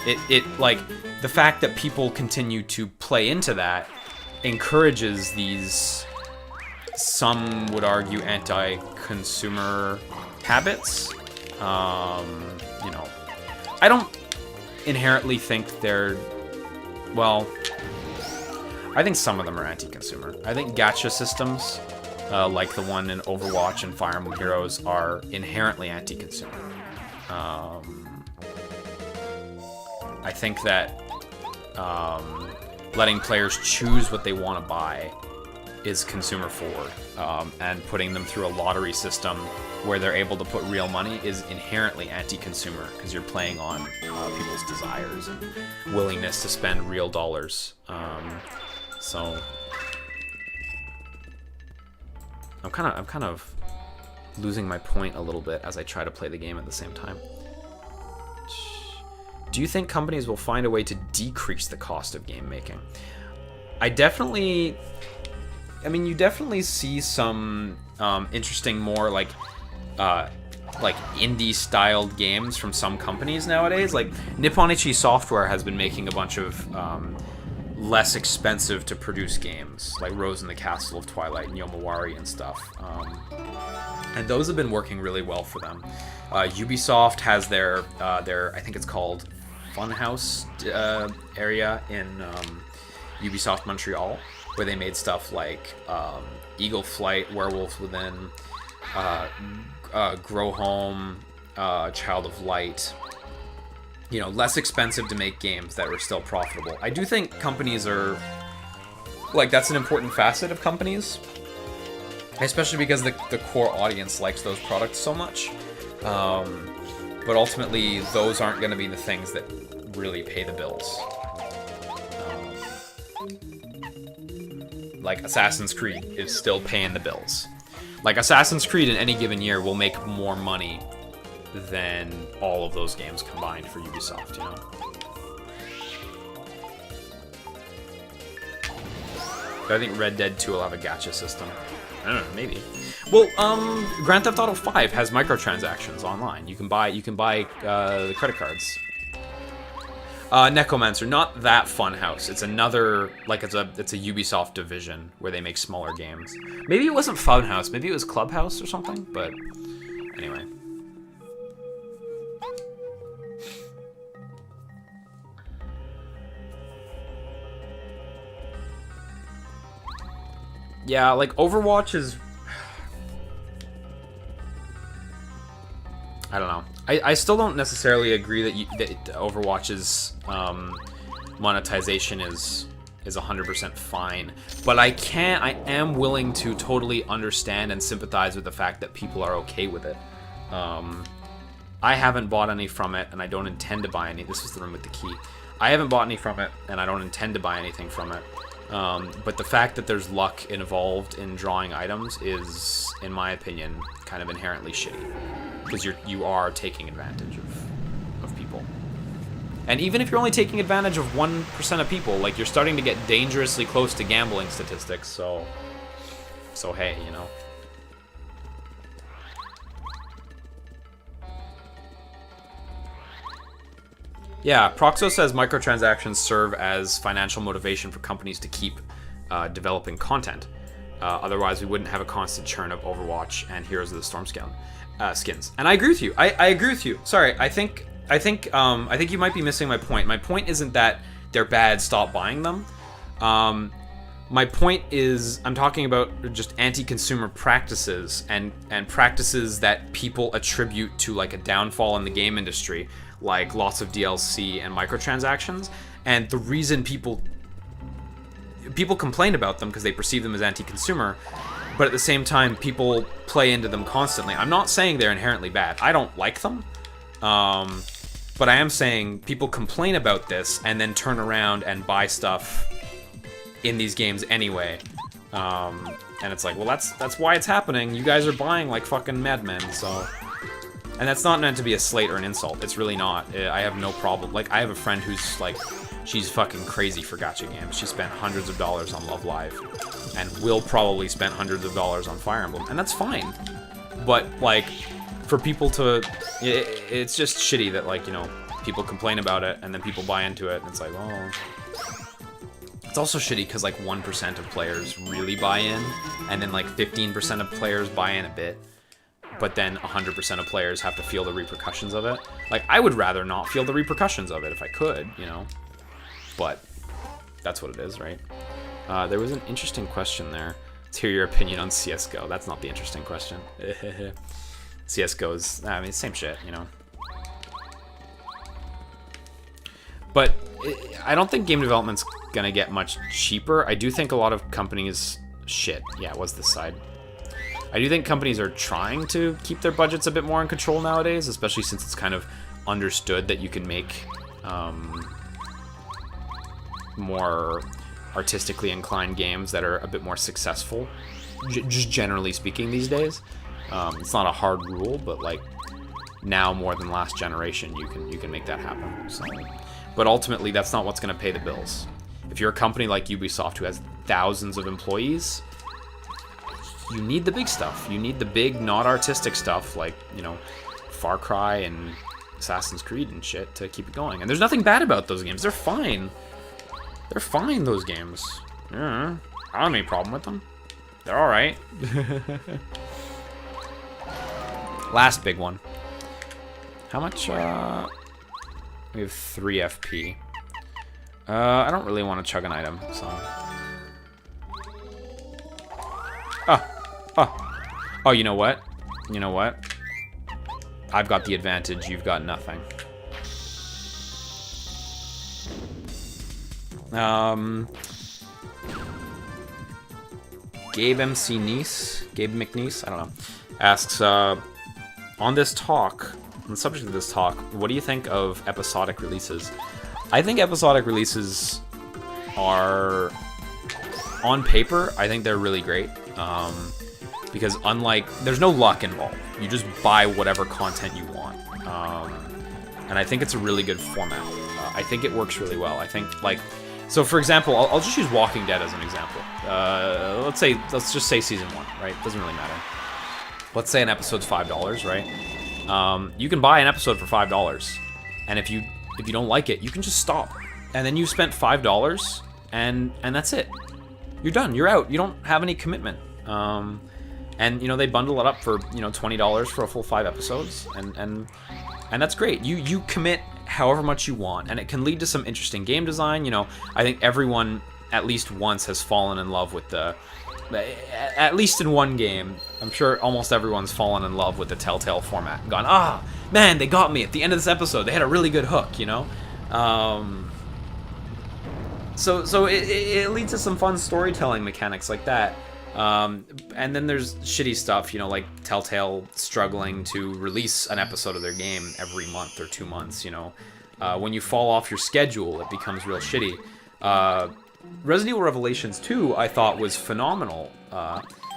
It like, the fact that people continue to play into that encourages these, some would argue, anti-consumer habits. You know, I don't inherently think they're, well, I think some of them are anti-consumer. I think gacha systems, like the one in Overwatch and Fire Emblem Heroes, are inherently anti-consumer. I think that letting players choose what they want to buy is consumer forward, and putting them through a lottery system where they're able to put real money is inherently anti-consumer, because you're playing on people's desires and willingness to spend real dollars. So I'm kind of losing my point a little bit as I try to play the game at the same time. Do you think companies will find a way to decrease the cost of game making? I mean, you definitely see some interesting, more like indie-styled games from some companies nowadays. Like Nipponichi Software has been making a bunch of less expensive to produce games, like Rose in the Castle of Twilight and Yomawari and stuff. And those have been working really well for them. Ubisoft has their I think it's called Funhouse area in Ubisoft Montreal, where they made stuff like Eagle Flight, Werewolf Within, Grow Home, Child of Light. You know, less expensive to make games that are still profitable. I do think companies are, like, that's an important facet of companies, especially because the core audience likes those products so much. But ultimately, those aren't going to be the things that really pay the bills. Like Assassin's Creed is still paying the bills. Like Assassin's Creed in any given year will make more money than all of those games combined for Ubisoft, you know? I think Red Dead 2 will have a gacha system. I don't know, maybe. Well, Grand Theft Auto 5 has microtransactions online. You can buy the credit cards. Necromancer, not that Funhouse. It's another, like, it's a Ubisoft division where they make smaller games. Maybe it wasn't Funhouse, maybe it was Clubhouse or something, but anyway. Yeah, like, Overwatch is... I don't know. I still don't necessarily agree that Overwatch's monetization is 100% fine, but I am willing to totally understand and sympathize with the fact that people are okay with it. I haven't bought any from it, and I don't intend to buy any. This is the room with the key. I haven't bought any from it, and I don't intend to buy anything from it. But the fact that there's luck involved in drawing items is, in my opinion, kind of inherently shitty. Because you are taking advantage of people. And even if you're only taking advantage of 1% of people, like, you're starting to get dangerously close to gambling statistics, so hey, you know. Yeah, Proxo says microtransactions serve as financial motivation for companies to keep developing content. Otherwise, we wouldn't have a constant churn of Overwatch and Heroes of the Storm skins. And I agree with you. I agree with you. Sorry, I think you might be missing my point. My point isn't that they're bad, stop buying them. My point is, I'm talking about just anti-consumer practices and practices that people attribute to like a downfall in the game industry, like lots of DLC and microtransactions. And the reason people complain about them because they perceive them as anti-consumer, but at the same time, people play into them constantly. I'm not saying they're inherently bad. I don't like them. But I am saying people complain about this and then turn around and buy stuff in these games anyway. And it's like, well, that's why it's happening. You guys are buying like fucking madmen, so... And that's not meant to be a slate or an insult. It's really not. I have no problem. Like, I have a friend who's like... She's fucking crazy for gacha games. She spent hundreds of dollars on Love Live. And will probably spend hundreds of dollars on Fire Emblem. And that's fine. But, like, for people to... It's just shitty that, like, you know, people complain about it, and then people buy into it, and it's like, oh... It's also shitty because, like, 1% of players really buy in, and then, like, 15% of players buy in a bit, but then 100% of players have to feel the repercussions of it. Like, I would rather not feel the repercussions of it if I could, you know? But that's what it is, right? There was an interesting question there. Let's hear your opinion on CSGO. That's not the interesting question. CSGO is, I mean, same shit, you know? But I don't think game development's gonna get much cheaper. I do think a lot of companies... Shit, yeah, what's this side? I do think companies are trying to keep their budgets a bit more in control nowadays, especially since it's kind of understood that you can make more artistically inclined games that are a bit more successful, just generally speaking these days. It's not a hard rule, but like now more than last generation, you can make that happen. So. But ultimately, that's not what's going to pay the bills. If you're a company like Ubisoft who has thousands of employees, you need the big stuff. You need the big, not artistic stuff like, you know, Far Cry and Assassin's Creed and shit to keep it going. And there's nothing bad about those games. They're fine. They're fine, those games. Yeah, I don't have any problem with them. They're alright. Last big one. How much, we have 3 FP. I don't really want to chug an item, so... Oh, you know what? You know what? I've got the advantage, you've got nothing. Gabe McNeese, I don't know, asks, on this talk, on the subject of this talk, what do you think of episodic releases? I think episodic releases are, on paper, I think they're really great. Because unlike, there's no luck involved. You just buy whatever content you want. And I think it's a really good format. I think it works really well. I think, like, so for example, I'll just use Walking Dead as an example. Let's just say season 1, right? Doesn't really matter. Let's say an episode's $5, right? You can buy an episode for $5, and if you don't like it, you can just stop, and then you spent $5, and that's it. You're done. You're out. You don't have any commitment. And you know, they bundle it up for, you know, $20 for a full 5 episodes, and that's great. You commit however much you want, and it can lead to some interesting game design. You know, I think everyone at least once has fallen in love with at least in one game, I'm sure almost everyone's fallen in love with the Telltale format and gone, ah, man, they got me at the end of this episode. They had a really good hook, you know? So it leads to some fun storytelling mechanics like that. And then there's shitty stuff, you know, like Telltale struggling to release an episode of their game every month or 2 months, you know. When you fall off your schedule, it becomes real shitty. Resident Evil Revelations 2, I thought, was phenomenal,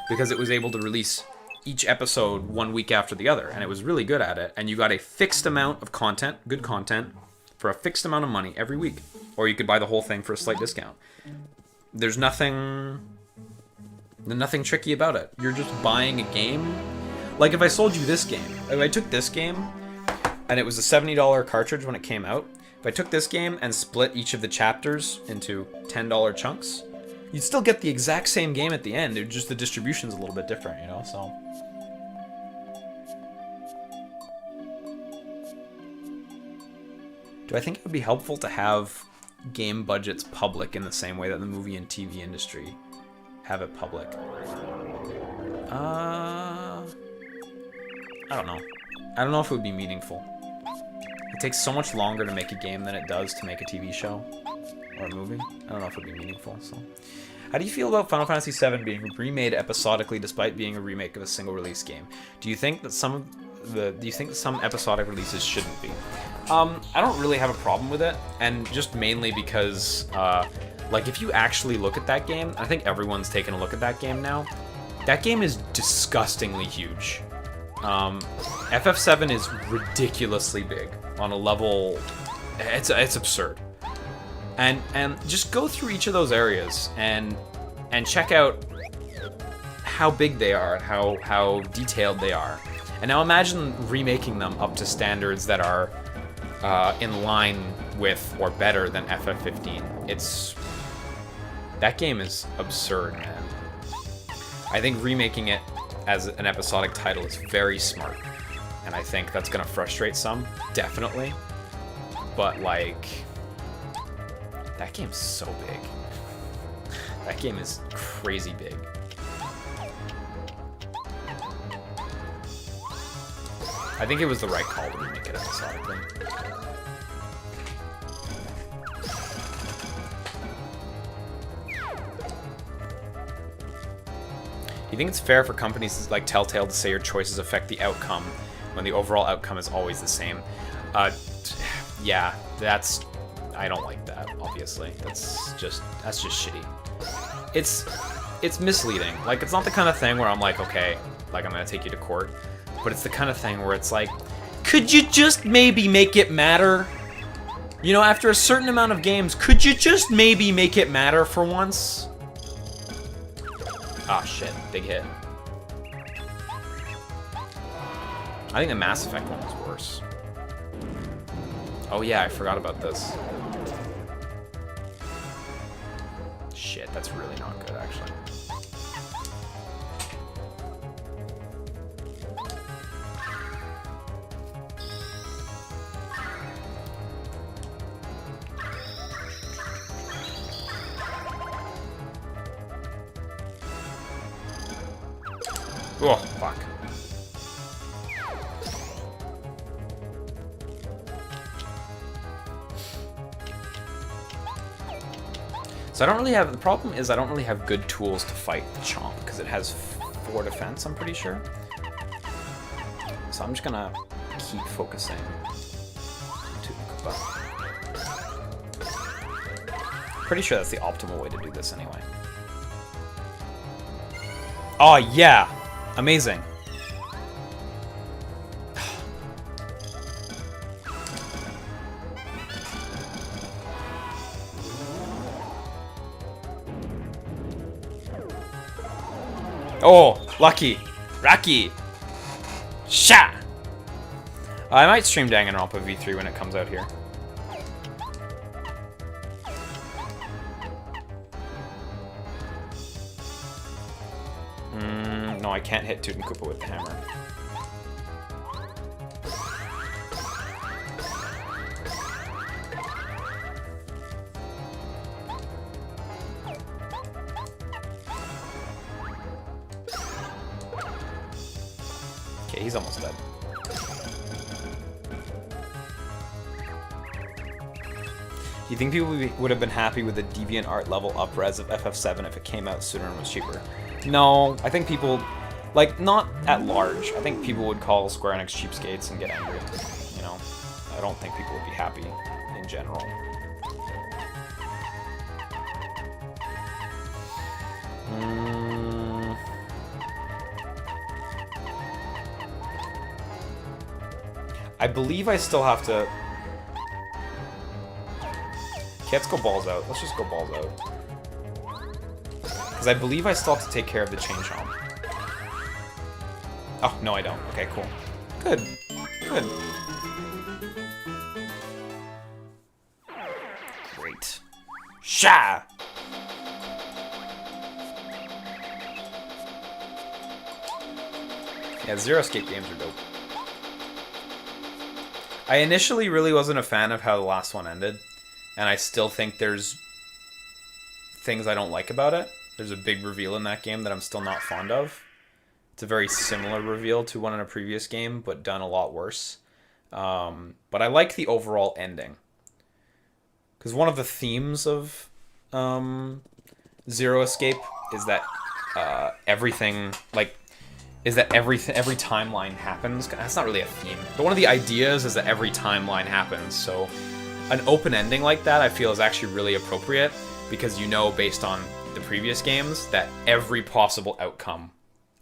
because it was able to release each episode 1 week after the other, and it was really good at it, and you got a fixed amount of content, good content, for a fixed amount of money every week, or you could buy the whole thing for a slight discount. There's nothing tricky about it. You're just buying a game. Like, if I sold you this game, if I took this game, and it was a $70 cartridge when it came out, if I took this game and split each of the chapters into $10 chunks, you'd still get the exact same game at the end. Just the distribution's a little bit different, you know, so... Do I think it would be helpful to have game budgets public in the same way that the movie and TV industry have it public? I don't know. I don't know if it would be meaningful. It takes so much longer to make a game than it does to make a TV show or a movie. I don't know if it would be meaningful. So, how do you feel about Final Fantasy VII being remade episodically despite being a remake of a single release game? Do you think that some episodic releases shouldn't be? I don't really have a problem with it, and just mainly because, like, if you actually look at that game, I think everyone's taken a look at that game now. That game is disgustingly huge. FF7 is ridiculously big on a level. It's absurd. And just go through each of those areas and check out how big they are and how detailed they are. And now imagine remaking them up to standards that are in line with or better than FF15. That game is absurd, man. I think remaking it as an episodic title is very smart, and I think that's gonna frustrate some, definitely. But like, that game's so big. That game is crazy big. I think it was the right call to remake it episodically. Do you think it's fair for companies like Telltale to say your choices affect the outcome when the overall outcome is always the same? Yeah, I don't like that, obviously. That's just shitty. It's misleading. Like, it's not the kind of thing where I'm like, okay, like, I'm gonna take you to court. But it's the kind of thing where it's like, could you just maybe make it matter? You know, after a certain amount of games, could you just maybe make it matter for once? Ah, shit. Big hit. I think the Mass Effect one was worse. Oh yeah, I forgot about this. Shit, that's really not good, actually. Oh, fuck. So I don't really have, the problem is I don't really have good tools to fight the Chomp, because it has 4 defense, I'm pretty sure. So I'm just gonna keep focusing. Pretty sure that's the optimal way to do this anyway. Oh yeah! Amazing. Oh, lucky. Rocky. Sha! I might stream Danganronpa V3 when it comes out here. No, I can't hit Toot and Koopa with the hammer. Okay, he's almost dead. Do you think people would have been happy with the Deviant Art level up-res of FF7 if it came out sooner and was cheaper? No, I think people, like, not at large. I think people would call Square Enix cheapskates and get angry. You know, I don't think people would be happy in general. I believe I still have to... Okay, let's go balls out. Let's just go balls out. Because I believe I still have to take care of the chain chomp. Oh, no I don't. Okay, cool. Good. Good. Great. Sha! Yeah, Zero Escape games are dope. I initially really wasn't a fan of how the last one ended. and I still think there's things I don't like about it. There's a big reveal in that game that I'm still not fond of. It's a very similar reveal to one in a previous game, but done a lot worse. But I like the overall ending. Because one of the themes of Zero Escape is that everything, like, is that every timeline happens. That's not really a theme. But one of the ideas is that every timeline happens. So an open ending like that, I feel, is actually really appropriate. Because you know, based on the previous games, that every possible outcome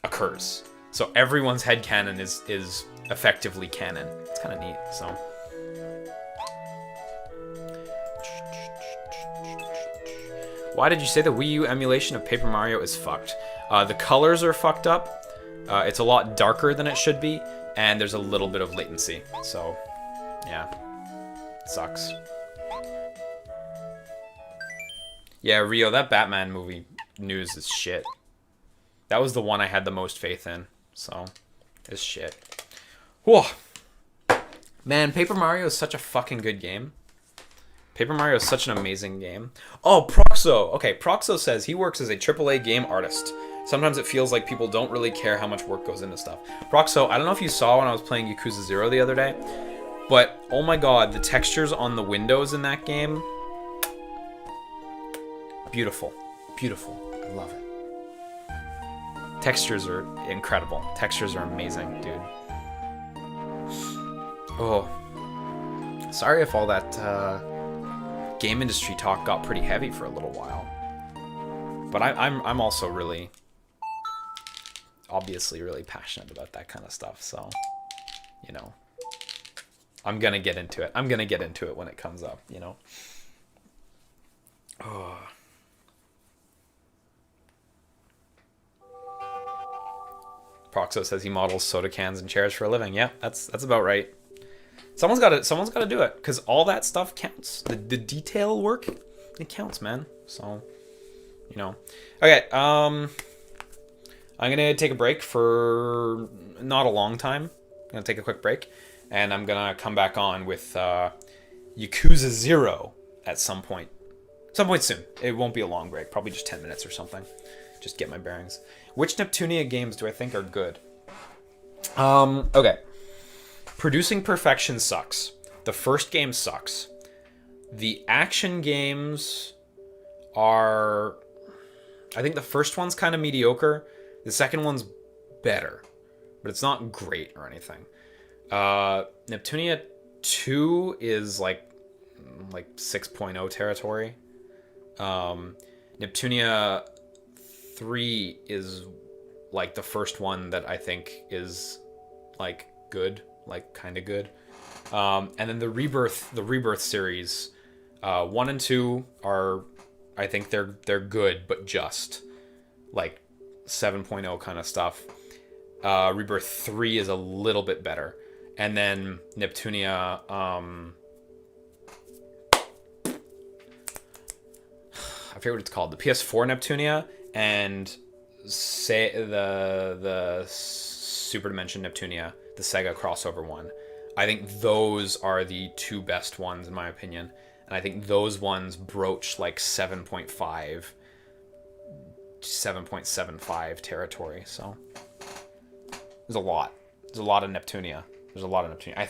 occurs. So everyone's headcanon is effectively canon. It's kind of neat, so. Why did you say the Wii U emulation of Paper Mario is fucked? The colors are fucked up. It's a lot darker than it should be, and there's a little bit of latency. So, yeah. Sucks. Yeah, Rio, that Batman movie news is shit. That was the one I had the most faith in, so it's shit. Whoa. Man, Paper Mario is such a fucking good game. Paper Mario is such an amazing game. Oh, Proxo. Okay, Proxo says he works as a AAA game artist. Sometimes it feels like people don't really care how much work goes into stuff. Proxo, I don't know if you saw when I was playing Yakuza 0 the other day, but oh my god, the textures on the windows in that game... Beautiful. Beautiful. I love it. Textures are incredible. Textures are amazing, dude. Oh. Sorry if all that game industry talk got pretty heavy for a little while. But I'm also really... obviously really passionate about that kind of stuff, so... You know. I'm gonna get into it. I'm gonna get into it when it comes up, you know. Oh... Proxo says he models soda cans and chairs for a living. Yeah, that's about right. Someone's got to do it, because all that stuff counts. The detail work, it counts, man. So, you know. Okay, I'm gonna take a break for not a long time. I'm gonna take a quick break, and I'm gonna come back on with Yakuza 0 at some point. Some point soon. It won't be a long break. Probably just 10 minutes or something. Just get my bearings. Which Neptunia games do I think are good? Okay. Producing Perfection sucks. The first game sucks. The action games are... I think the first one's kind of mediocre. The second one's better. But it's not great or anything. Neptunia 2 is like 6.0 territory. Neptunia 3 is like the first one that I think is like good, like kind of good. And then the Rebirth series, 1 and 2 are, I think they're good, but just like 7.0 kind of stuff. Rebirth 3 is a little bit better. And then Neptunia, I forget what it's called, the PS4 Neptunia and say the Super Dimension Neptunia, the Sega crossover one. I think those are the two best ones in my opinion, and I think those ones broach like 7.75 territory. So there's a lot of Neptunia. I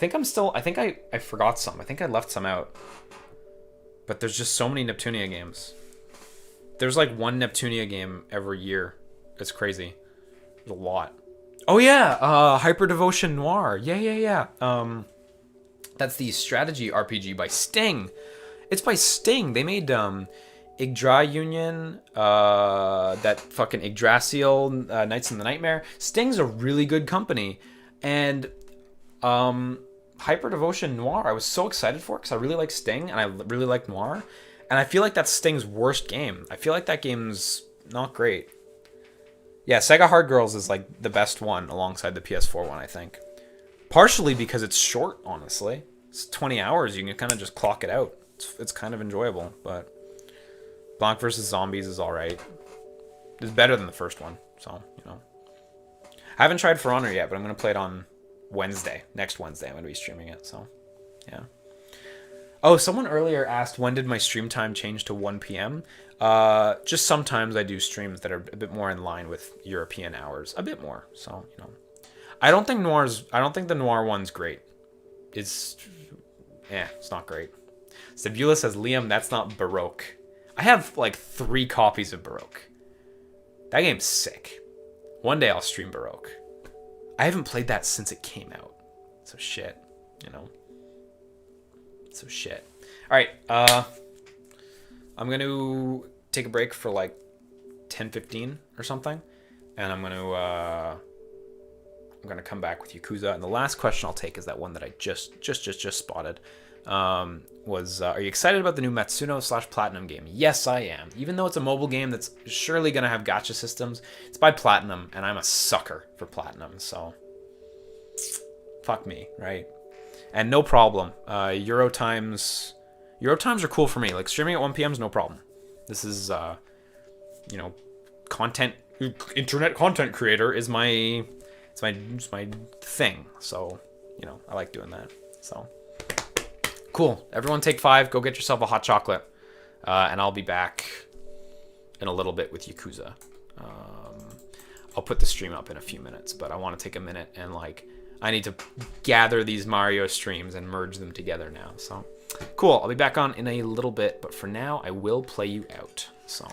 think I forgot some. I think I left some out. But there's just so many Neptunia games. There's like one Neptunia game every year. It's crazy. There's a lot. Oh yeah, Hyper Devotion Noir. Yeah. That's the strategy RPG by Sting. It's by Sting. They made Yggdra Union, that fucking Yggdrasil, Knights in the Nightmare. Sting's a really good company. And Hyper Devotion Noir, I was so excited for it because I really like Sting and I really like Noir. And I feel like that's Sting's worst game. I feel like that game's not great. Yeah, Sega Hard Girls is like the best one alongside the PS4 one, I think. Partially because it's short, honestly. It's 20 hours. You can kind of just clock it out. It's kind of enjoyable, but Blanc vs. Zombies is alright. It's better than the first one, so, you know. I haven't tried For Honor yet, but I'm going to play it on Wednesday. Next Wednesday, I'm going to be streaming it, so, yeah. Oh, someone earlier asked when did my stream time change to 1 p.m. Just sometimes I do streams that are a bit more in line with European hours, a bit more. So I don't think the noir one's great. It's not great. Stabula says, Liam, that's not Baroque. I have like 3 copies of Baroque. That game's sick. One day I'll stream Baroque. I haven't played that since it came out. So shit, So shit. All right, I'm going to take a break for like 10-15 or something, and I'm going to come back with Yakuza. And the last question I'll take is that one that I just spotted. Are you excited about the new Matsuno/Platinum game? Yes, I am. Even though it's a mobile game that's surely going to have gacha systems, it's by Platinum, and I'm a sucker for Platinum, so fuck me, right? And no problem. Euro times are cool for me. Like, streaming at 1 p.m. is no problem. This is, internet content creator is my thing. So, I like doing that. So, cool. Everyone take 5. Go get yourself a hot chocolate. And I'll be back in a little bit with Yakuza. I'll put the stream up in a few minutes, but I want to take a minute and, I need to gather these Mario streams and merge them together now. So, cool. I'll be back on in a little bit, but for now, I will play you out. So...